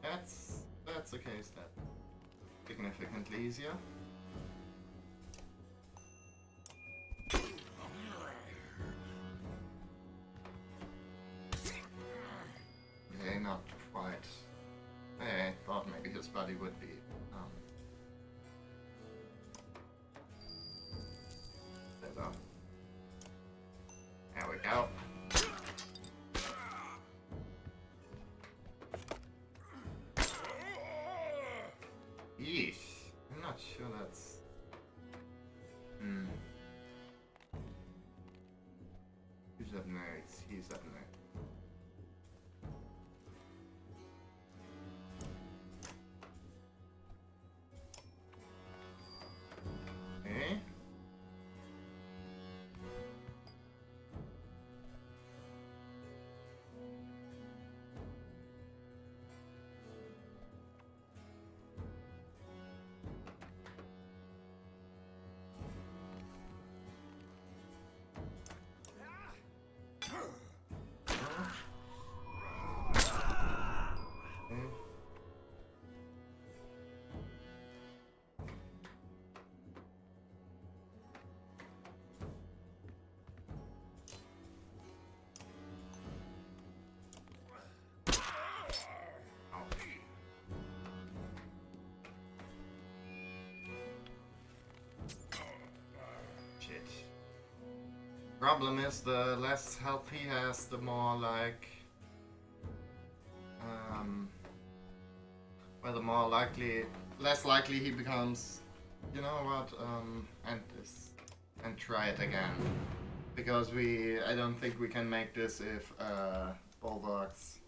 That's the case. That's significantly easier. Okay, not quite. I thought maybe his buddy would be. There we go. Yeesh. I'm not sure that's... Who's up next? He's up next. Okay. Problem is, the less health he has, the more like, well, the more less likely he becomes. You know what? And try it again, because I don't think we can make this if Bulwark's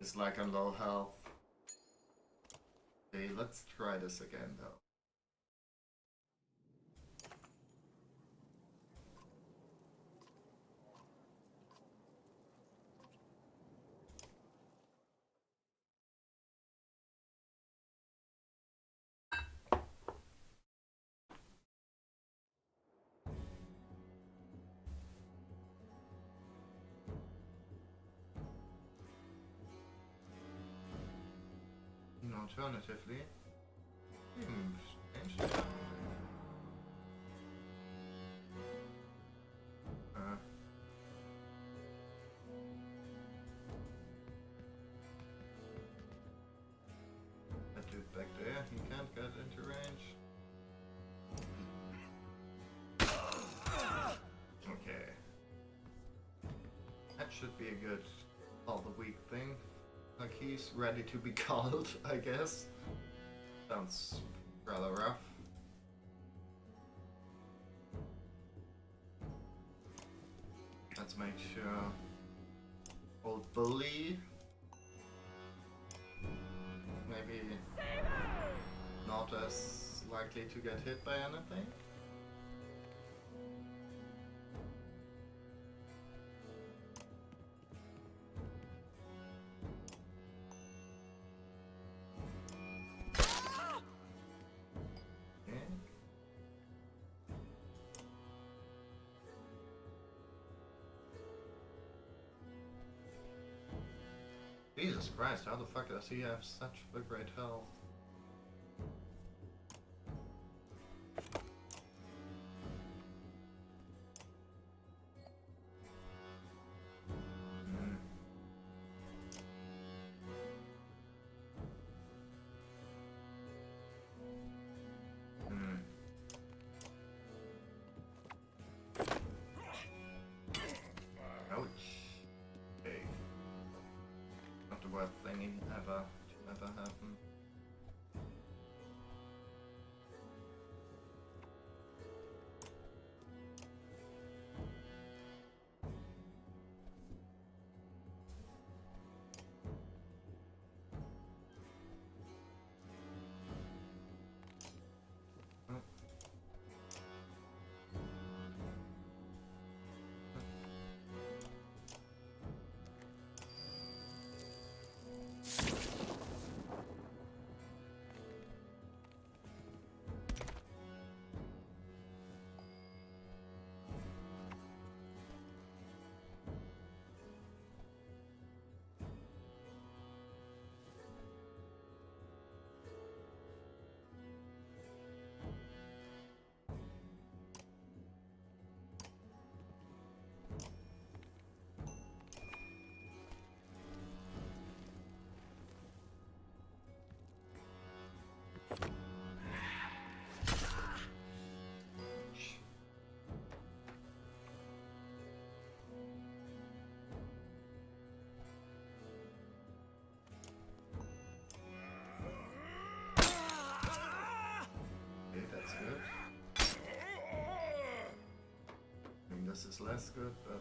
is like on low health. Okay, let's try this again though. Alternatively, strange. That dude back there, he can't get into range. Okay. That should be a good all the weak thing. Like he's ready to be called, I guess. Sounds rather rough. Let's make sure old bully maybe not as likely to get hit by anything. Jesus Christ, how the fuck does he have such a great health? Worst thing ever happen. this is less good, but...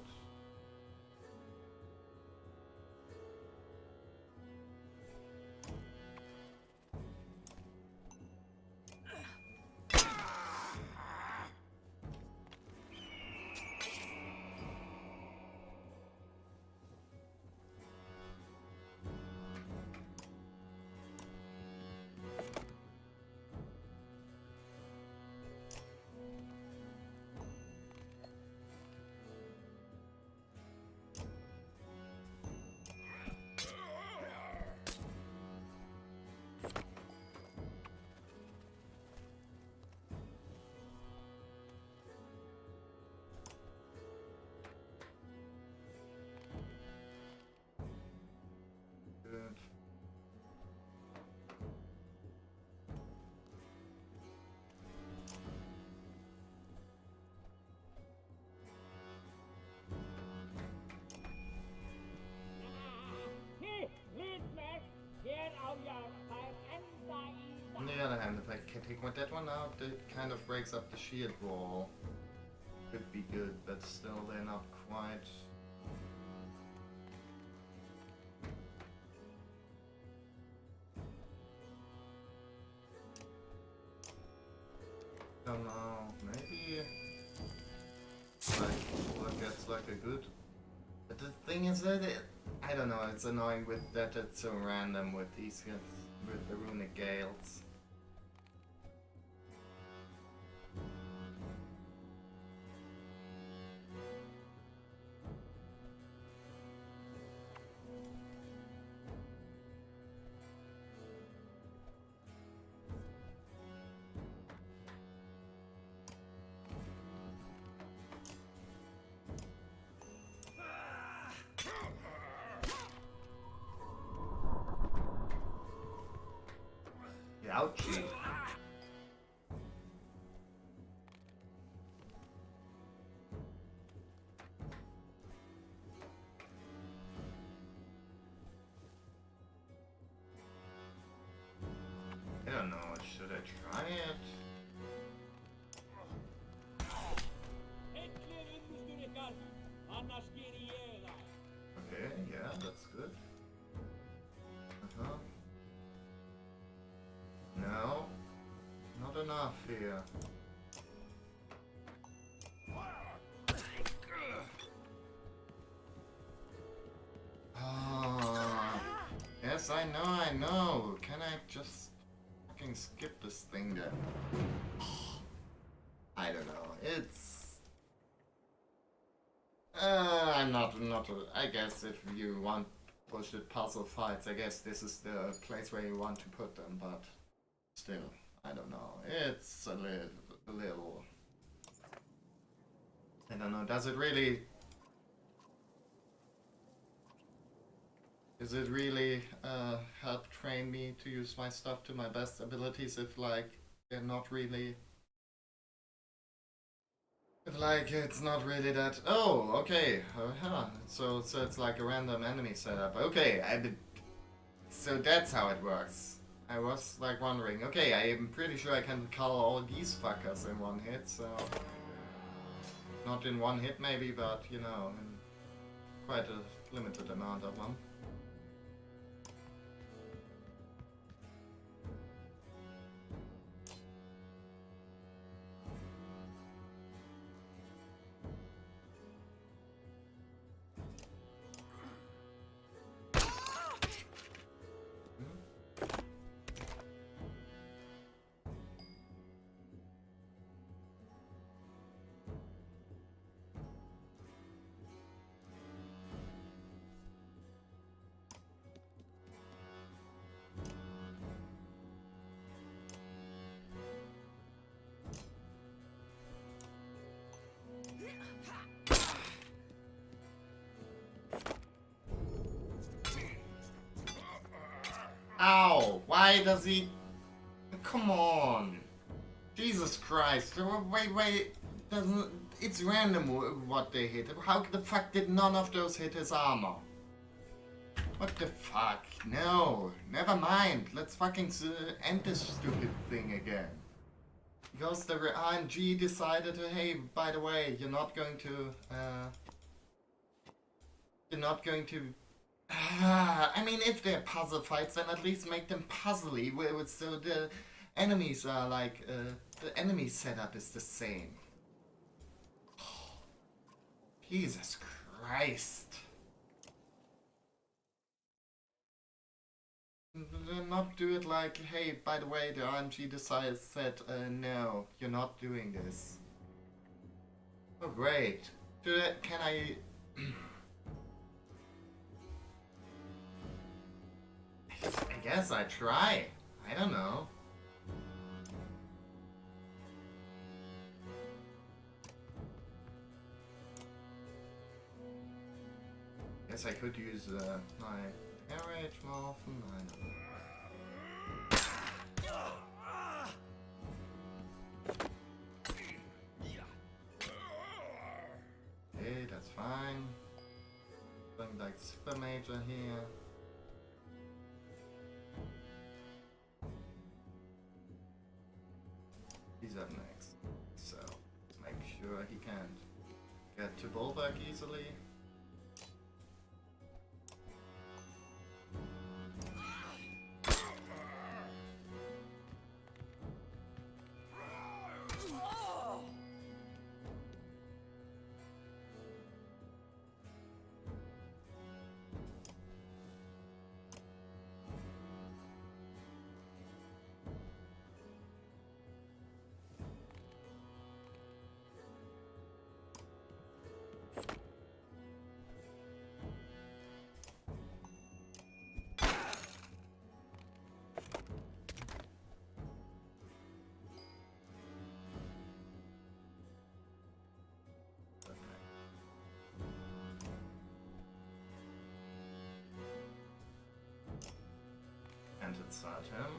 Good. On the other hand, if I can take that one out, it kind of breaks up the shield wall. Could be good, but still they're not quite... Don't know, maybe... Like, gets like a good... But the thing is that I don't know, it's annoying with that it's so random with these guys, with the runic gales. Ouchie. I don't know, should I try it? Okay, yeah, that's good. Uh-huh. No, not enough here. Oh, yes, I know. Can I just fucking skip this thing then? I don't know. It's... I'm not. I guess if you want bullshit puzzle fights, I guess this is the place where you want to put them, but still, I don't know. It's a little... I don't know, does it really help train me to use my stuff to my best abilities if, like, they're not really... If, like, it's not really that... Oh, okay. So it's like a random enemy setup. Okay, so that's how it works. I was, like, wondering. Okay, I am pretty sure I can call all these fuckers in one hit, so... Not in one hit, maybe, but, you know, in quite a limited amount of them. Ow! Why does he... Come on! Jesus Christ! Wait, doesn't... It's random what they hit. How the fuck did none of those hit his armor? What the fuck? No! Never mind! Let's fucking end this stupid thing again. Because the RNG decided to, hey, by the way, you're not going to, I mean, if they're puzzle fights, then at least make them puzzly, so the enemies are like, the enemy setup is the same. Jesus Christ. Not do it like, hey, by the way, the RNG said, no, you're not doing this. Oh, great. Can I... I guess I try. I don't know. Guess I could use my air rage more often. I don't know. Okay, that's fine. Something like Super Major here. He's up next, so let's make sure he can't get to Bulwark easily. And inside him.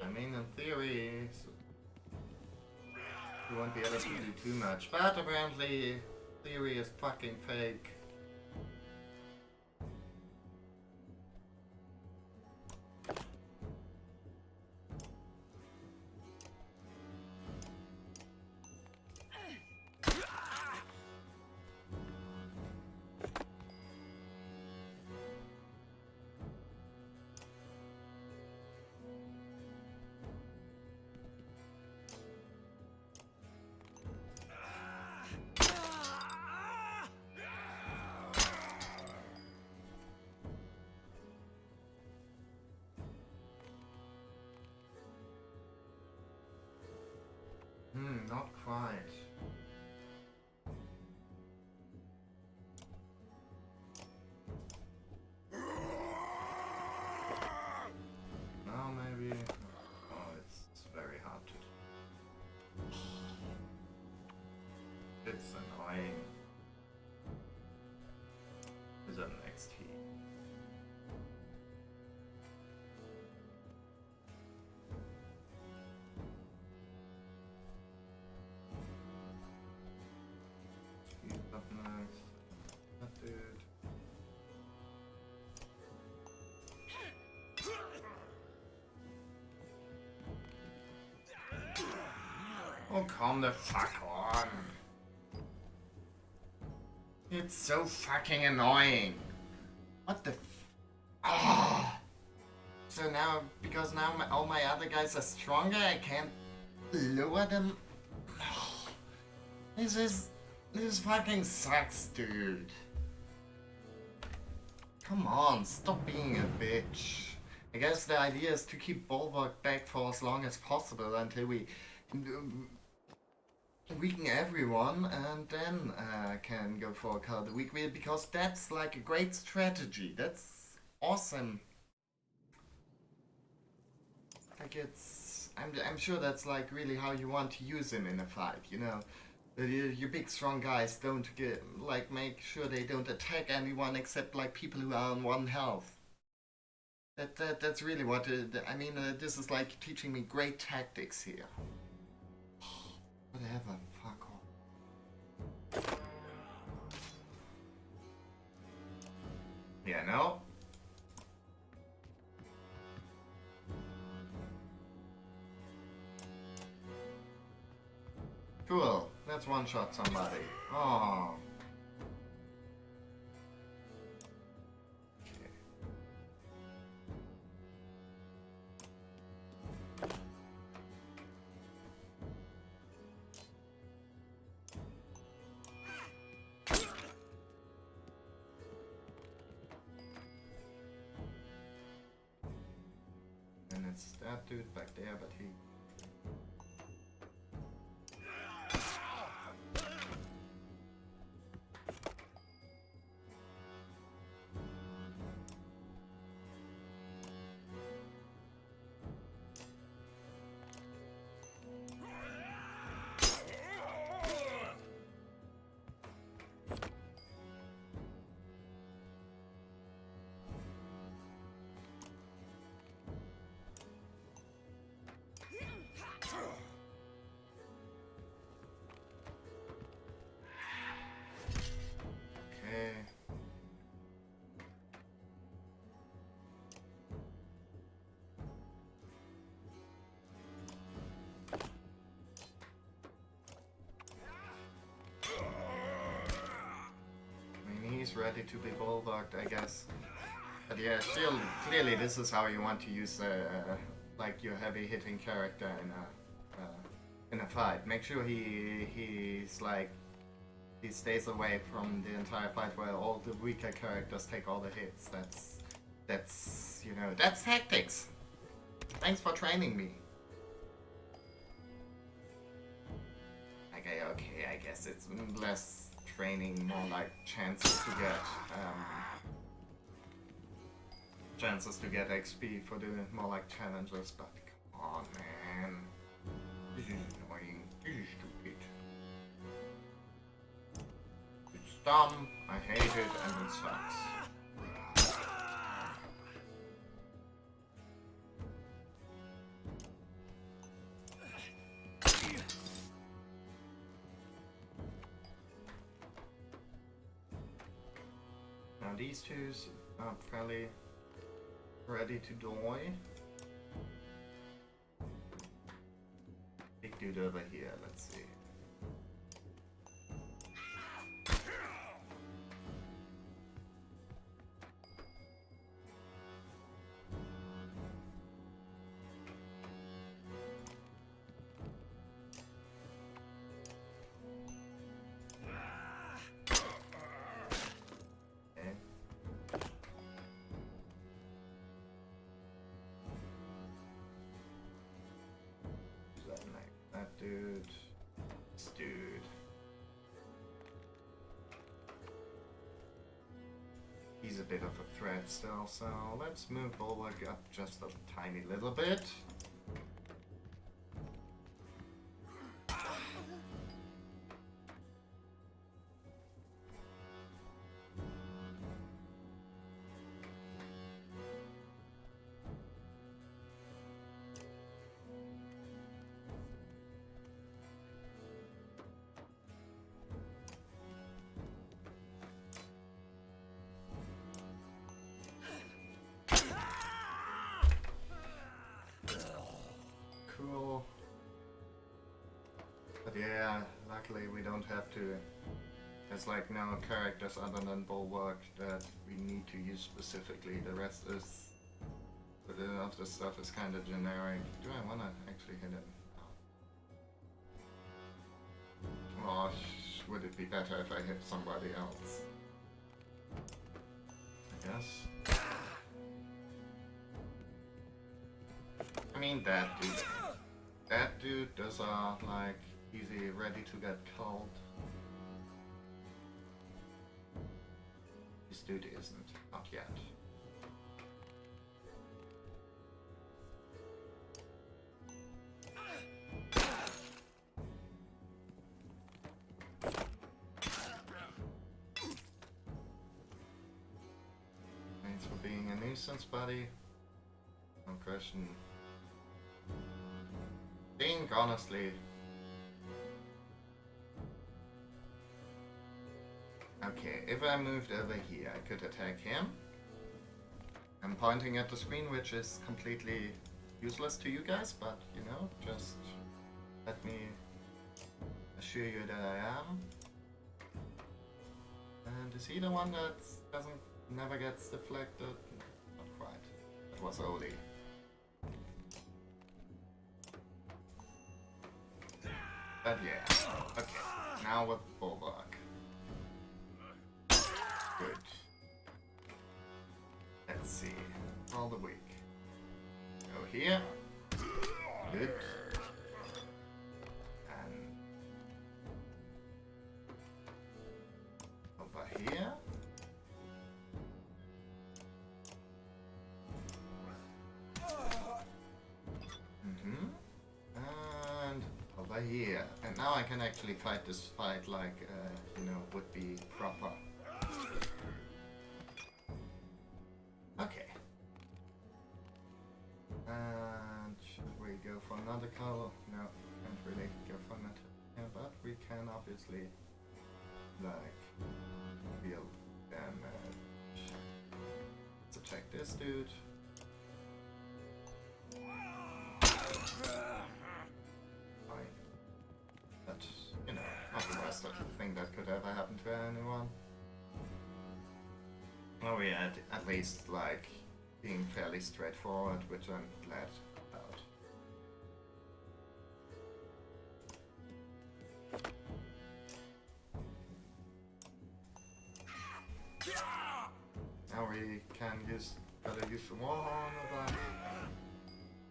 I mean, in theory, you won't be able to do too much, but apparently, theory is fucking fake. Not quite. Now maybe. Oh, it's very hard to do. It's annoying. Who's up next? He. Up next. That dude. Oh, calm the fuck on. It's so fucking annoying. What the Ah! So now, because now all my other guys are stronger, I can't lower them? This fucking sucks, dude. Come on, stop being a bitch. I guess the idea is to keep Bulwark back for as long as possible until we weaken everyone and then can go for a card of the week, because that's like a great strategy. That's awesome. Like I'm sure that's like really how you want to use him in a fight, you know. Your big strong guys don't make sure they don't attack anyone except like people who are on 1 health. That's really what I mean. This is like teaching me great tactics here. Whatever, fuck off. Yeah, no. Cool. Let's one-shot somebody. Oh. Okay. And it's that dude back there, but he... Okay. I mean, he's ready to be bulwarked, I guess. But yeah, still, clearly this is how you want to use like your heavy-hitting character in a fight. Make sure he's like he stays away from the entire fight where all the weaker characters take all the hits. That's you know, that's tactics. Thanks for training me. Okay, I guess it's less training, more like chances to get XP for the more like challenges, but come on, man. This is annoying. This is stupid. It's dumb, I hate it, and it sucks. Now these two are fairly ready to die. Big dude over here, let's see. Dude. This dude. He's a bit of a threat still, so let's move Bulwark up just a tiny little bit. Cool. But yeah, luckily we don't have to. There's like no characters other than Bulwark that we need to use specifically. The rest is. The other stuff is kind of generic. Do I want to actually hit him? Oh, would it be better if I hit somebody else? I guess. I mean, that dude. That dude, those are like easy, ready to get killed. This dude isn't. Not yet. Thanks for being a nuisance, buddy. No question. Think honestly. Okay, if I moved over here, I could attack him. I'm pointing at the screen, which is completely useless to you guys, but you know, just let me assure you that I am. And is he the one that never gets deflected? Not quite. That was Oli. But yeah, okay. Now with Bulwark. Good. Let's see. All the week. Go here. Good. And over here. And over here. And now I can actually fight this fight like, you know, would be proper. Okay. And should we go for another color? No, can't really go for another. Yeah, but we can obviously, like, deal damage. Let's attack this dude. Fine. But, you know, not the worst thing that could ever happen to anyone. Oh yeah, at least, like, being fairly straightforward, which I'm glad about. Now we can gotta use the one of that.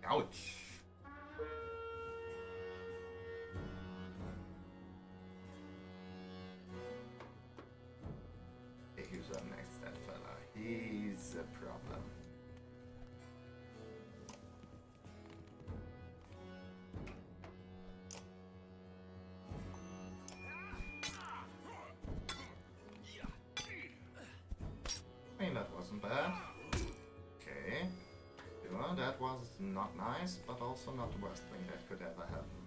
Ouch! Okay, who's up next? That fella. He's a problem. I mean, that wasn't bad. Okay. Sure, that was not nice, but also not the worst thing that could ever happen.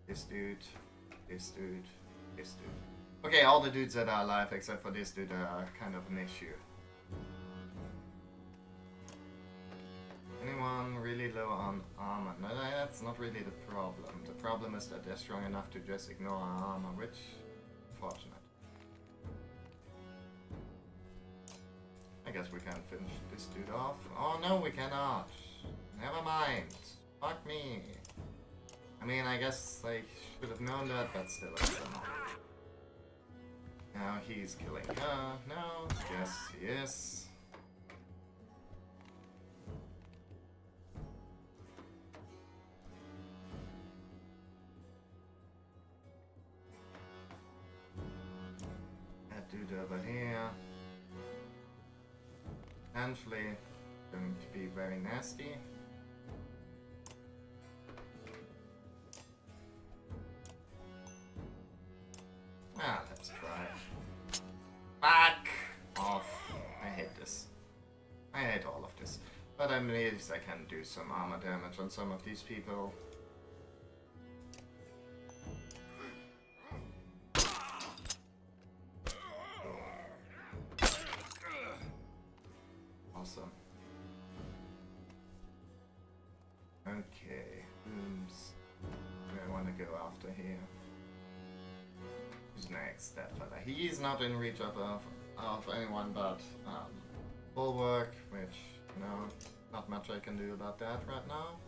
This dude, this dude, this dude. Okay, all the dudes that are alive except for this dude are kind of an issue. Anyone really low on armor? No, that's not really the problem. The problem is that they're strong enough to just ignore our armor, which unfortunate. I guess we can finish this dude off. Oh no, we cannot. Never mind. Fuck me. I mean, I guess I should have known that, but still, it's now he's killing her. No, yes, he is. That dude over here. Potentially going to be very nasty. Ah, let's try. Back off. I hate this. I hate all of this. But at least I can do some armor damage on some of these people. Awesome. Okay, who's I want to go after here? Who's next? That fella. He's not in reach of anyone but Bulwark, which, you know, not much I can do about that right now.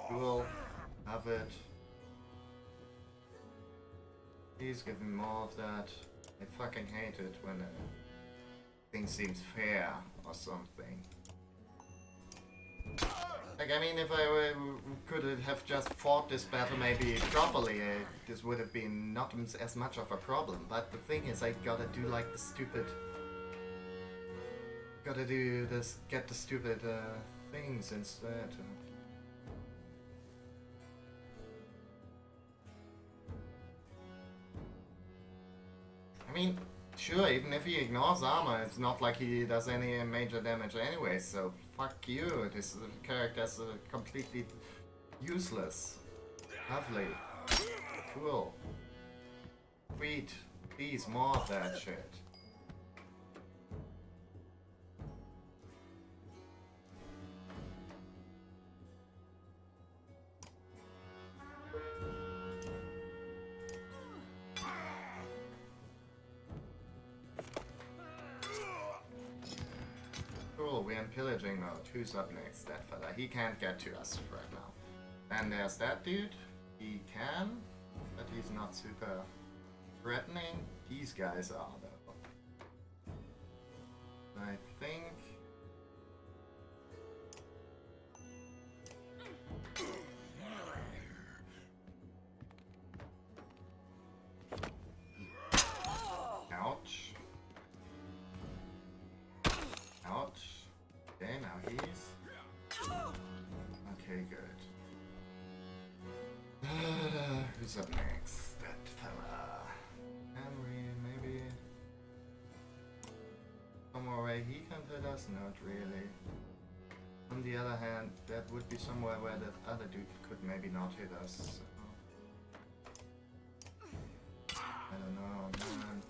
Cool. Have it. Please give me more of that. I fucking hate it when thing seems fair or something. Like, I mean, if I could have just fought this battle maybe properly, this would have been not as much of a problem. But the thing is, I gotta do like the stupid... Gotta do this, get the stupid things instead. I mean, sure, even if he ignores armor, it's not like he does any major damage anyway, so fuck you, this character is completely useless. Lovely. Cool. Sweet. Please, more of that shit. Cool, we're in pillaging mode. Who's up next? That fella. He can't get to us right now. And there's that dude. He can, but he's not super threatening. These guys are, though. I think... Ouch. Ouch. Okay, now he's... Okay, good. Who's up next? That fella. Henry, maybe... Somewhere where he can hit us? Not really. On the other hand, that would be somewhere where that other dude could maybe not hit us. So. I don't know, man.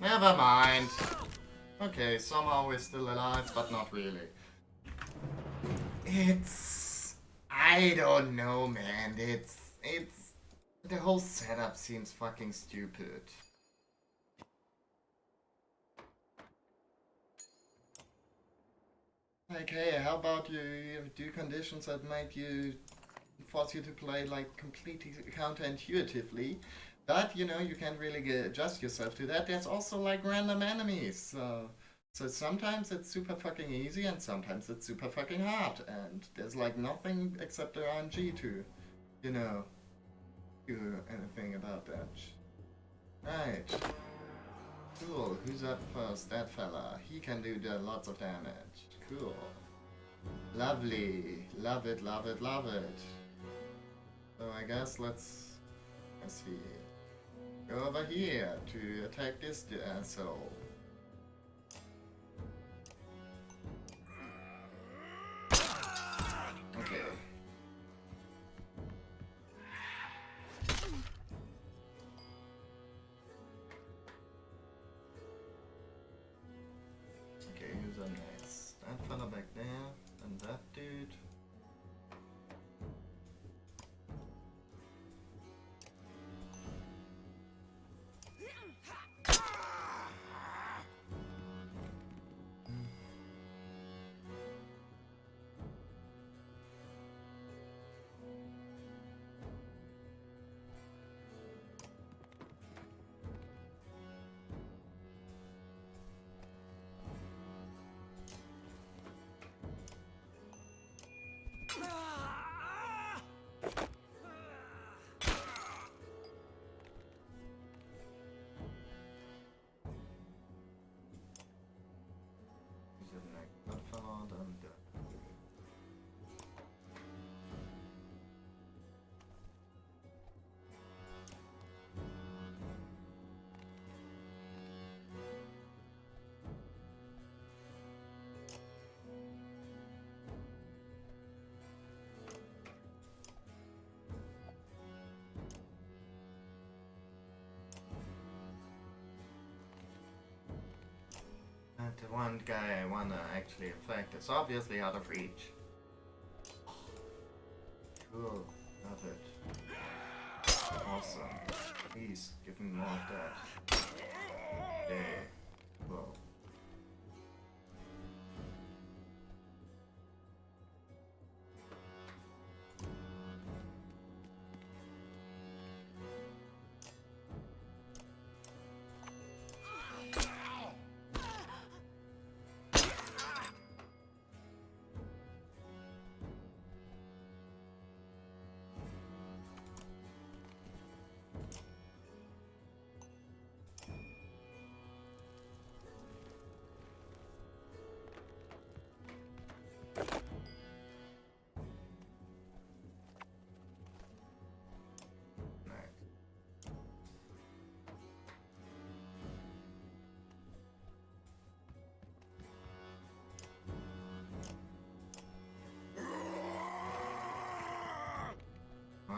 Never mind. Okay, somehow we're still alive, but not really. It's... I don't know, man. It's... The whole setup seems fucking stupid. Like, hey, how about you do conditions that make you... force you to play, like, completely counterintuitively, but, you know, you can't really adjust yourself to that. There's also, like, random enemies, so sometimes it's super fucking easy and sometimes it's super fucking hard, and there's, like, nothing except the RNG to, you know, do anything about that. Right. Cool, who's up first? That fella. He can do lots of damage. Cool. Lovely. Love it, love it, love it. So I guess let's see. Go over here to attack this asshole. Okay. Okay, who's up next? That fella back there, and that dude. The one guy I wanna actually affect is obviously out of reach. Cool, love it. Awesome. Please, give me more of that. Okay, cool.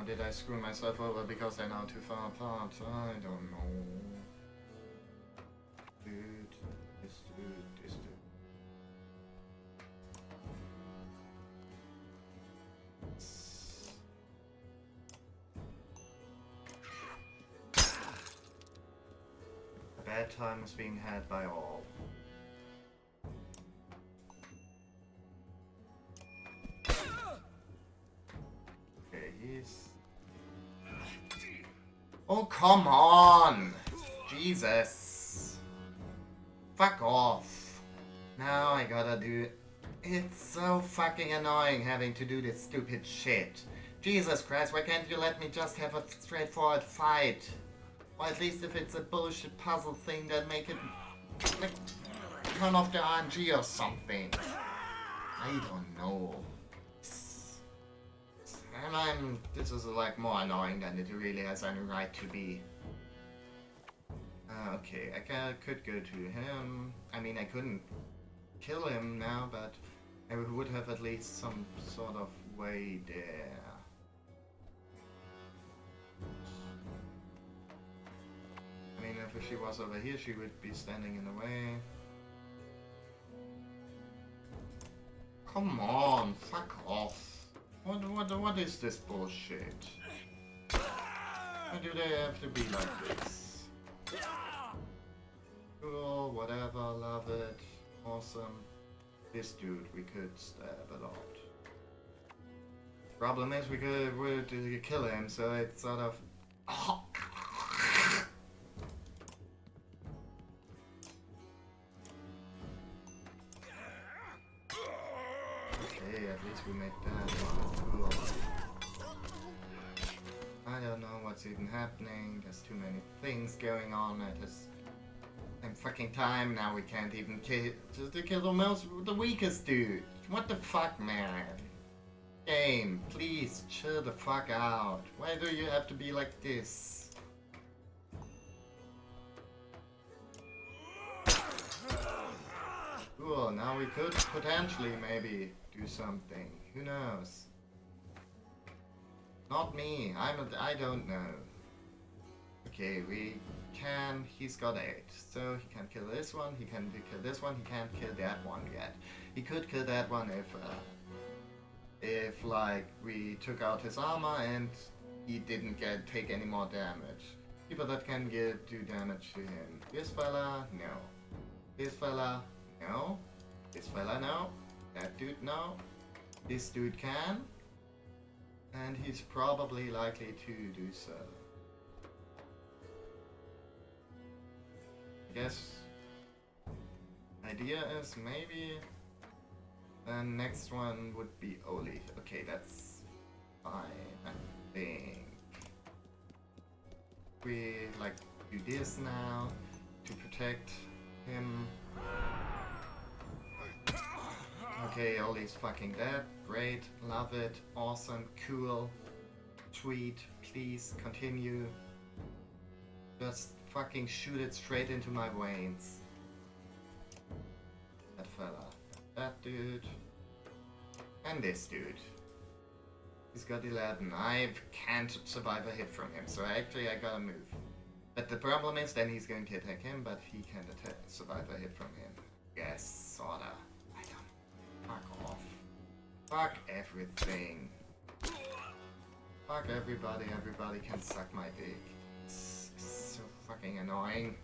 Or did I screw myself over because they're now too far apart? I don't know. Dude, this dude, this dude. A bad time is being had by all. Okay, he's... Oh, come on! Jesus! Fuck off! Now I gotta do... It's so fucking annoying having to do this stupid shit. Jesus Christ, why can't you let me just have a straightforward fight? Or at least if it's a bullshit puzzle thing, then make it... like... turn off the RNG or something. I don't know. And this is like more annoying than it really has any right to be. Okay, I could go to him. I mean, I couldn't kill him now, but I would have at least some sort of way there. I mean, if she was over here, she would be standing in the way. Come on, fuck off. What is this bullshit? Why do they have to be like this? Cool, whatever, love it, awesome. This dude we could stab a lot. Problem is we could kill him, so it's sort of... Okay, at least we made that one. Cool. I don't know what's even happening. There's too many things going on at this fucking time. Now we can't even kill the weakest dude. What the fuck, man? Game, please chill the fuck out. Why do you have to be like this? Cool, now we could potentially maybe do something. Who knows? Not me. I don't know. Okay, we can... He's got 8. So he can kill this one, he can kill this one, he can't kill that one yet. He could kill that one if like, we took out his armor and he didn't take any more damage. People that can do damage to him. This fella, no. This fella, no. This fella, no. That dude, no. This dude can. And he's probably likely to do so. I guess idea is maybe the next one would be Oli. Okay, that's fine, I think. We like do this now to protect him. Okay, Oli's fucking dead. Great, love it, awesome, cool, sweet, please continue. Just fucking shoot it straight into my veins. That fella, that dude, and this dude. He's got 11. I can't survive a hit from him, so actually I gotta move. But the problem is then he's going to attack him, but he can't survive a hit from him. Yes, sorta. I don't. Fuck off. Fuck everything. Fuck everybody. Everybody can suck my dick. It's so fucking annoying.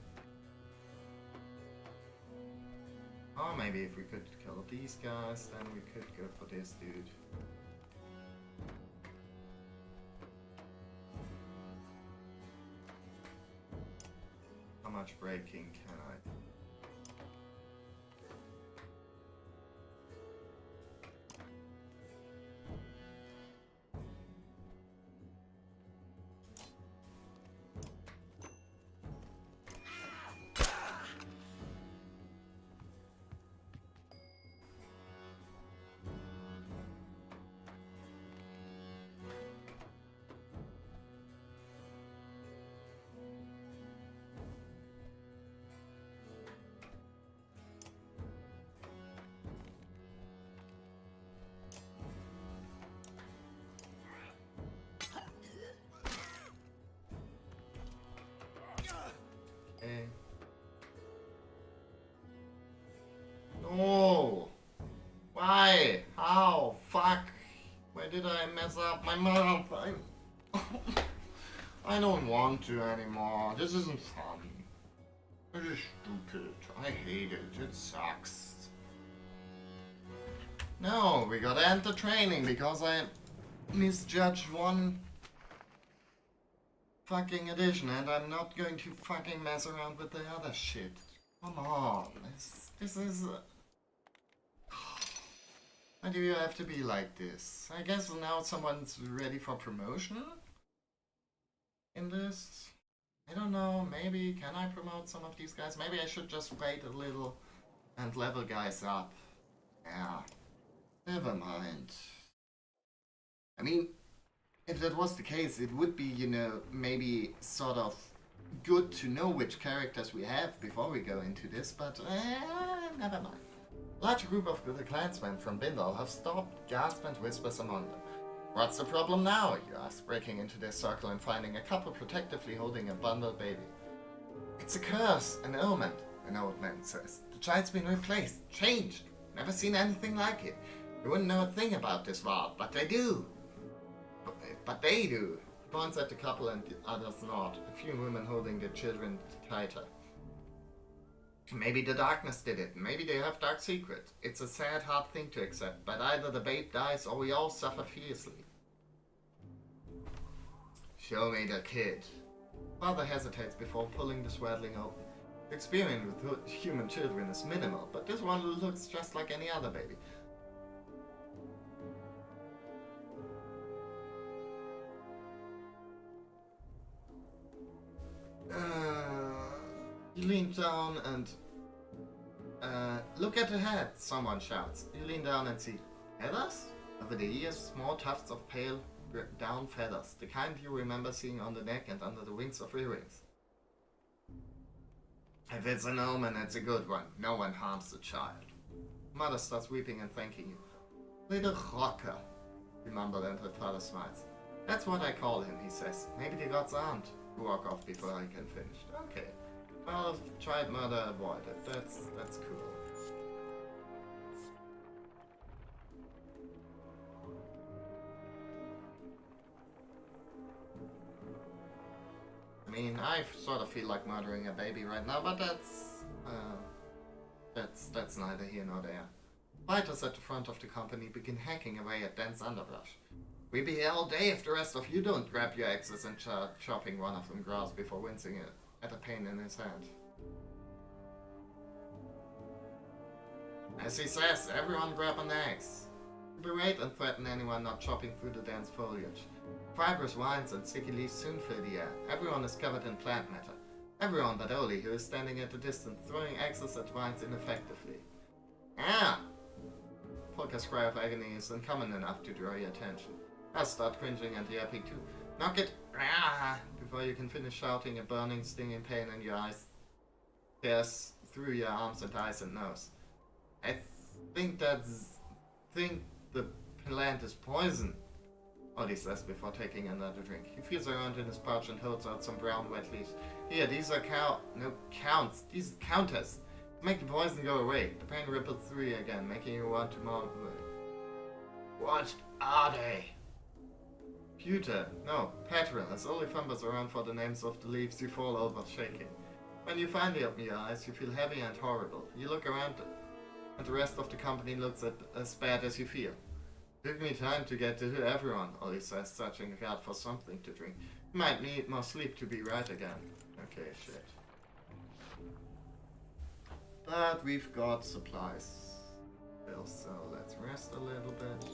Or maybe if we could kill these guys, then we could go for this dude. How much breaking can I? Why? How? Fuck. Why did I mess up my mouth? I don't want to anymore. This isn't fun. It is stupid. I hate it. It sucks. No, we gotta end the training because I misjudged one fucking edition and I'm not going to fucking mess around with the other shit. Come on. This is... Why do you have to be like this? I guess now someone's ready for promotion? In this? I don't know, maybe can I promote some of these guys? Maybe I should just wait a little and level guys up. Yeah, never mind. I mean, if that was the case, it would be, you know, maybe sort of good to know which characters we have before we go into this, but never mind. A large group of the clansmen from Bindal have stopped, gasp and whispers among them. What's the problem now, you ask, breaking into their circle and finding a couple protectively holding a bundled baby. It's a curse, an omen, an old man says. The child's been replaced, changed. Never seen anything like it. You wouldn't know a thing about this world, but they do. But they do. He points at the couple and the others nod, a few women holding their children tighter. Maybe the darkness did it. Maybe they have dark secrets. It's a sad, hard thing to accept, but either the babe dies or we all suffer fiercely. Show me the kid. Father hesitates before pulling the swaddling open. The experience with human children is minimal, but this one looks just like any other baby. You lean down and... look at the head, someone shouts. You lean down and see feathers? Over the ears, small tufts of pale down feathers, the kind you remember seeing on the neck and under the wings of earrings. If it's an omen, it's a good one. No one harms the child. Mother starts weeping and thanking you. Little rocker, you mumble, and her father smiles. That's what I call him, he says. Maybe the gods aren't. You walk off before I can finish. Okay. Well, child murder avoided. That's cool. I mean, I sort of feel like murdering a baby right now, but that's neither here nor there. Fighters at the front of the company begin hacking away at dense underbrush. We'll be here all day if the rest of you don't grab your axes and start chopping one of them grass before wincing at a pain in his hand. As he says, everyone grab an axe. Berate and threaten anyone not chopping through the dense foliage. Fibrous vines and sticky leaves soon fill the air. Everyone is covered in plant matter. Everyone but Oli, who is standing at a distance, throwing axes at vines ineffectively. Ah! Polka's cry of agony is uncommon enough to draw your attention. I start cringing and yapping too. Knock it! Ah! Before you can finish shouting, a burning, stinging pain in your eyes tears through your arms and eyes and nose. I think the plant is poison, Ollie says before taking another drink. He feels around in his pouch and holds out some brown wet leaves. Here, these are counts. These counters. Make the poison go away. The pain ripples through you again, making you want to murmur. What are they? Pewter. No, petrol. As Ollie fumbles around for the names of the leaves, you fall over, shaking. When you finally open your eyes, you feel heavy and horrible. You look around, and the rest of the company looks as bad as you feel. Took me time to get to everyone, Ollie says, searching out for something to drink. You might need more sleep to be right again. Okay, shit. But we've got supplies still, so let's rest a little bit.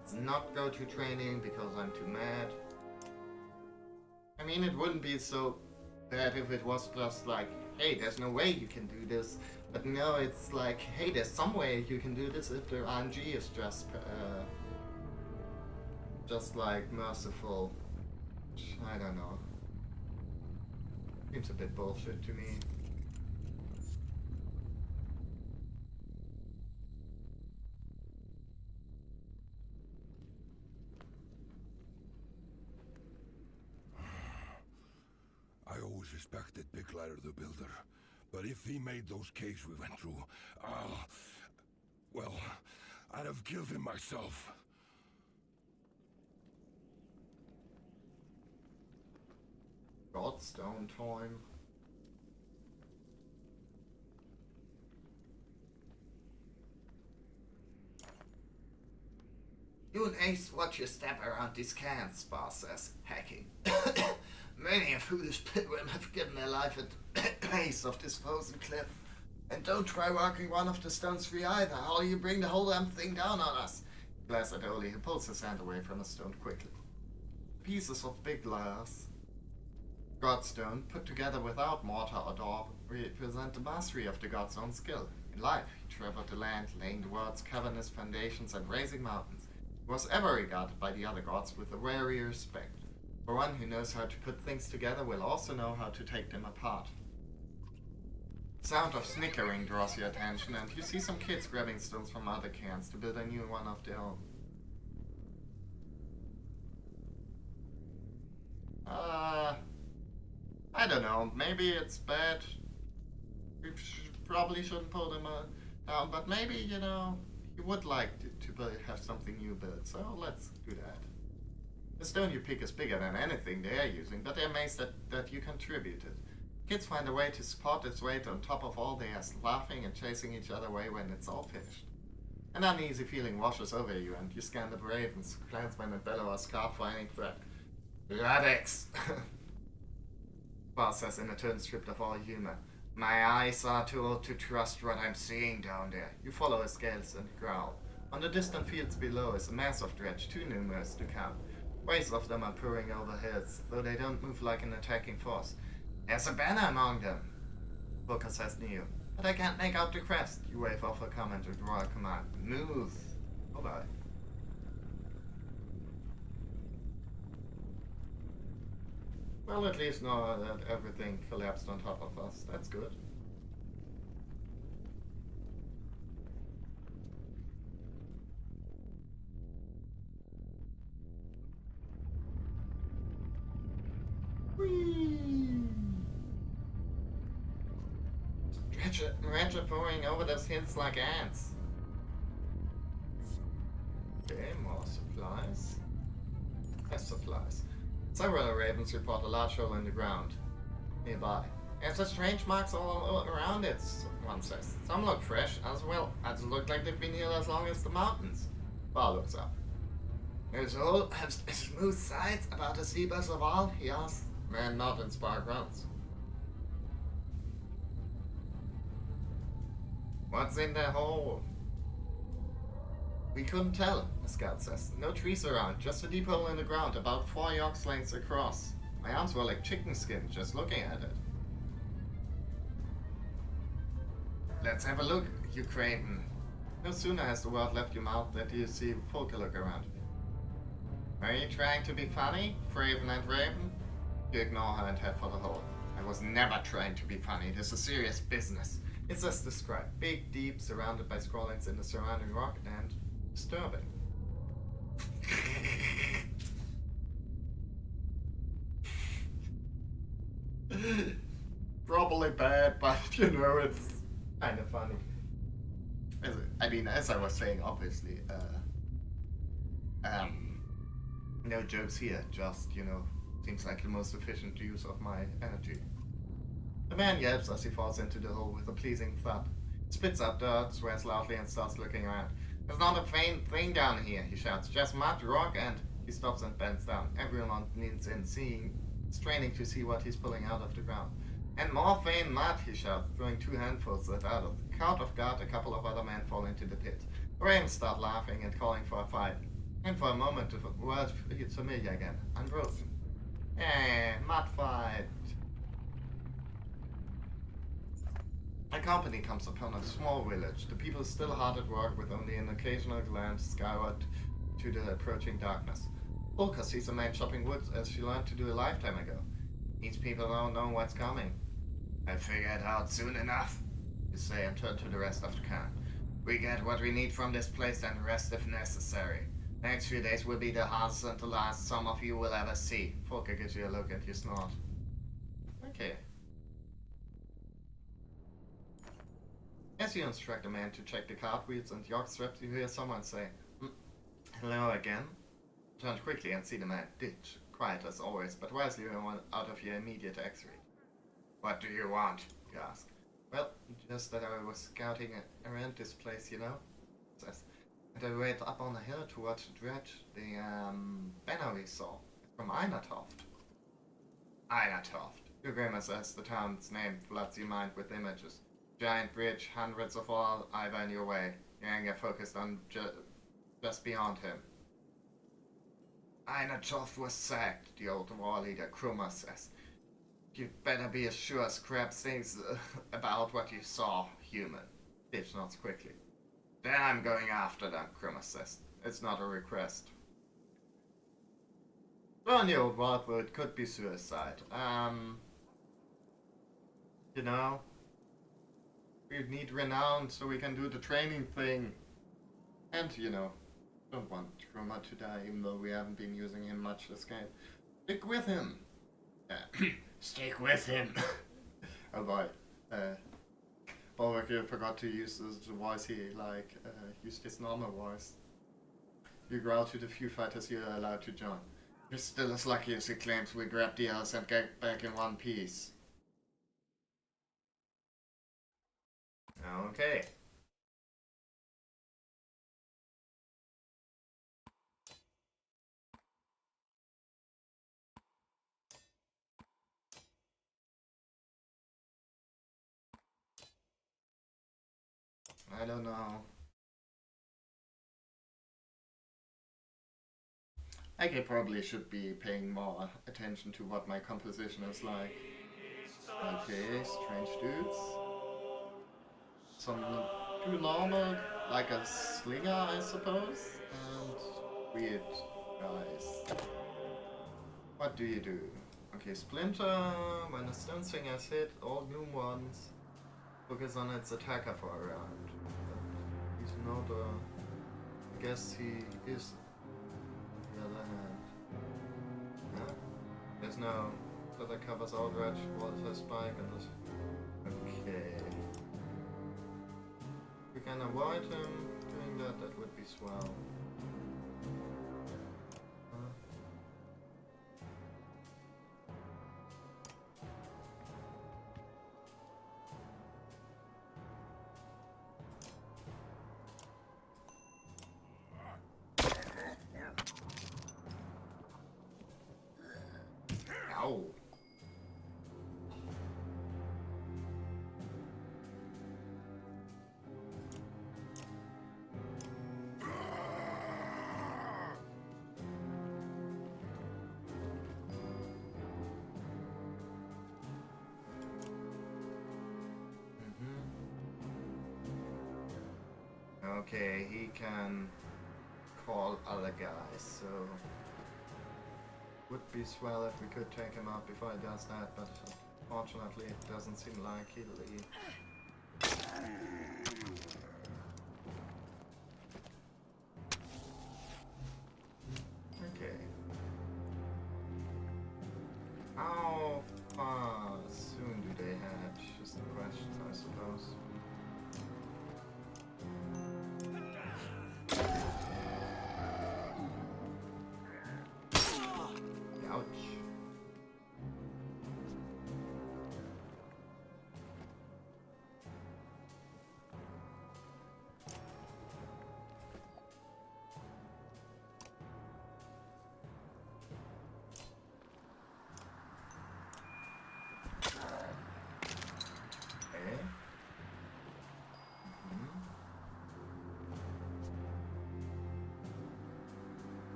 Let's not go to training because I'm too mad. I mean, it wouldn't be so bad if it was just like, hey, there's no way you can do this. But no, it's like, hey, there's some way you can do this if the RNG is just like merciful. I don't know. Seems a bit bullshit to me. I always respected big Glider the Builder. But if he made those caves we went through, well, I'd have killed him myself. Godstone time. You ace watch your step around these cans, boss says, hacking. Many a foolish pilgrim have given their life at the base of this frozen cliff. And don't try walking one of the stones free either, or you bring the whole damn thing down on us. Glares at Oli, who pulls his hand away from the stone quickly. Pieces of big glass, godstone, put together without mortar or daub, represent the mastery of the god's own skill. In life, he traveled the land, laying the world's cavernous foundations and raising mountains. He was ever regarded by the other gods with a wary respect. For one who knows how to put things together will also know how to take them apart. The sound of snickering draws your attention, and you see some kids grabbing stones from other cans to build a new one of their own. I don't know, maybe it's bad. We probably shouldn't pull them down, but maybe, you know, you would like to have something new built, so let's do that. The stone you pick is bigger than anything they are using, but they're amazed that you contributed. Kids find a way to support its weight on top of all theirs, laughing and chasing each other away when it's all finished. An uneasy feeling washes over you, and you scan the ravens, clansmen and bellow a scarf for any threat. Radix! Boss says in a tone stripped of all humor. My eyes are too old to trust what I'm seeing down there. You follow his gaze and growl. On the distant fields below is a mass of dredge, too numerous to count. Waves of them are pouring over hills, though they don't move like an attacking force. There's a banner among them, Booker says near you. But I can't make out the crest. You wave off a comment or draw a command. Move. Bye-bye. Well, at least know that everything collapsed on top of us. That's good. Whee! Dredge are pouring over those hills like ants. Okay, more supplies. Less supplies. Several ravens report a large hole in the ground nearby. There's strange marks all around it, one says. Some look fresh, as well. Others look like they've been here as long as the mountains. Bar looks up. Those hole have smooth sides about as deep as a wall, he asks. Man nod and Spark grunts. What's in the hole? We couldn't tell, the scout says. No trees around, just a deep hole in the ground, about 4 yaks lengths across. My arms were like chicken skin, just looking at it. Let's have a look, you Craven. No sooner has the word left your mouth than you see Folker look around. Are you trying to be funny, Craven and Raven? You ignore her and head for the hole. I was never trying to be funny, this is serious business. It's as described, big, deep, surrounded by scrollings in the surrounding rock, and disturbing. Probably bad, but you know, it's kind of funny. As I was saying, obviously, no jokes here, just, you know, seems like the most efficient use of my energy. The man yelps as he falls into the hole with a pleasing thud. He spits up dirt, swears loudly, and starts looking around. There's not a faint thing down here, he shouts. Just mud, rock, and... He stops and bends down. Everyone leans in, straining to see what he's pulling out of the ground. And more faint mud, he shouts, throwing 2 handfuls at out of. Caught off guard, a couple of other men fall into the pit. The ravens start laughing and calling for a fight. And for a moment, the word feels familiar again. Unbroken. Mud fight. A company comes upon a small village. The people still hard at work with only an occasional glance skyward to the approaching darkness. Ulka sees a man chopping wood as she learned to do a lifetime ago. These people don't know what's coming. I figure it out soon enough, you say and turn to the rest of the camp. We get what we need from this place and rest if necessary. Next few days will be the hardest and the last some of you will ever see. Volker gives you a look and you snort. Okay. As you instruct the man to check the cartwheels and yoke straps, you hear someone say, "Hello again." Turn quickly and see the man ditch, quiet as always, but wisely out of your immediate x-ray. "What do you want?" you ask. "Well, just that I was scouting around this place, you know," says. "And I went up on the hill to watch the dredge, the banner we saw. It's from Einatoft." Einatoft. You grimace as the town's name floods your mind with images. Giant bridge, hundreds of all, either in your way. Your anger focused on just beyond him. "Einatoft was sacked," the old war leader Krummer says. "You'd better be as sure as crap things about what you saw, human." Ditch nods quickly. "Then I'm going after them," Krummer says. "It's not a request." Well, in the old world, well, it could be suicide. You know, we need renown so we can do the training thing. And, you know, don't want Krummer to die, even though we haven't been using him much this game. Stick with him. Stick with him. Oh boy. Bulwark forgot to use the voice he used his normal voice. You growl to the few fighters you're allowed to join. "You're still as lucky as he claims we grabbed the others and get back in one piece." Okay. I don't know. I probably should be paying more attention to what my composition is like. Okay, strange dudes. Some too normal, like a slinger, I suppose. And weird guys. What do you do? Okay, Splinter. When a stone swinger is hit, all new ones focus on its attacker for a round. But he's not a... I guess he is. On the other hand. Yeah? There's no... So that covers Outrage, Water Spike, and this. Okay. If we can avoid him doing that, that would be swell. Ow. Okay, he can call other guys, so would be swell if we could take him out before he does that, but unfortunately it doesn't seem like he'll leave. Okay. How far soon do they hatch? Just the question, I suppose. Ouch. Okay.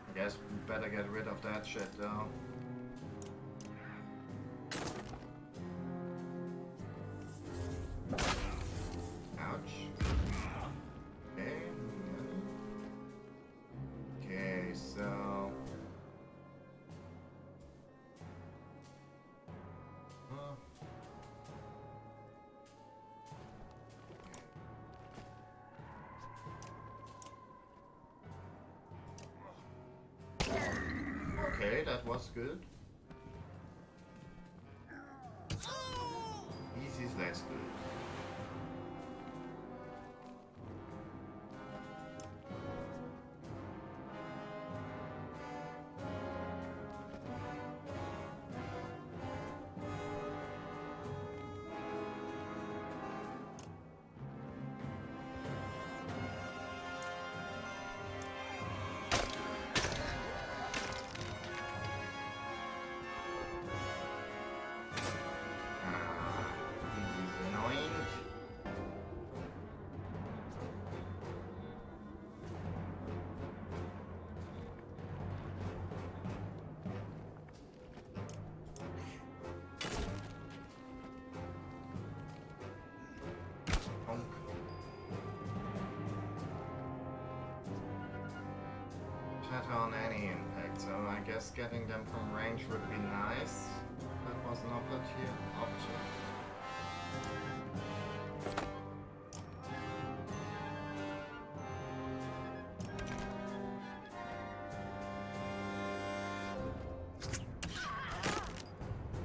I guess we better get rid of that shit though. Ouch. Okay. Okay, so... Okay, that was good. Easy's less good. that on any impact, so I guess getting them from range would be nice. That was an option.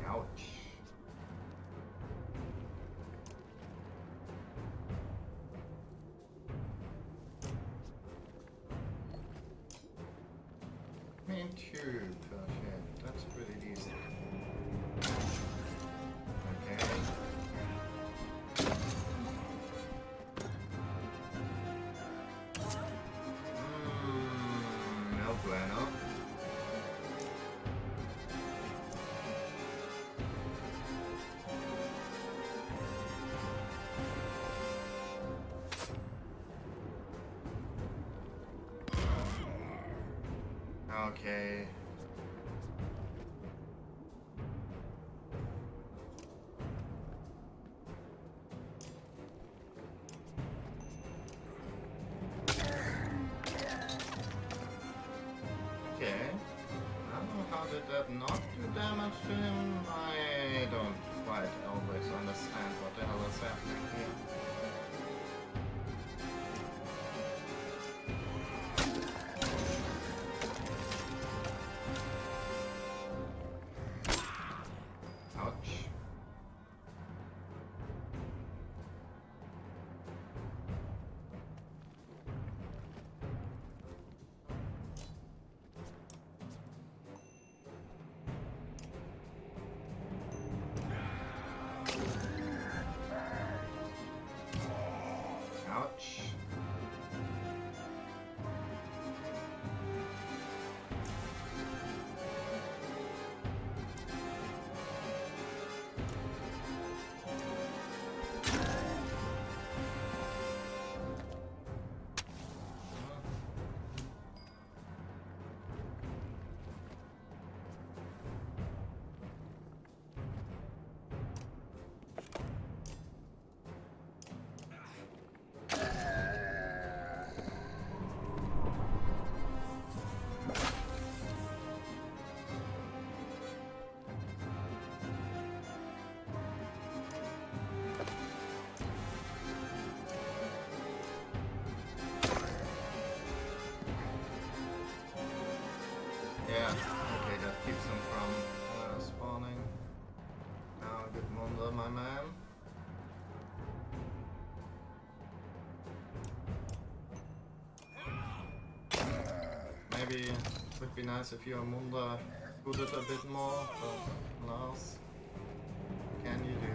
Ouch. Me too, gosh, yeah, that's pretty decent. Okay. No bueno. Okay. Okay. I don't know how did that not do damage to him. I don't quite always understand what the hell is happening here. Ouch. Ouch. Yeah, okay, that keeps him from spawning. Now, good wonder, my man. Maybe it would be nice if your Munda could it a bit more, but alas, what can you do?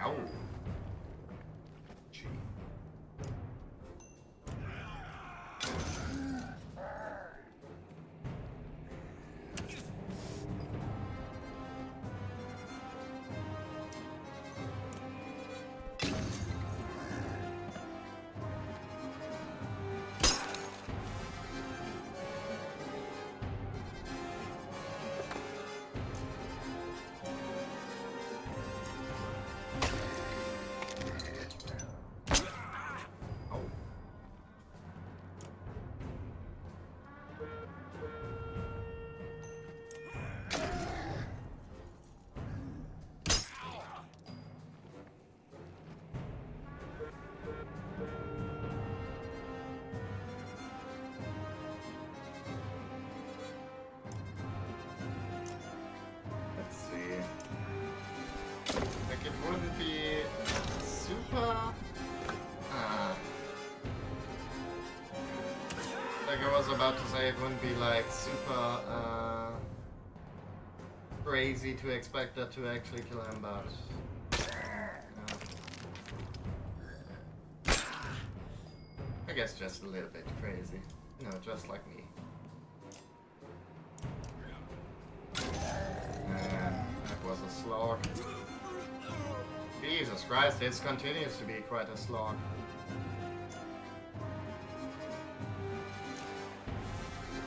Ow. Gee. Like it wouldn't be super... Like I was about to say, it wouldn't be like super crazy to expect that to actually kill him, but... I guess just a little bit crazy. You know, just like me. was a slog. Jesus Christ, this continues to be quite a slog.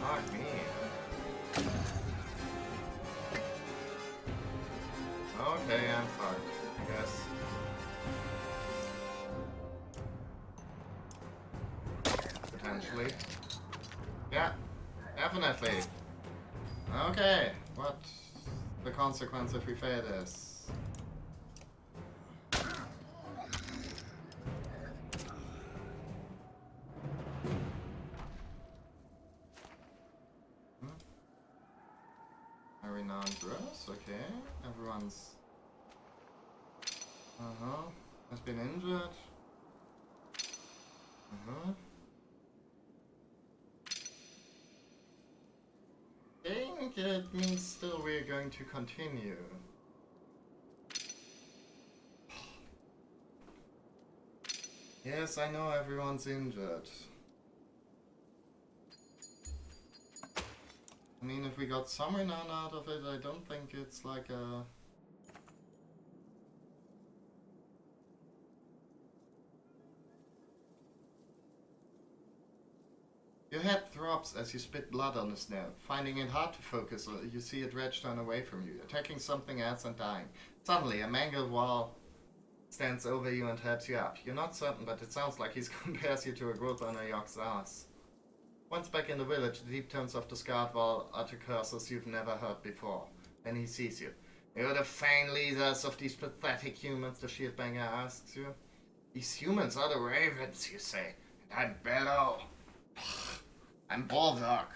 Fuck me. Okay, I'm fucked, I guess. Potentially. Yeah, definitely. Okay, what the consequence if we fail this? Are we non-gross? Okay, everyone's... has been injured. I think it means still we're going to continue. Yes, I know everyone's injured. I mean, if we got some renown out of it, I don't think it's like a... Your head throbs as you spit blood on the snow. Finding it hard to focus, you see a dredge turn away from you, attacking something else and dying. Suddenly, a mangled wall stands over you and helps you up. You're not certain, but it sounds like he compares you to a growth on a York's ass. Once back in the village, the deep tones of the scarred wall utter curses you've never heard before. Then he sees you. You're the fine leaders of these pathetic humans, the shieldbanger asks you. These humans are the ravens, you say, and I'm Bellow. I'm Bulldog.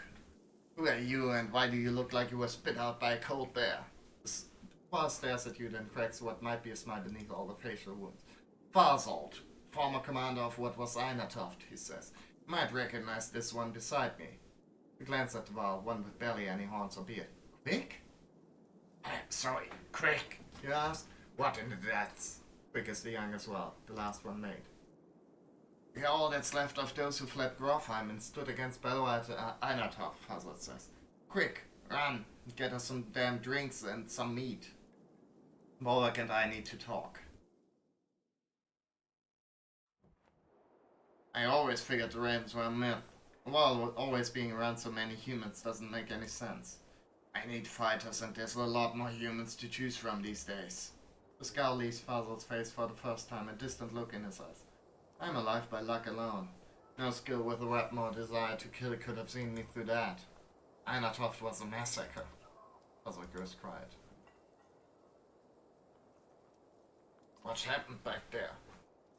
Who are you and why do you look like you were spit out by a cold bear? The Far stares at you, then cracks what might be a smile beneath all the facial wounds. Farsold, former commander of what was Einatoft, he says. You might recognize this one beside me. You glance at the wall, one with barely any horns or beard. Quick? I'm sorry, Quick, you ask. What in the depths? Quick is the young as well, the last one made. We are all that's left of those who fled Grofheim and stood against Bellow at Einatoft, Hazard says. Quick, run, get us some damn drinks and some meat. Bollock and I need to talk. I always figured the ravens were a myth. Well, always being around so many humans doesn't make any sense. I need fighters and there's a lot more humans to choose from these days. The scowl leaves Fazl's face for the first time, a distant look in his eyes. I'm alive by luck alone. No skill with a weapon or desire to kill could have seen me through that. Einatoft was a massacre. Fazl Ghost cried. What happened back there?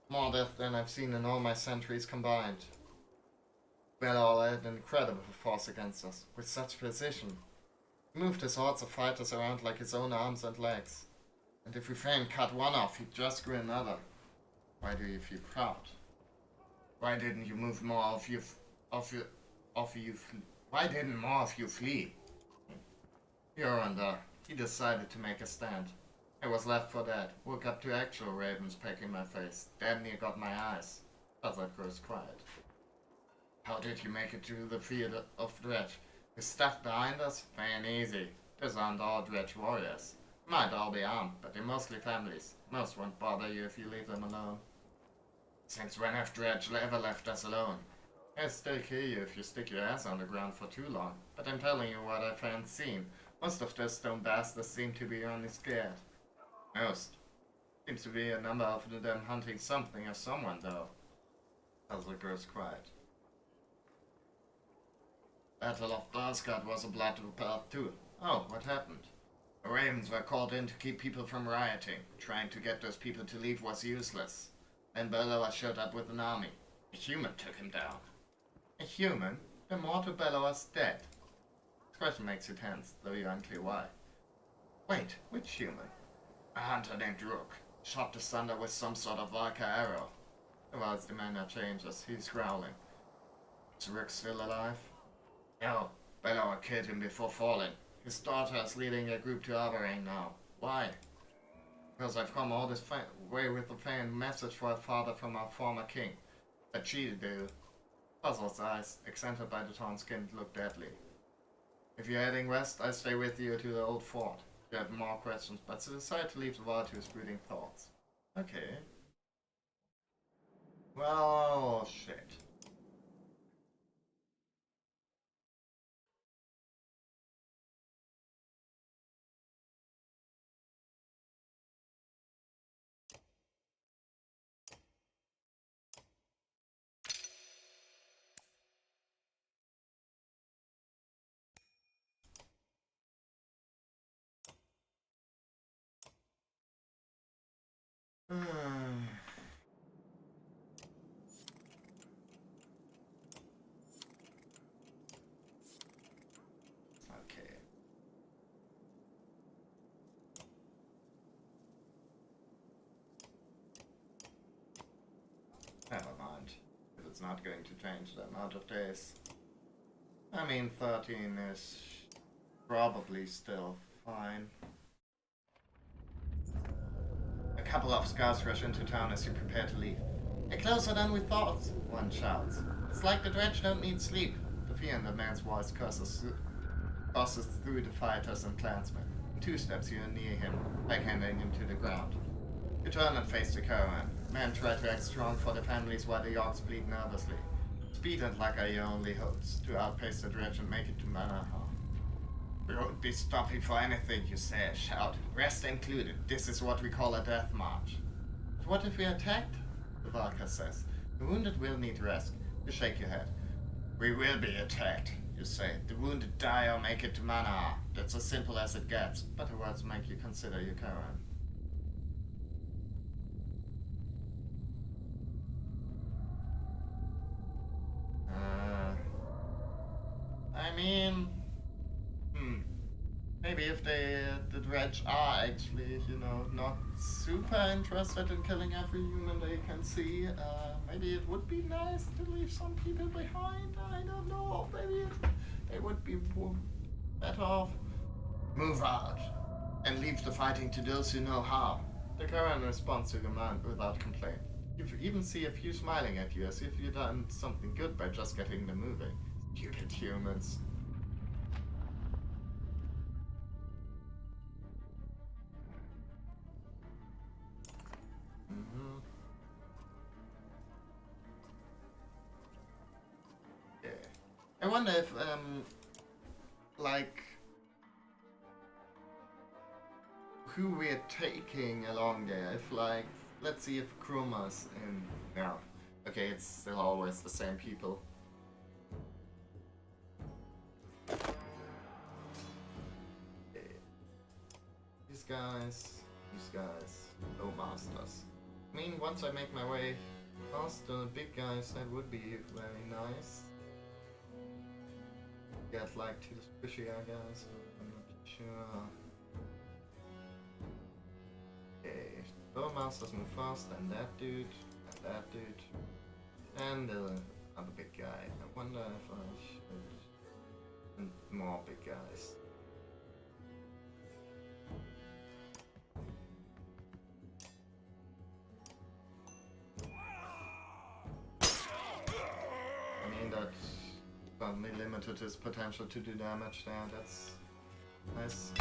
More death than I've seen in all my centuries combined. Bellow led an incredible force against us, with such precision. He moved his hordes of fighters around like his own arms and legs. And if we fail and cut one off, he'd just grew another. Why do you feel proud? Why didn't you move more of you Why didn't more of you flee? Yoranda, he decided to make a stand. I was left for dead. Woke up to actual ravens pecking my face. Damn near got my eyes. Other girls cried. How did you make it to the field of Dredge? With stuff behind us? Fair and easy. These aren't all Dredge warriors. Might all be armed, but they're mostly families. Most won't bother you if you leave them alone. Since when have Dredge ever left us alone? I'll still kill you if you stick your ass on the ground for too long, but I'm telling you what I've seen. Most of those stone bastards seem to be only scared. Most. Seems to be a number of them hunting something or someone, though. Other girls cried. Battle of Darsgard was a bloodbath too. Oh, what happened? The ravens were called in to keep people from rioting. Trying to get those people to leave was useless. Then Bellower showed up with an army. A human took him down. A human? The mortal Bellower's dead. This question makes you tense, though you're unclear why. Wait, which human? A hunter named Rook. Shot the thunder with some sort of Valka arrow. Whilst the manner changes, he's growling. Is Rook still alive? No, Bellower killed him before falling. His daughter is leading a group to Aberrain now. Why? Because I've come all this way with a fan message for her father from our former king. That she do. Puzzle's eyes, accented by the torn skin, looked deadly. If you're heading west, I'll stay with you to the old fort. You have more questions, but decide to leave the world to his brooding thoughts. Okay. Well, shit. Okay. Never mind. If it's not going to change the amount of days. I mean, 13 is probably still fine. A couple of scouts rush into town as you prepare to leave. "They're closer than we thought," one shouts. "It's like the Dredge don't need sleep." The fear in the man's voice crosses through the fighters and clansmen. In 2 steps you are near him, backhanding him to the ground. You turn and face the caravan. Men try to act strong for their families while the orcs bleed nervously. Speed and luck are your only hopes to outpace the Dredge and make it to Manaha. "We won't be stopping for anything," you say, shout. "Rest included. This is what we call a death march." "But what if we are attacked?" the Valka says. "The wounded will need rest." You shake your head. "We will be attacked," you say. "The wounded die or make it to Manaha. That's as simple as it gets." But the words make you consider your caravan. I mean, maybe if the Dredge are actually, not super interested in killing every human they can see, maybe it would be nice to leave some people behind. I don't know. Maybe they would be better off. "Move out and leave the fighting to those who know how." The caravan responds to your command without complaint. You even see a few smiling at you as if you've done something good by just getting them moving. Stupid humans. Yeah. I wonder if, who we're taking along there. If, let's see if Chroma's in. No. Okay, it's still always the same people. These guys, no masters. I mean, once I make my way past the big guys, that would be very nice. Get to the squishier guys, I'm not sure. Okay, Bowmasters move fast, and that dude, and the other big guy. I wonder if I should... And more big guys. I mean, that suddenly limited his potential to do damage there. That's nice.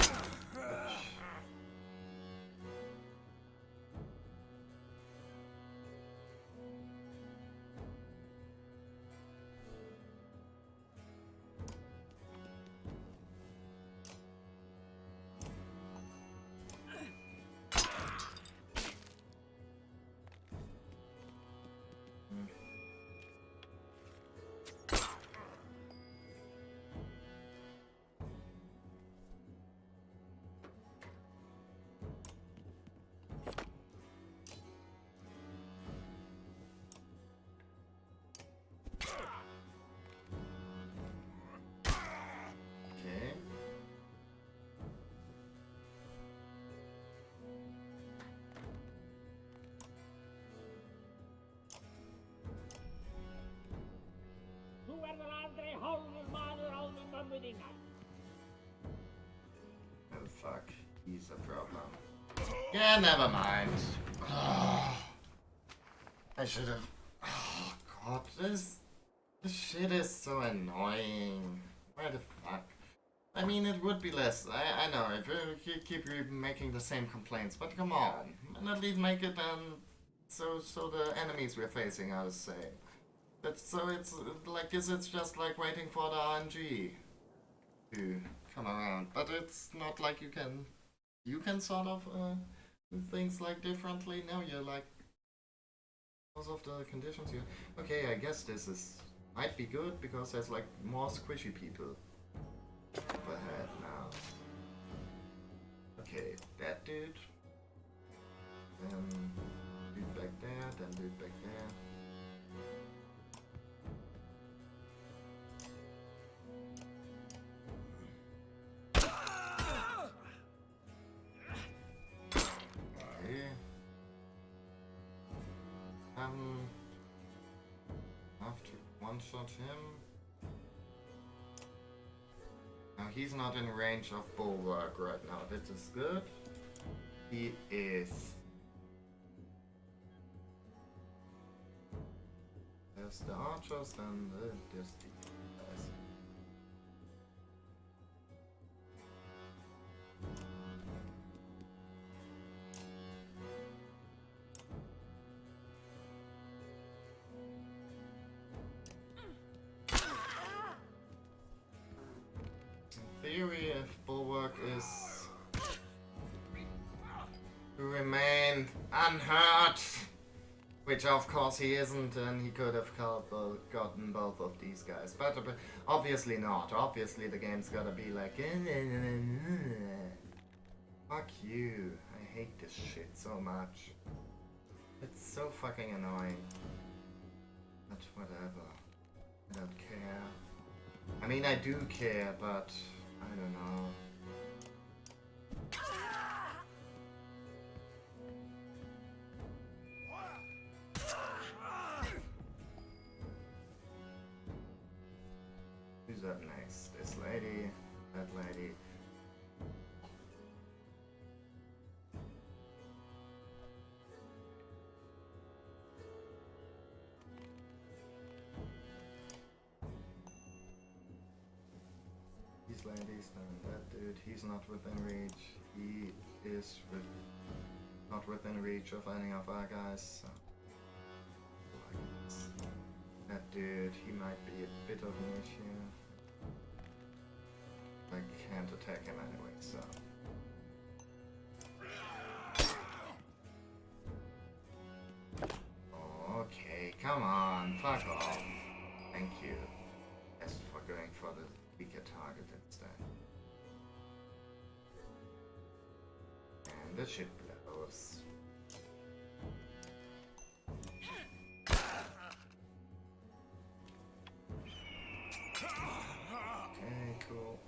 Oh fuck, he's a problem. Yeah, never mind. Oh, I should have. Oh god, this shit is so annoying. Why the fuck? I mean, it would be less. I know, if you keep making the same complaints, but come on. And at least make it so the enemies we're facing are the same. So it's like this, it's just like waiting for the RNG to come around. But it's not like you can sort of do things like differently. No, you're like, because of the conditions here. Okay, I guess this might be good because there's like more squishy people up ahead now. Okay, that dude. Then dude back there, then dude back there. Okay. Have to one-shot him. Now he's not in range of bulwark right now. This is good. He is. There's the archers and there's the guys. In theory, if bulwark is to remain unhurt, which of course he isn't, and he could have gotten both of these guys, but obviously not. Obviously the game's gotta be like, fuck you. I hate this shit so much. It's so fucking annoying. But whatever. I don't care. I mean, I do care, but I don't know. Who's up next? This lady, that lady. These ladies, and that dude, he's not within reach. He is not within reach of any of our guys. So. That dude, he might be a bit of an issue. I can't attack him anyway, so. Okay, come on, fuck off. Thank you. As for going for the weaker target instead. And this shit blows. Okay, cool.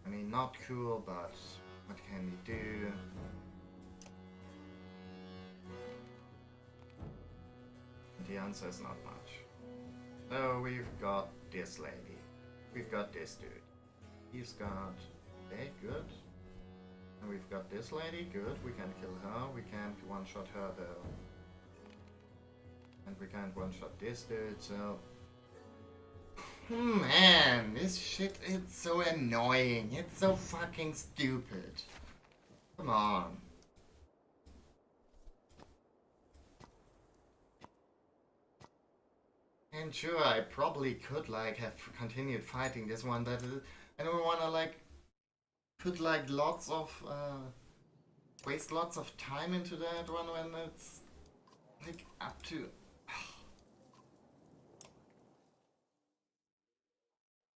I mean, not cool, but what can we do? The answer is not much. So we've got this lady. We've got this dude. He's got... Okay, good. And we've got this lady. Good, we can kill her. We can't one-shot her though. And we can't one-shot this dude, so... Man, this shit, it's so annoying. It's so fucking stupid. Come on. And sure, I probably could like have continued fighting this one, but I don't want to like put like lots of waste lots of time into that one when it's like up to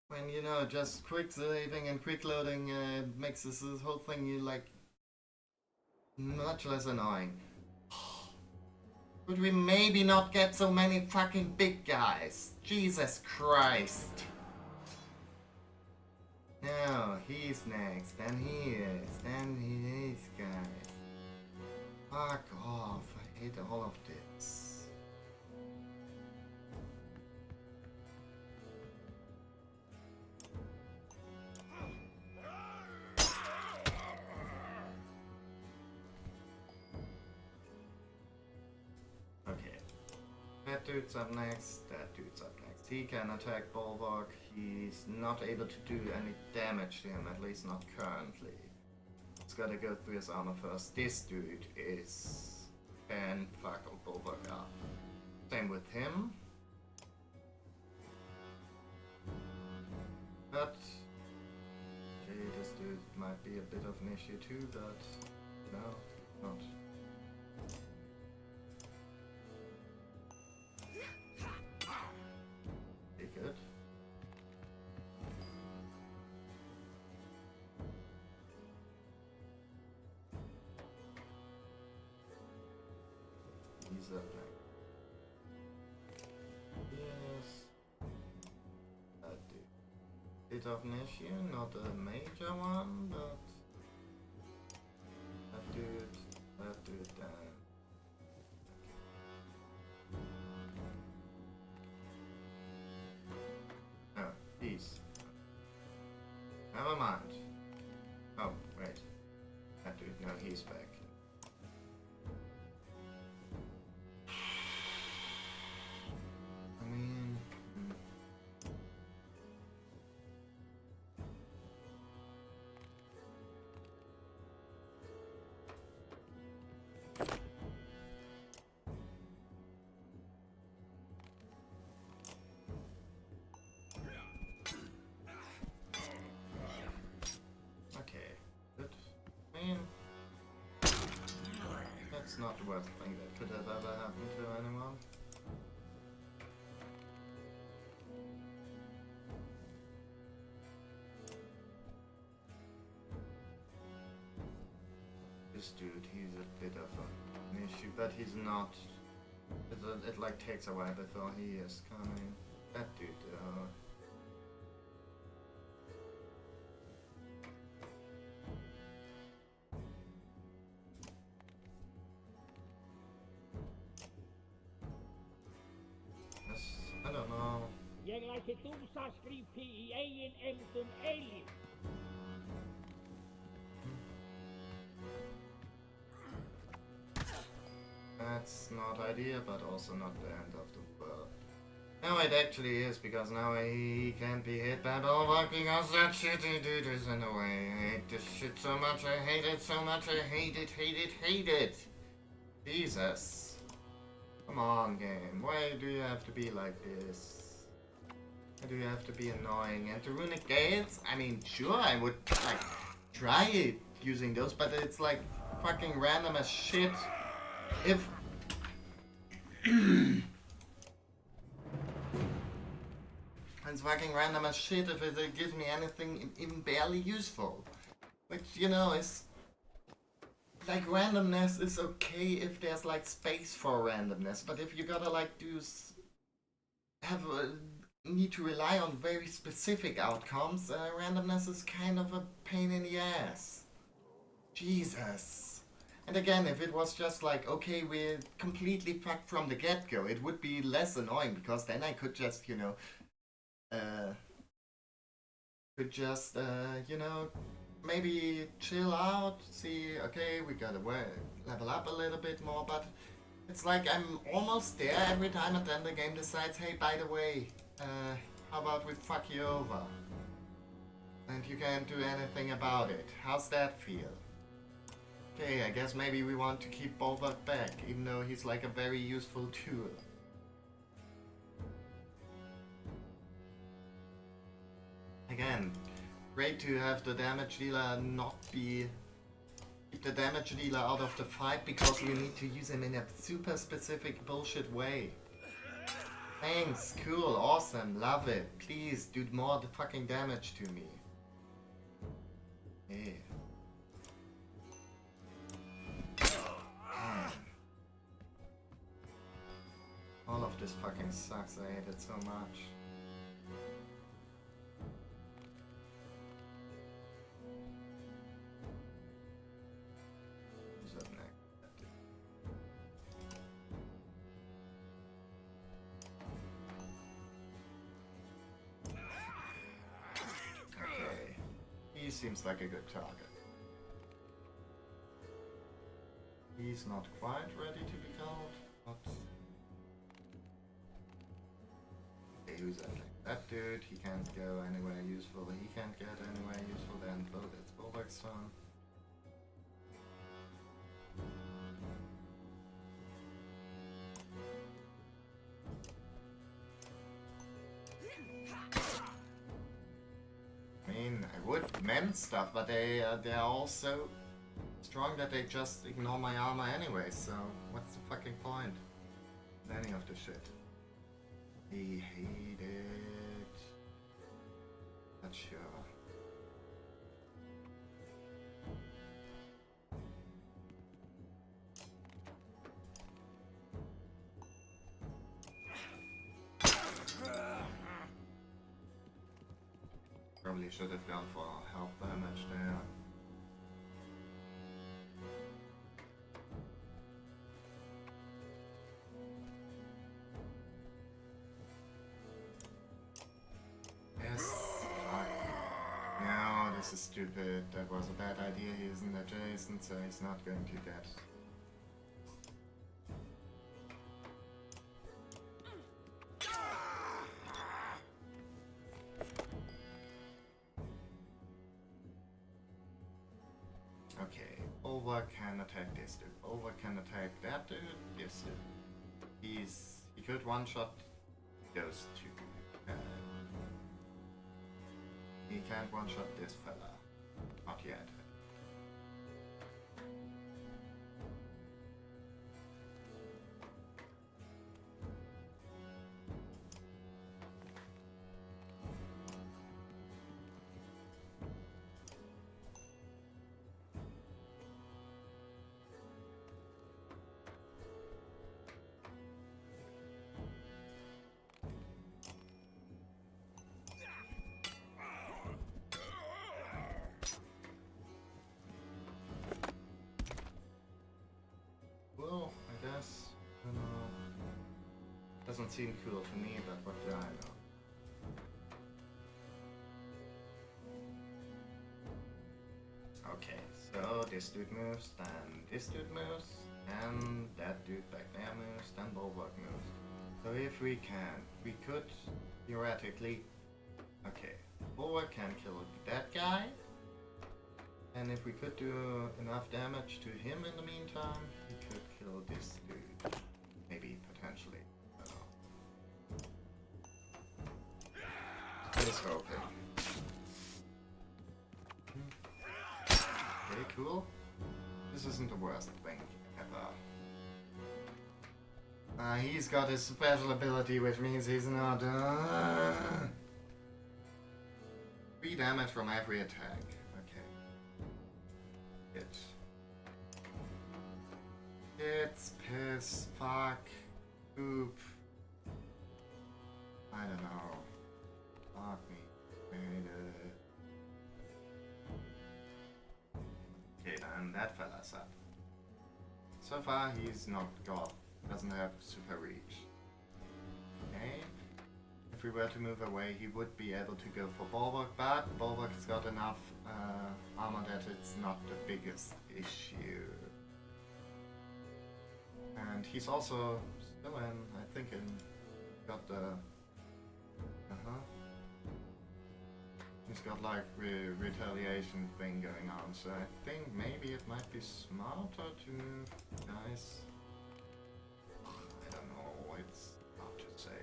when, you know, just quick saving and quick loading makes this whole thing you like much less annoying. Could we maybe not get so many fucking big guys? Jesus Christ. No, he's next, then he is, then these guys. Fuck off, I hate all of this. That dude's up next. That dude's up next. He can attack Bulwark. He's not able to do any damage to him, at least not currently. He's gotta go through his armor first. This dude can fuck Bulwark up. Same with him. But okay, this dude might be a bit of an issue too, but no, not. Be good. He's up next. Yes. That dude. Bit of an issue, not a major one, but that dude down. Oh, he's. Never mind. Oh, wait. That dude, no, he's back. I mean. Okay, good. I mean, that's not the worst thing that could have ever happened to anyone. This dude, he's a bit of an issue, but he's not. It like takes a while before he is coming. That dude, yes, I don't know. Ég læti dúsaskrípi í eigin emdum eilíf. That's not ideal, but also not the end of the world. No, it actually is, because now he can't be hit by Bulwark because that shitty dude is in the way. I hate this shit so much, I hate it so much, I hate it, hate it, hate it! Jesus. Come on, game. Why do you have to be like this? Why do you have to be annoying? And the runic gales? I mean, sure, I would, like, try it using those, but it's like fucking random as shit. If it's fucking random as shit if it gives me anything even barely useful. Which, you know, is like randomness is okay if there's like space for randomness, but if you gotta like need to rely on very specific outcomes, randomness is kind of a pain in the ass. Jesus. And again, if it was just like, okay, we're completely fucked from the get-go, it would be less annoying, because then I could just, you know, maybe chill out, see, okay, we gotta level up a little bit more, but it's like I'm almost there every time, and then the game decides, hey, by the way, how about we fuck you over? And you can't do anything about it. How's that feel? Okay, I guess maybe we want to keep Bulwark back, even though he's like a very useful tool. Again, great to have the damage dealer keep the damage dealer out of the fight, because we need to use him in a super specific bullshit way. Thanks, cool, awesome, love it. Please do more of the fucking damage to me. Yeah. All of this fucking sucks, I hate it so much. Who's up next? Okay. He seems like a good target. He's not quite ready to be called, but who's that? That dude, he can't go anywhere useful. He can't get anywhere useful. Then it's Bulwark's turn. I mean, I would mend stuff, but they're all so strong that they just ignore my armor anyway, so what's the fucking point of any of this shit? They hate it. Not sure. Probably should have gone for health damage there. Yes, fuck. No, this is stupid. That was a bad idea. He isn't adjacent, so he's not going to get. Okay, Over can attack this dude. Over can attack that dude. This dude. He could one-shot those two. He can't one-shot this fella. Not yet. Well, I guess, I don't know. Doesn't seem cool to me, but what do I know? Okay, so this dude moves, then this dude moves, and that dude back there moves, then Bulwark moves. So if we could theoretically, okay, Bulwark can kill that guy, and if we could do enough damage to him in the meantime, he could kill this dude. Maybe, potentially. I don't know. Just hoping. Okay, cool. This isn't the worst thing ever. He's got his special ability, which means he's not. 3 damage from every attack. It's piss, fuck, poop. I don't know. Fuck me. Okay, then that fella's up. So far, he's not God. Doesn't have super reach. Okay. If we were to move away, he would be able to go for Bulwark, but Bulwark's got enough armor that it's not the biggest issue. And he's also still in, I think, got the, he's got like retaliation thing going on, so I think maybe it might be smarter to move guys. I don't know, it's hard to say.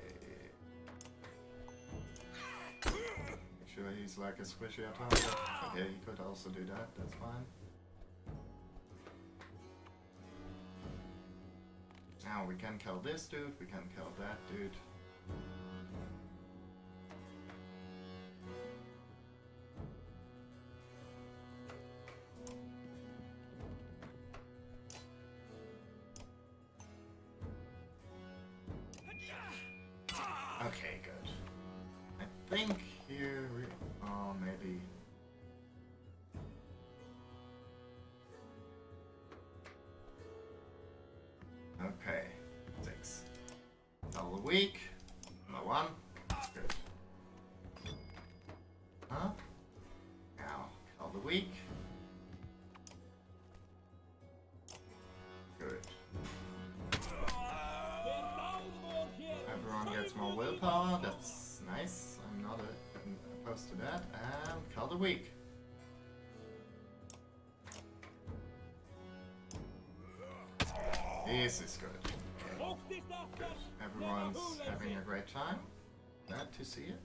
Make sure he's like a squishier target. Okay, he could also do that, that's fine. Now we can kill this dude, we can kill that dude. Okay, good. I think here we... oh, maybe... okay, 6. All the week. Number 1. Good. Huh? Now, all the week. Good. Everyone gets much more willpower. That's nice. I'm not opposed to that. And call the week. This is good. Everyone's having a great time. Glad to see it.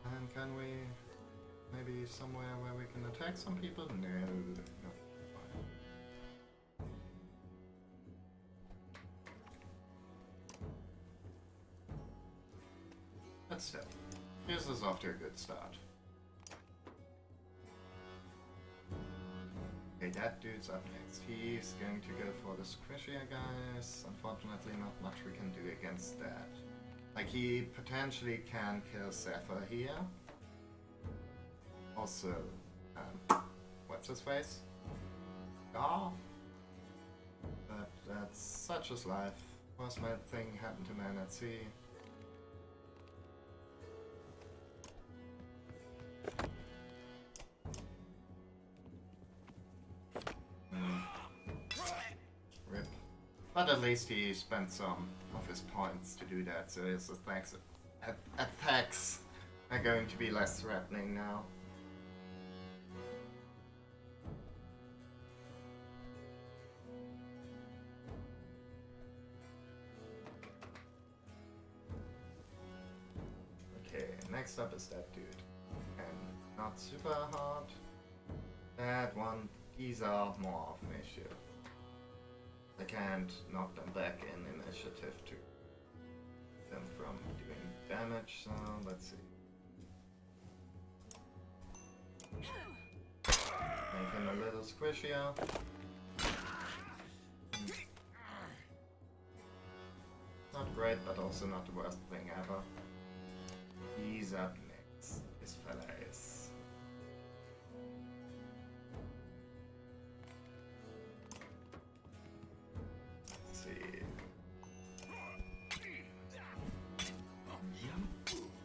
And can we maybe somewhere where we can attack some people? No. No. But still, this is off to a good start. Okay, that dude's up next. He's going to go for the squishier guys. Unfortunately, not much we can do against that. Like, he potentially can kill Zephyr here. Also, what's his face? Ah! But that's such as life. Worst bad thing happened to man at sea. Rip. But at least he spent some of his points to do that, so his attacks are going to be less threatening now. Okay, next up is that dude. And not super hard. That one, these are more of an issue. I can't knock them back in initiative to them from doing damage, so let's see. Make him a little squishier. Not great, but also not the worst thing ever. He's up next. This fella is. Let's see.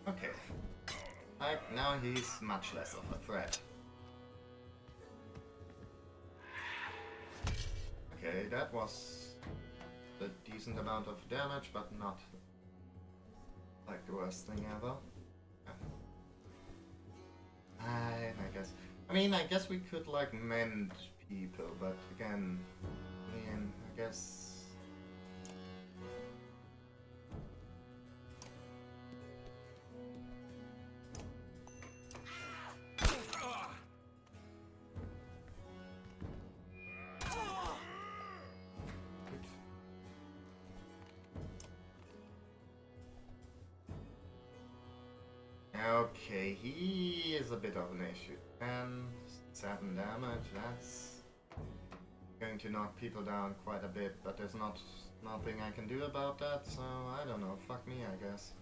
Okay. Like, now he's much less of a threat. Okay, that was a decent amount of damage, but not like the worst thing ever. I guess. I mean, I guess we could like mend people, but again, I guess. Okay, he is a bit of an issue. 7 damage, that's going to knock people down quite a bit, but there's nothing I can do about that, so I don't know, fuck me, I guess.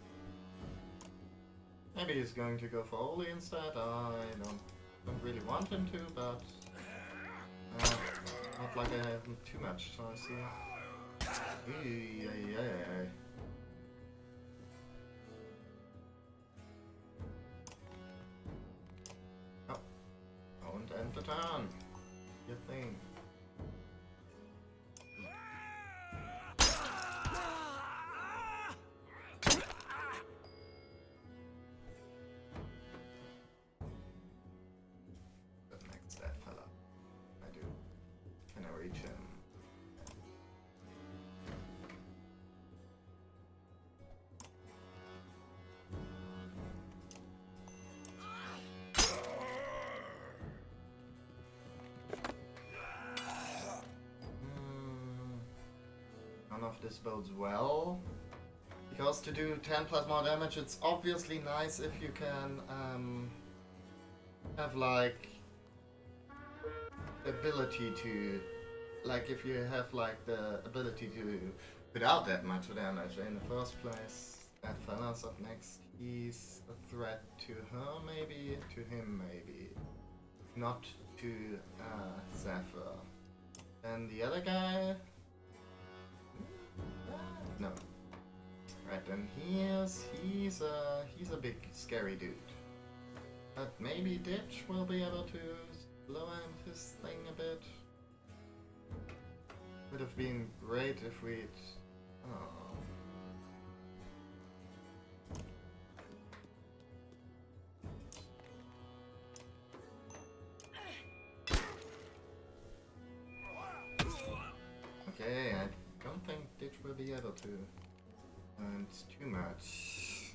Maybe he's going to go for Oli instead. I don't really want him to, but not like I have too much choice here. Don't end the turn. Your thing. What next, that fella? I do. Can I reach him? None of this bodes well. Because to do 10 plus more damage, it's obviously nice if you can have like ability to, like if you have like the ability to put out that much damage in the first place. That fella's up next. He's a threat to her maybe, to him maybe. Not to Zephyr. And the other guy? No. Right, then he's a big scary dude. But maybe Ditch will be able to lower his thing a bit. Would have been great if we'd... Oh. be able to. And too much.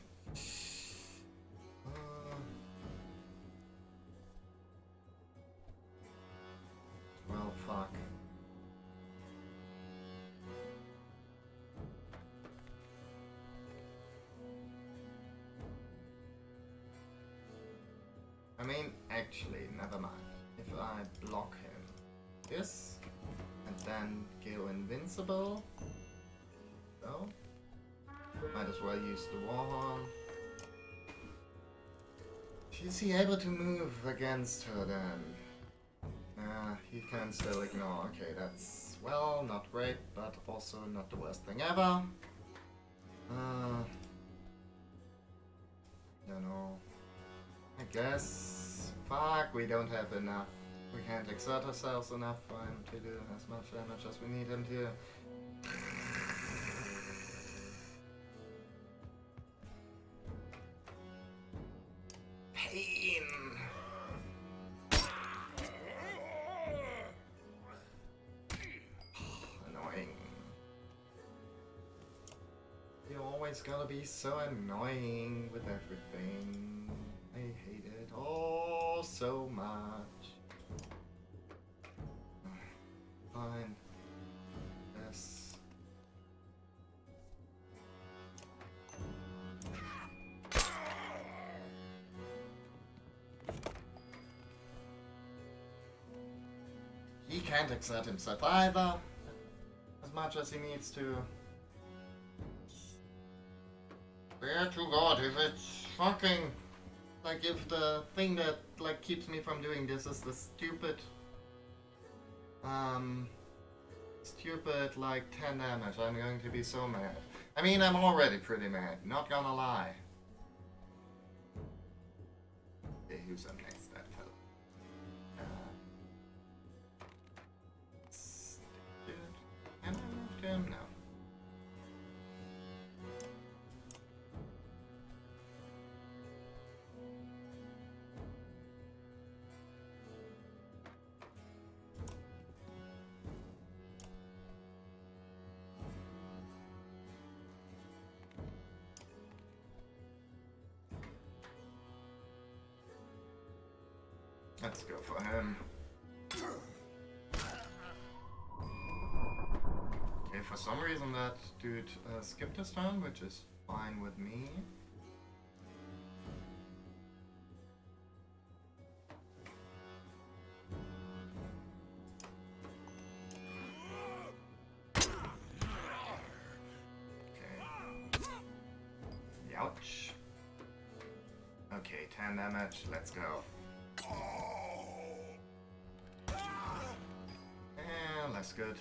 Well, fuck. I mean, actually, never mind. If I block him, this, and then go invincible, so might as well use the Warhorn. Is he able to move against her then? Nah, he can still ignore. Okay, that's, well, not great, but also not the worst thing ever. Don't know. I guess. Fuck, we don't have enough. We can't exert ourselves enough for him to do as much damage as we need him to. Pain! Annoying. You always gotta be so annoying with everything. I hate it all so much. Fine. Yes. He can't exert himself either, as much as he needs to. Swear to God, if it's fucking, like, if the thing that, like, keeps me from doing this is the stupid, like, 10 damage, I'm going to be so mad. I mean, I'm already pretty mad, not gonna lie. Okay, who's up next? That fellow. Can I move to him? No. Let's go for him. Okay, for some reason that dude skipped his turn, which is fine with me. Okay. Ouch. Okay, 10 damage, let's go. That's good.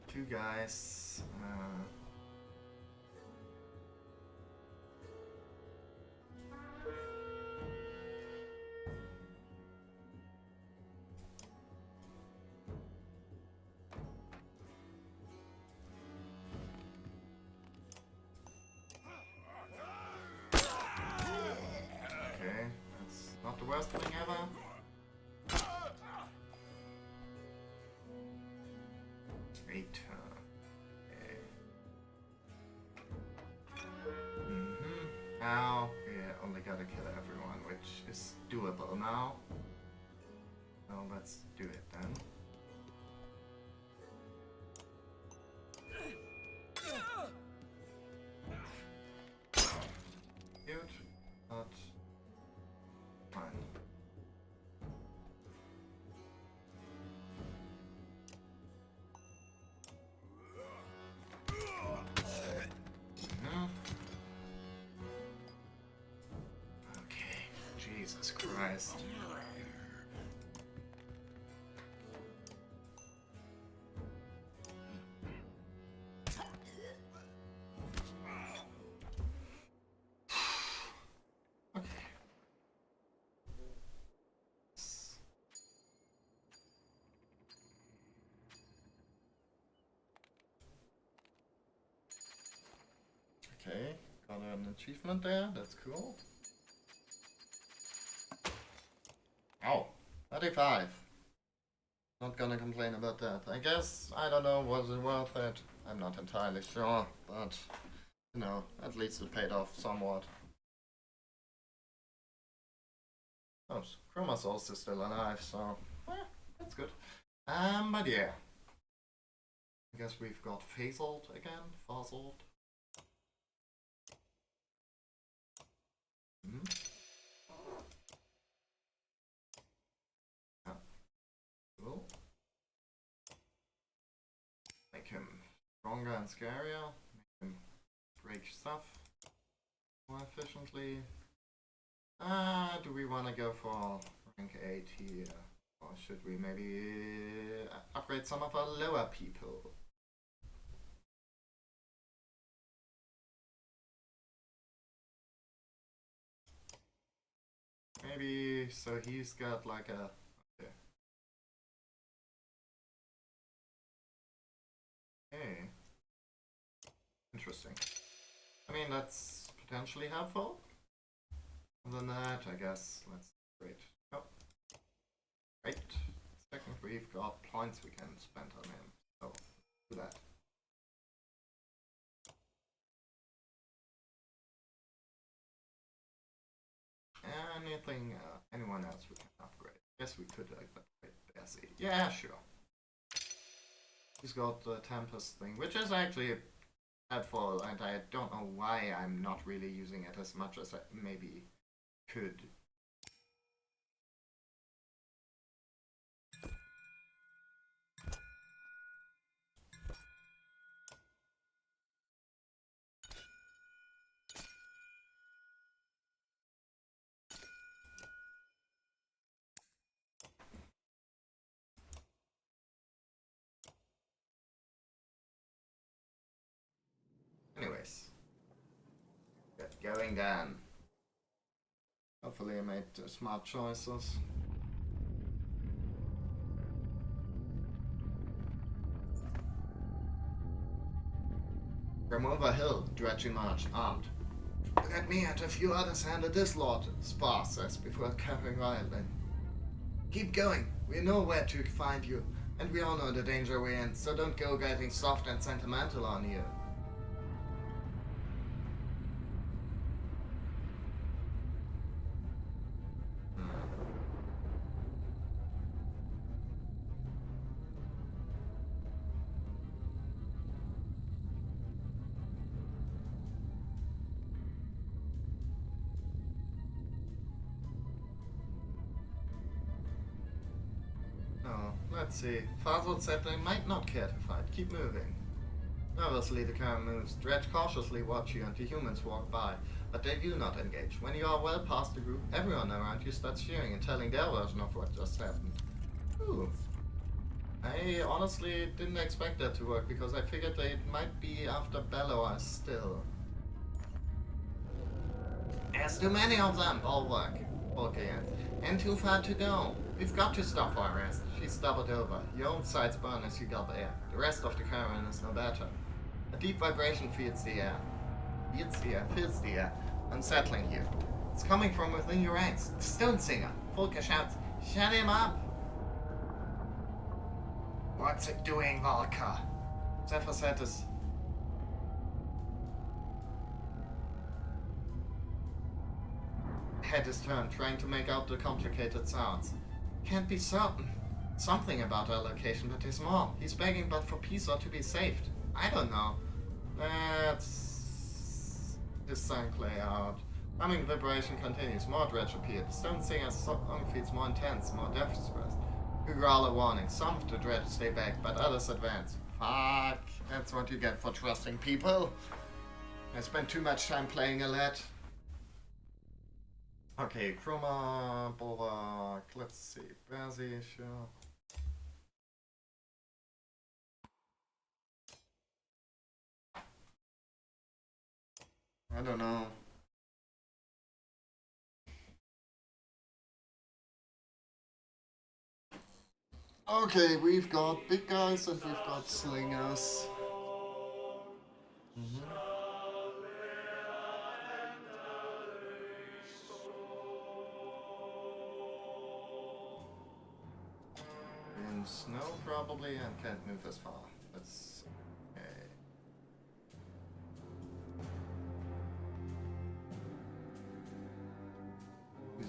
Two guys. Okay, that's not the worst thing ever. Now we only gotta kill everyone, which is doable now. So let's do it then. Cute, but fine. Jesus Christ. Okay. Okay, got an achievement there, that's cool. Oh, 35. Not gonna complain about that. I guess, I don't know, was it worth it? I'm not entirely sure, but you know, at least it paid off somewhat. Oh, Chroma's also still alive, so that's good. But yeah, I guess we've got Fazeled again. Fazeled. Yeah. Cool. Make him stronger and scarier. Make him break stuff more efficiently. Do we want to go for rank 8 here? Or should we maybe upgrade some of our lower people? Maybe, so he's got like a... Okay. Hey. Interesting. I mean, that's potentially helpful. Other than that, I guess, let's wait. Oh. Great. Second, we've got points we can spend on him. So, do that. Anything, anyone else we can upgrade? Yes, we could upgrade Bessie. Yeah, sure. He's got the Tempest thing, which is actually helpful, and I don't know why I'm not really using it as much as I maybe could. Anyways, get going then. Hopefully I made smart choices. Remove a hill, dredging march, armed. Let me and a few others handle this lot, Spar says before covering wildly. Keep going, we know where to find you, and we all know the danger we're in, so don't go getting soft and sentimental on you. Let's see. Fazl said they might not care to fight. Keep moving. Nervously, the car moves. Dredge cautiously watch you and the humans walk by, but they do not engage. When you are well past the group, everyone around you starts cheering and telling their version of what just happened. Ooh. I honestly didn't expect that to work, because I figured they might be after Bellower still. There's too many of them, Bulwark. Okay, and too far to go. We've got to stop our rest. She stumbled over. Your own sides burn as you gulp air. The rest of the caravan is no better. A deep vibration fills the air. Fills the air, unsettling you. It's coming from within your ranks. The Stone Singer. Volker shouts, "Shut him up!" What's it doing, Volker? Zephyr said this. Head is turned, trying to make out the complicated sounds. Can't be certain. Something about our location, but there's more. He's begging but for peace or to be saved. I don't know. Let's... His song play out. Humming vibration continues. More dredge appear. The Stone Singer's song feels more intense, more desperate. We growl a warning. Some of the dredge stay back, but others advance. Fuck. That's what you get for trusting people. I spent too much time playing a lad. Okay, Chroma, Bulwark, let's see, Bazzy, sure. I don't know. Okay, we've got big guys and we've got slingers. In snow probably, and can't move as far. That's okay.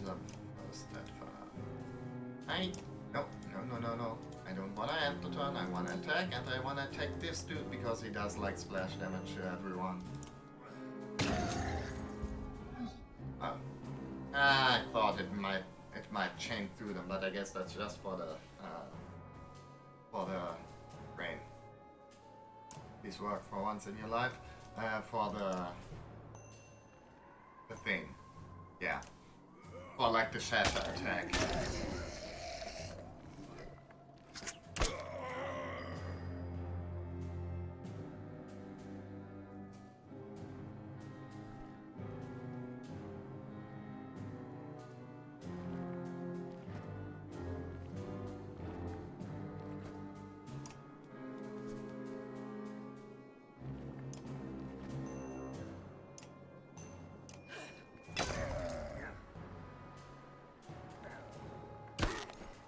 up first that far. No. I don't want to end the turn, I want to attack, and I want to attack this dude because he does like splash damage to everyone. Oh. I thought it might chain through them, but I guess that's just for the rain. Please work for once in your life. For the thing. Yeah. Or like the shatter attack.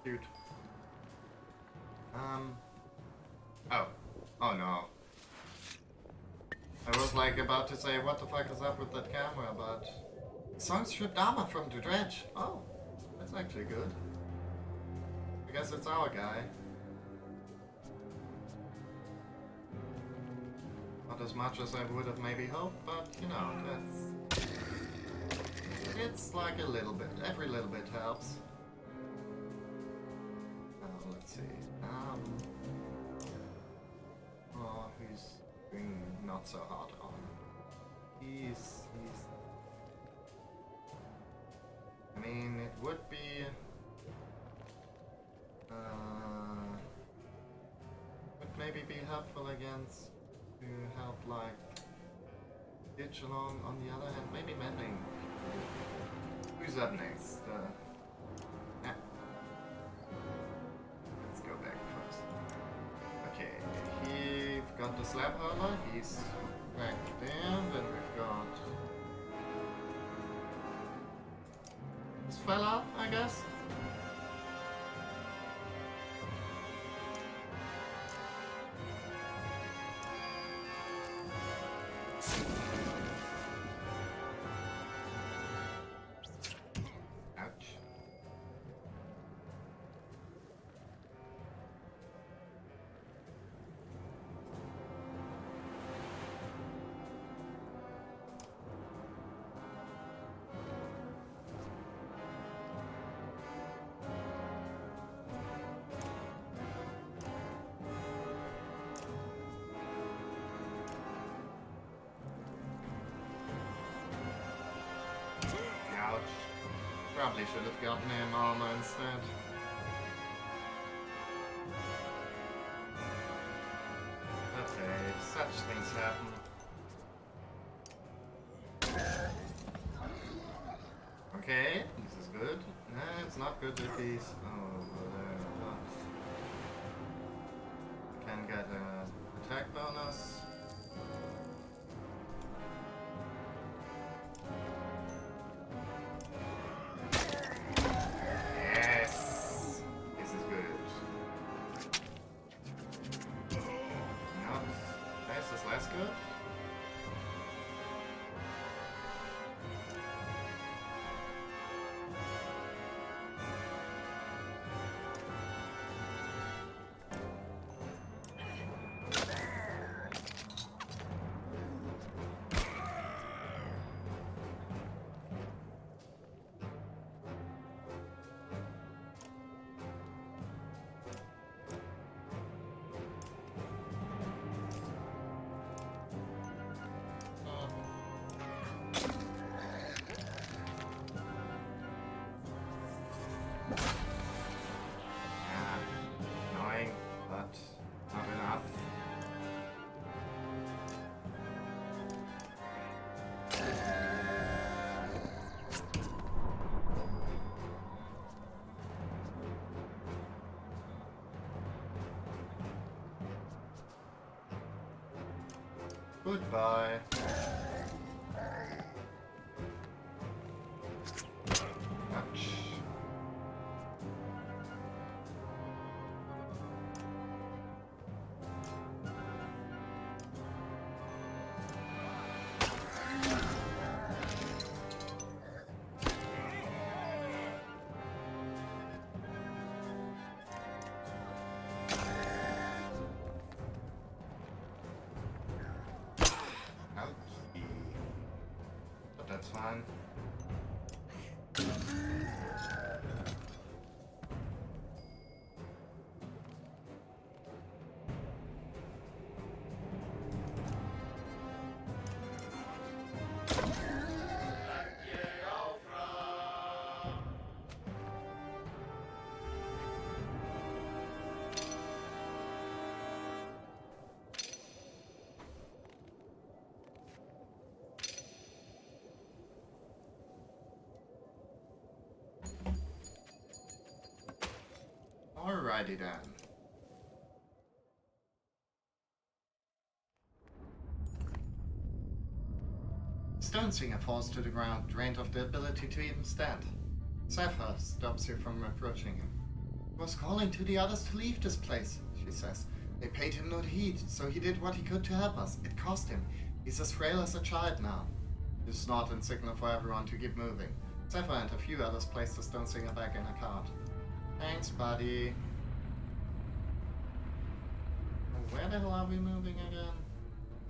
Dude. Oh no. I was like about to say what the fuck is up with that camera, but Song stripped armor from the dredge. Oh, that's actually good. I guess it's our guy. Not as much as I would have maybe hoped, but you know, it's like a little bit. Every little bit helps. Let's see. Oh, he's doing not so hard on. He's. I mean, it would be. Would maybe be helpful against to help like ditch along. On the other hand, maybe mending. Who's up next? Let's go back first. Okay, we've got the slab hurler, he's back there, then we've got this fella, I guess. Ouch. Ouch. Probably should have gotten him armor instead. Okay, such things happen. Okay, this is good. Nah, it's not good if he's... Oh, can get an attack bonus. Yes! This is good. No, this is less good. Annoying, but not enough. Goodbye. Ouch. that's fine. Alrighty then. Stone Swinger falls to the ground, drained of the ability to even stand. Saga stops you from approaching him. He was calling to the others to leave this place, she says. They paid him no heed, so he did what he could to help us. It cost him. He's as frail as a child now. You snort and signal for everyone to keep moving. Saga and a few others place the Stone Swinger back in a cart. Thanks, buddy. Where the hell are we moving again?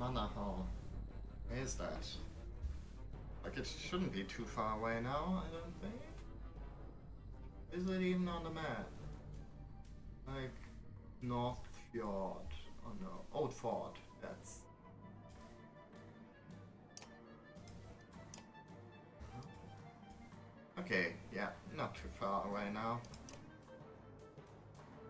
Manor Hall. Where is that? Like, it shouldn't be too far away now, I don't think. Is it even on the map? Like, North Fjord. Oh no, Old Fort. That's... Okay, yeah, not too far away now.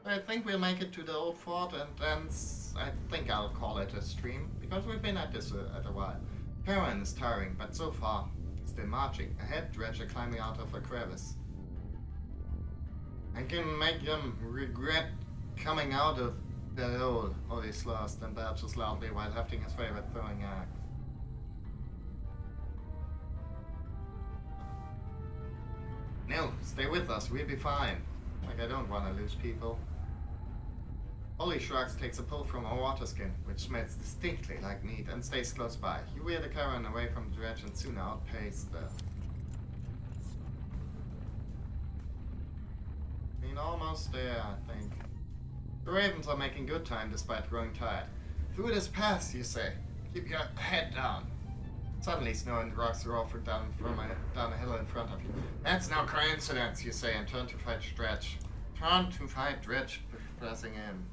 I think we'll make it to the Old Fort, and then I think I'll call it a stream, because we've been at this at a while. Caravan is tiring, but so far, still marching. Ahead, Dredger climbing out of a crevice. I can make them regret coming out of the hole, Holy Slust, and belches loudly while hefting his favorite throwing axe. No, stay with us, we'll be fine. Like, I don't want to lose people. Ollie shrugs, takes a pull from a water skin, which smells distinctly like meat, and stays close by. You wheel the caravan away from the dredge and soon outpace the... I mean, almost there, I think. The ravens are making good time despite growing tired. Through this pass, you say. Keep your head down. Suddenly, snow and rocks roll down a hill in front of you. That's no coincidence, you say, and turn to fight Dredge. Pressing in.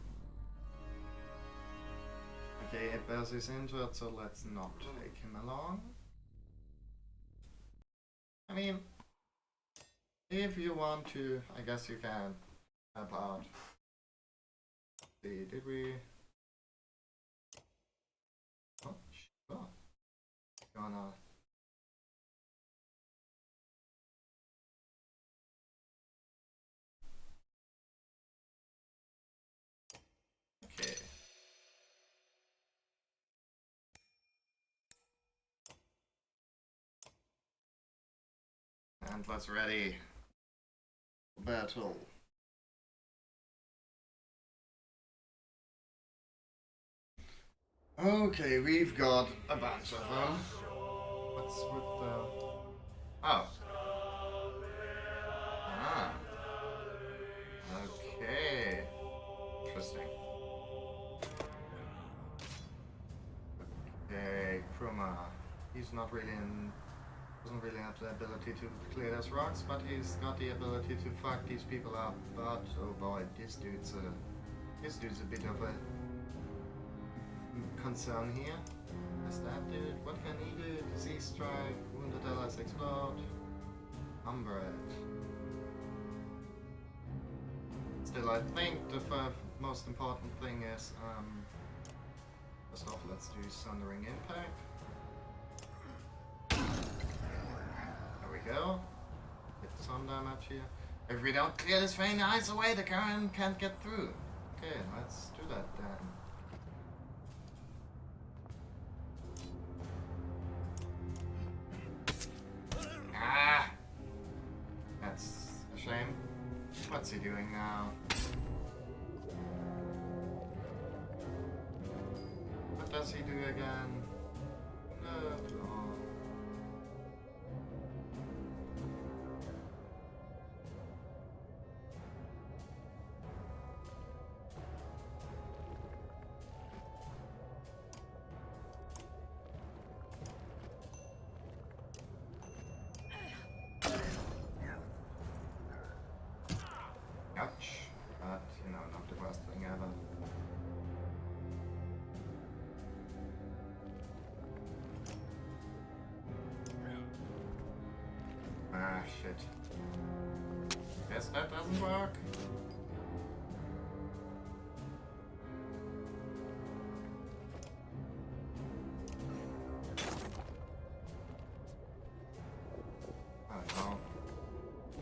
Okay, Buzz is injured, so let's not take him along. I mean, if you want to, I guess you can help out. See, did we... Oh, sure. Gonna... Okay. And let's ready for battle. Okay, we've got a bunch of them. What's with the... Oh. Ah. Okay. Interesting. Okay, Kruma. He's not really in... Doesn't really have the ability to clear those rocks, but he's got the ability to fuck these people up. But, oh boy, this dude's a bit of a concern here. Is that dude? What can he do? Disease strike, wounded allies explode. Umbrage. Still, I think the most important thing is, first off, let's do Sundering Impact. There we go. Get some damage here. If we don't clear this vein eyes away, the current can't get through. Okay, let's do that then. Ah! That's a shame. What's he doing now? What does he do again? No. Ah, shit. Guess that doesn't work. Oh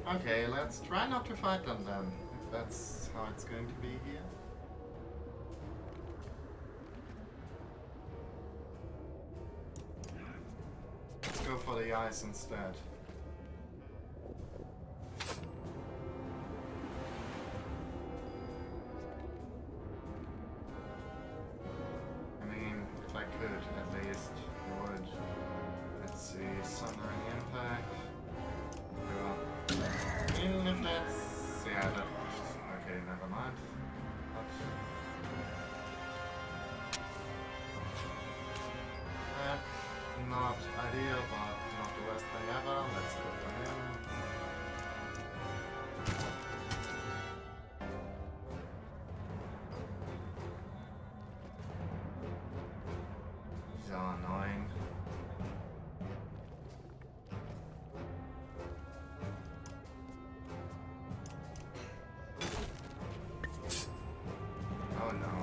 no. Okay, let's try not to fight them then, if that's how it's going to be here. Let's go for the ice instead. I mean, if I could, at least, I would. Let's see, Sundering Impact. Yeah. Even if that's... yeah, that... okay, never mind. That's not ideal, but not the worst thing ever. Let's go for him. These are annoying. Oh no.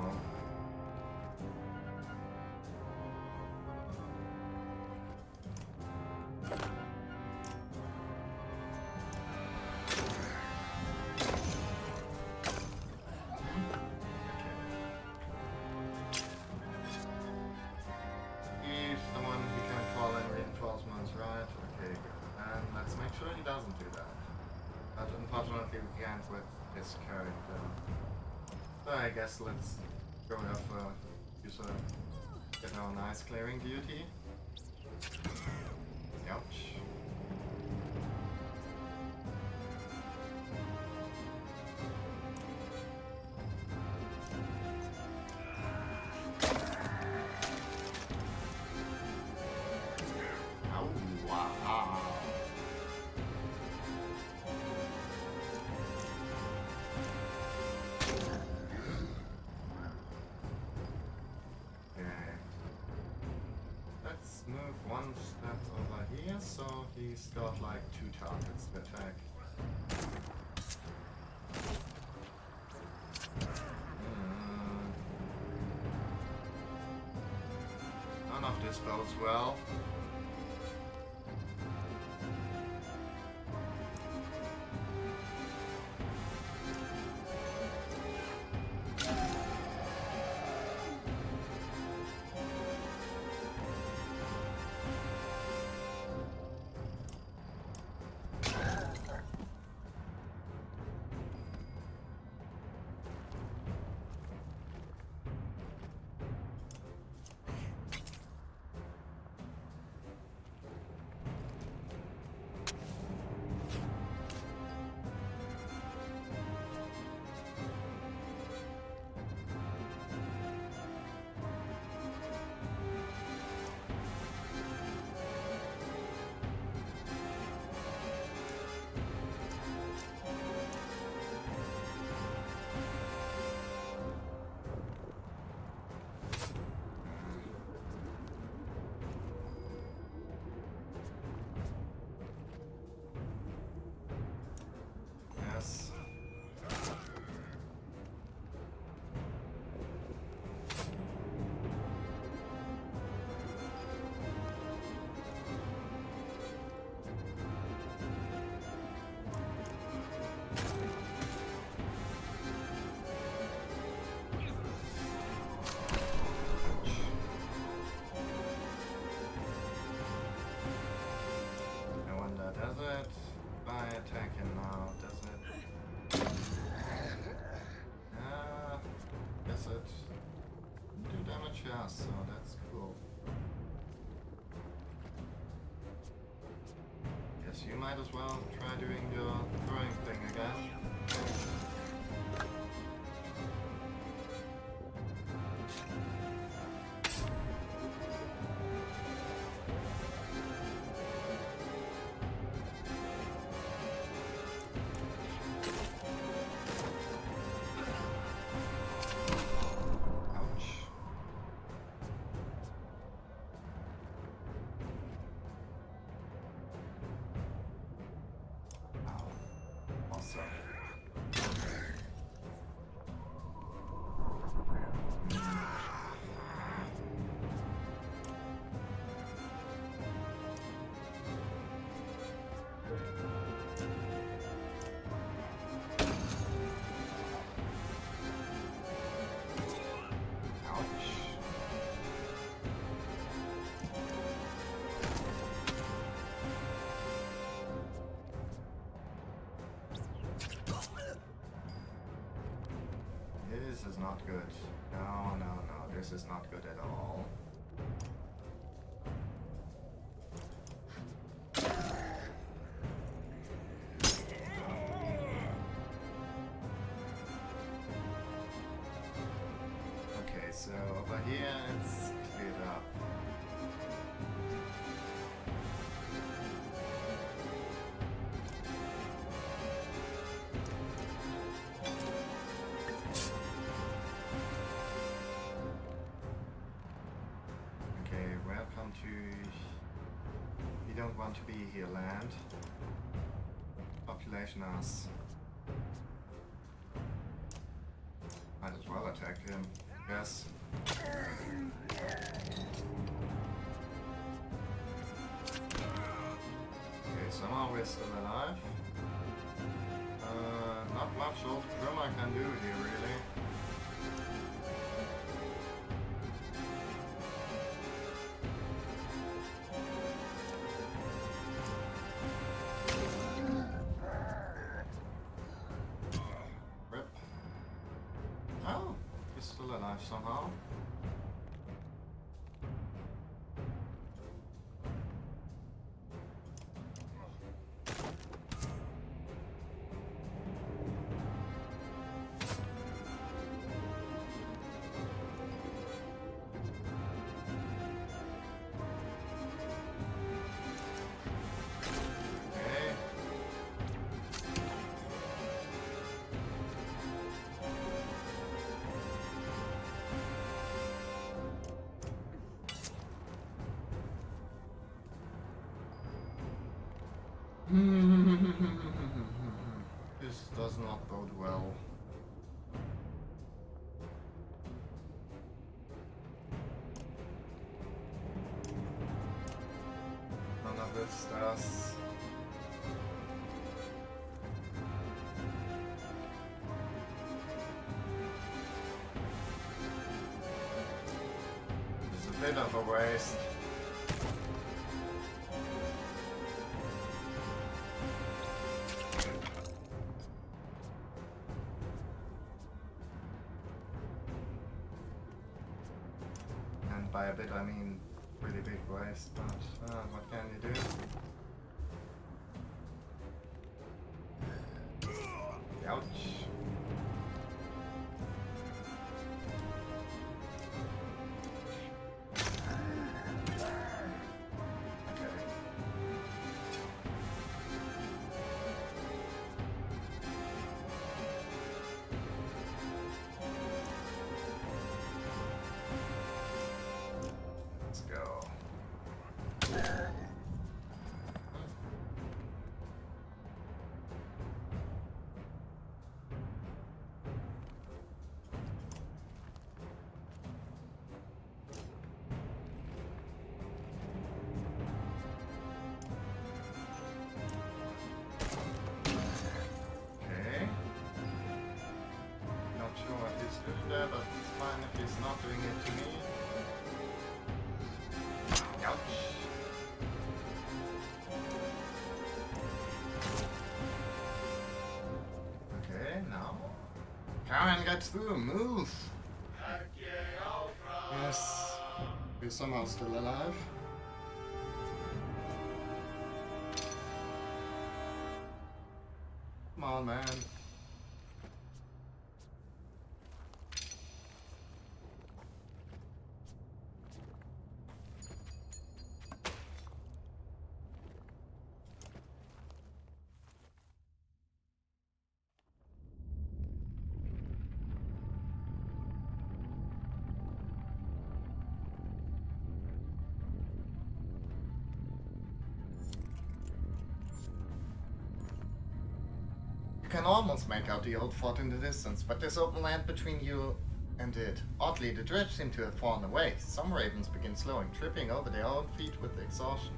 He's the one who can call in reinforcements, right? Okay, good. And let's make sure he doesn't do that. But unfortunately we can't with this character. So I guess let's go there for use get our nice clearing duty. Ouch. Oh, wow. Okay. Let's move one step over here, so he's got like 2 targets to attack. None of this bodes well. Yes. I wonder, does it? By attacking now, does it? Guess it do damage, yeah, so that's cool. Guess you might as well try doing your throwing thing again. Ouch. is not good. No, no, no, this is not good at all. Okay, so over here it's cleared up. Okay, welcome to... You don't want to be here, land. Population us. Might as well attack him. Yes. Okay, somehow we're still alive. Not much old Krumma can do here, really. Rip. Oh, he's still alive somehow. Okay. This does not bode well. None of this does. It's a bit of a waste. And by a bit I mean really big waste, but what can you do? Ouch. Okay. Let's go. Okay. Not sure what he's doing there, but it's fine if he's not doing it to me. Ouch. Okay, now. Karen, get through, move! Yes. We're somehow still alive. Come on, man. You can almost make out the old fort in the distance, but there's open land between you and it. Oddly, the dredge seem to have fallen away. Some ravens begin slowing, tripping over their own feet with exhaustion.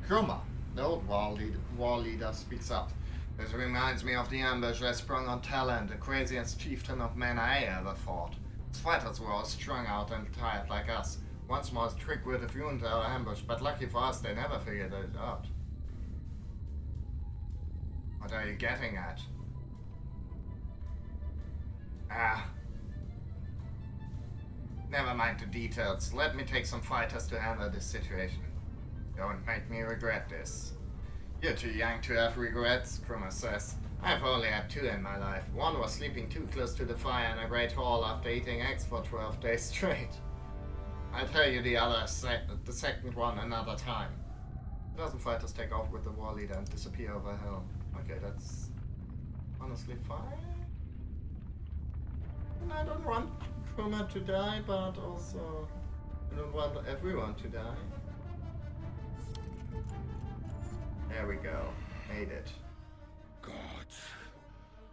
Krumma, the old war leader, speaks up. This reminds me of the ambush I sprung on Talon, the craziest chieftain of men I ever fought. His fighters were all strung out and tired like us. Once more, his trick would have ruined our ambush, but lucky for us, they never figured it out. What are you getting at? Ah, Never mind the details. Let me take some fighters to handle this situation. Don't make me regret this. You're too young to have regrets, Krummer says. I've only had 2 in my life. One was sleeping too close to the fire in a great hall after eating eggs for 12 days straight. I'll tell you the second one another time. A dozen fighters take off with the war leader and disappear over hell. Okay, that's honestly fine. And I don't want Krummer to die, but also I don't want everyone to die. There we go. Made it. Gods,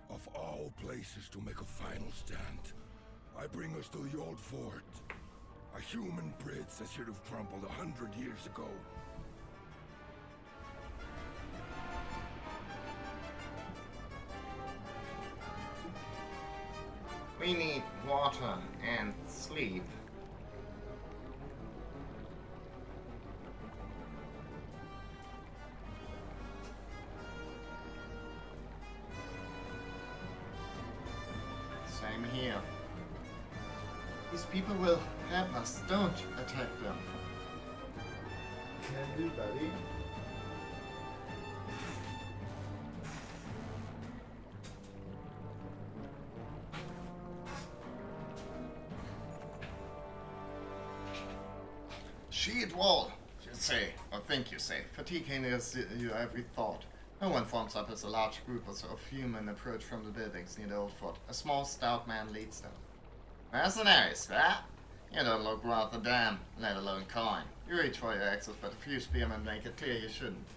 of all places to make a final stand, I bring us to the old fort. A human bridge that should have crumbled 100 years ago. We need water and sleep. Same here. These people will help us. Don't attack them. Can do, buddy. Sheet wall, you say, or think you say. Fatigue hinders your every thought. No one forms up as a large group of human approach from the buildings near the old fort. A small, stout man leads them. Mercenaries, that? You don't look worth a damn, let alone coin. You reach for your axes, but a few spearmen make it clear you shouldn't.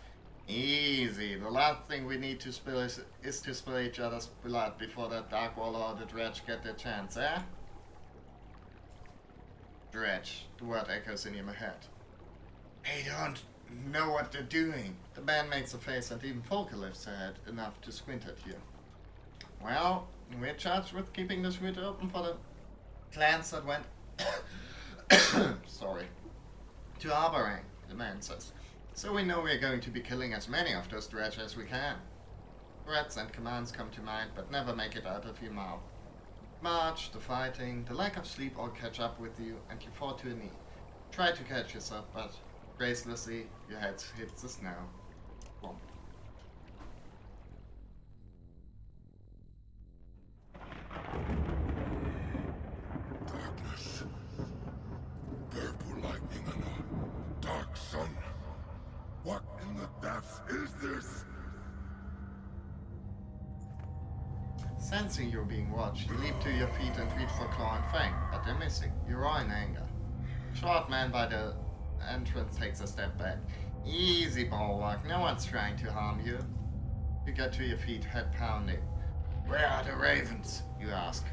Easy. The last thing we need to spill is to spill each other's blood before that dark wall or the dredge get their chance, eh? Dredge. The word echoes in your head. They don't know what they're doing. The man makes a face and even Volker lifts her head enough to squint at you. Well, we're charged with keeping this route open for the clans that went sorry, to Arborang, the man says. So we know we're going to be killing as many of those dredge as we can. Threats and commands come to mind, but never make it out of your mouth. March, the fighting, the lack of sleep all catch up with you, and you fall to a knee. Try to catch yourself, but gracelessly your head hits the snow. Boom. Darkness. Purple lightning and a dark sun. What in the depths is this? Sensing you're being watched, you leap to your feet and reach for Claw and Fang, but they're missing. You roar in anger. Short man by the entrance takes a step back. Easy, Bulwark. No one's trying to harm you. You get to your feet, head pounding. Where are the ravens? You ask.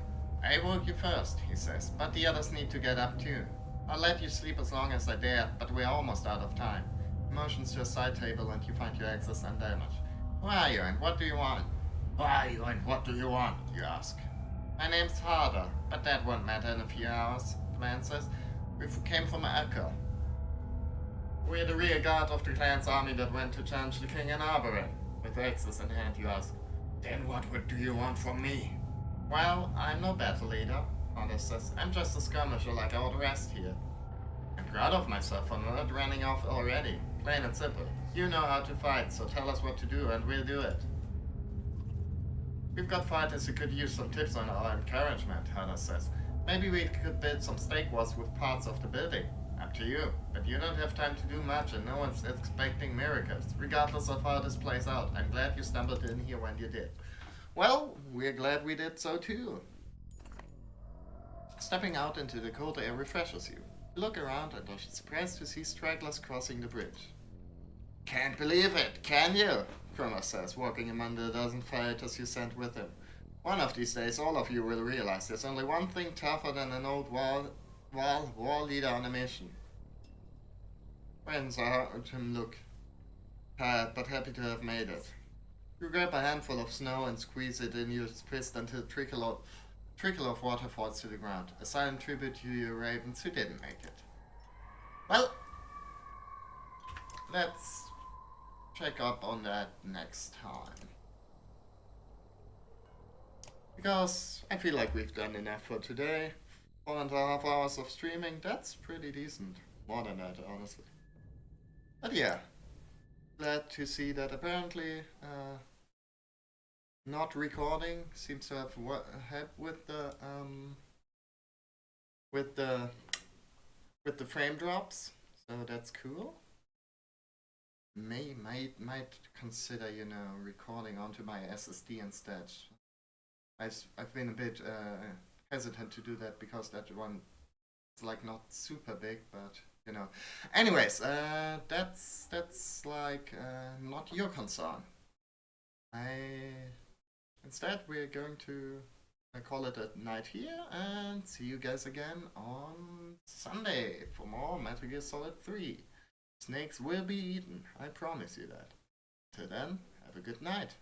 I woke you first, he says, but the others need to get up too. I'll let you sleep as long as I dare, but we're almost out of time. He motions to a side table and you find your axes undamaged. Who are you and what do you want? Who are you and what do you want? You ask. My name's Harder, but that won't matter in a few hours, the man says. We came from Echo. We're the rear guard of the clan's army that went to challenge the king in Arborang. With axes in hand, you ask. Then what do you want from me? Well, I'm no battle leader, Harder says. I'm just a skirmisher like all the rest here. I'm proud of myself for not running off already. Plain and simple. You know how to fight, so tell us what to do and we'll do it. We've got fighters who could use some tips on our encouragement, Harder says. Maybe we could build some stake walls with parts of the building. Up to you. But you don't have time to do much and no one's expecting miracles. Regardless of how this plays out, I'm glad you stumbled in here when you did. Well, we're glad we did so too. Stepping out into the cold air refreshes you. You look around and are surprised to see stragglers crossing the bridge. Can't believe it, can you? Krummer says, walking among the dozen fighters you sent with him. One of these days, all of you will realize there's only one thing tougher than an old war leader on a mission. Friends are hard to look, tired but happy to have made it. You grab a handful of snow and squeeze it in your fist until a trickle of water falls to the ground, a silent tribute to your ravens who didn't make it. Well, let's check up on that next time. Because I feel like we've done enough for today. 4.5 hours of streaming, that's pretty decent. More than that, honestly. But yeah, glad to see that apparently not recording seems to have helped with with the with the frame drops, so that's cool. Might consider, you know, recording onto my SSD instead. I've been a bit hesitant to do that because that one is like not super big, but you know. Anyways, that's like not your concern. Instead we're going to call it a night here and see you guys again on Sunday for more Metal Gear Solid 3. Snakes will be eaten, I promise you that. Till then, have a good night.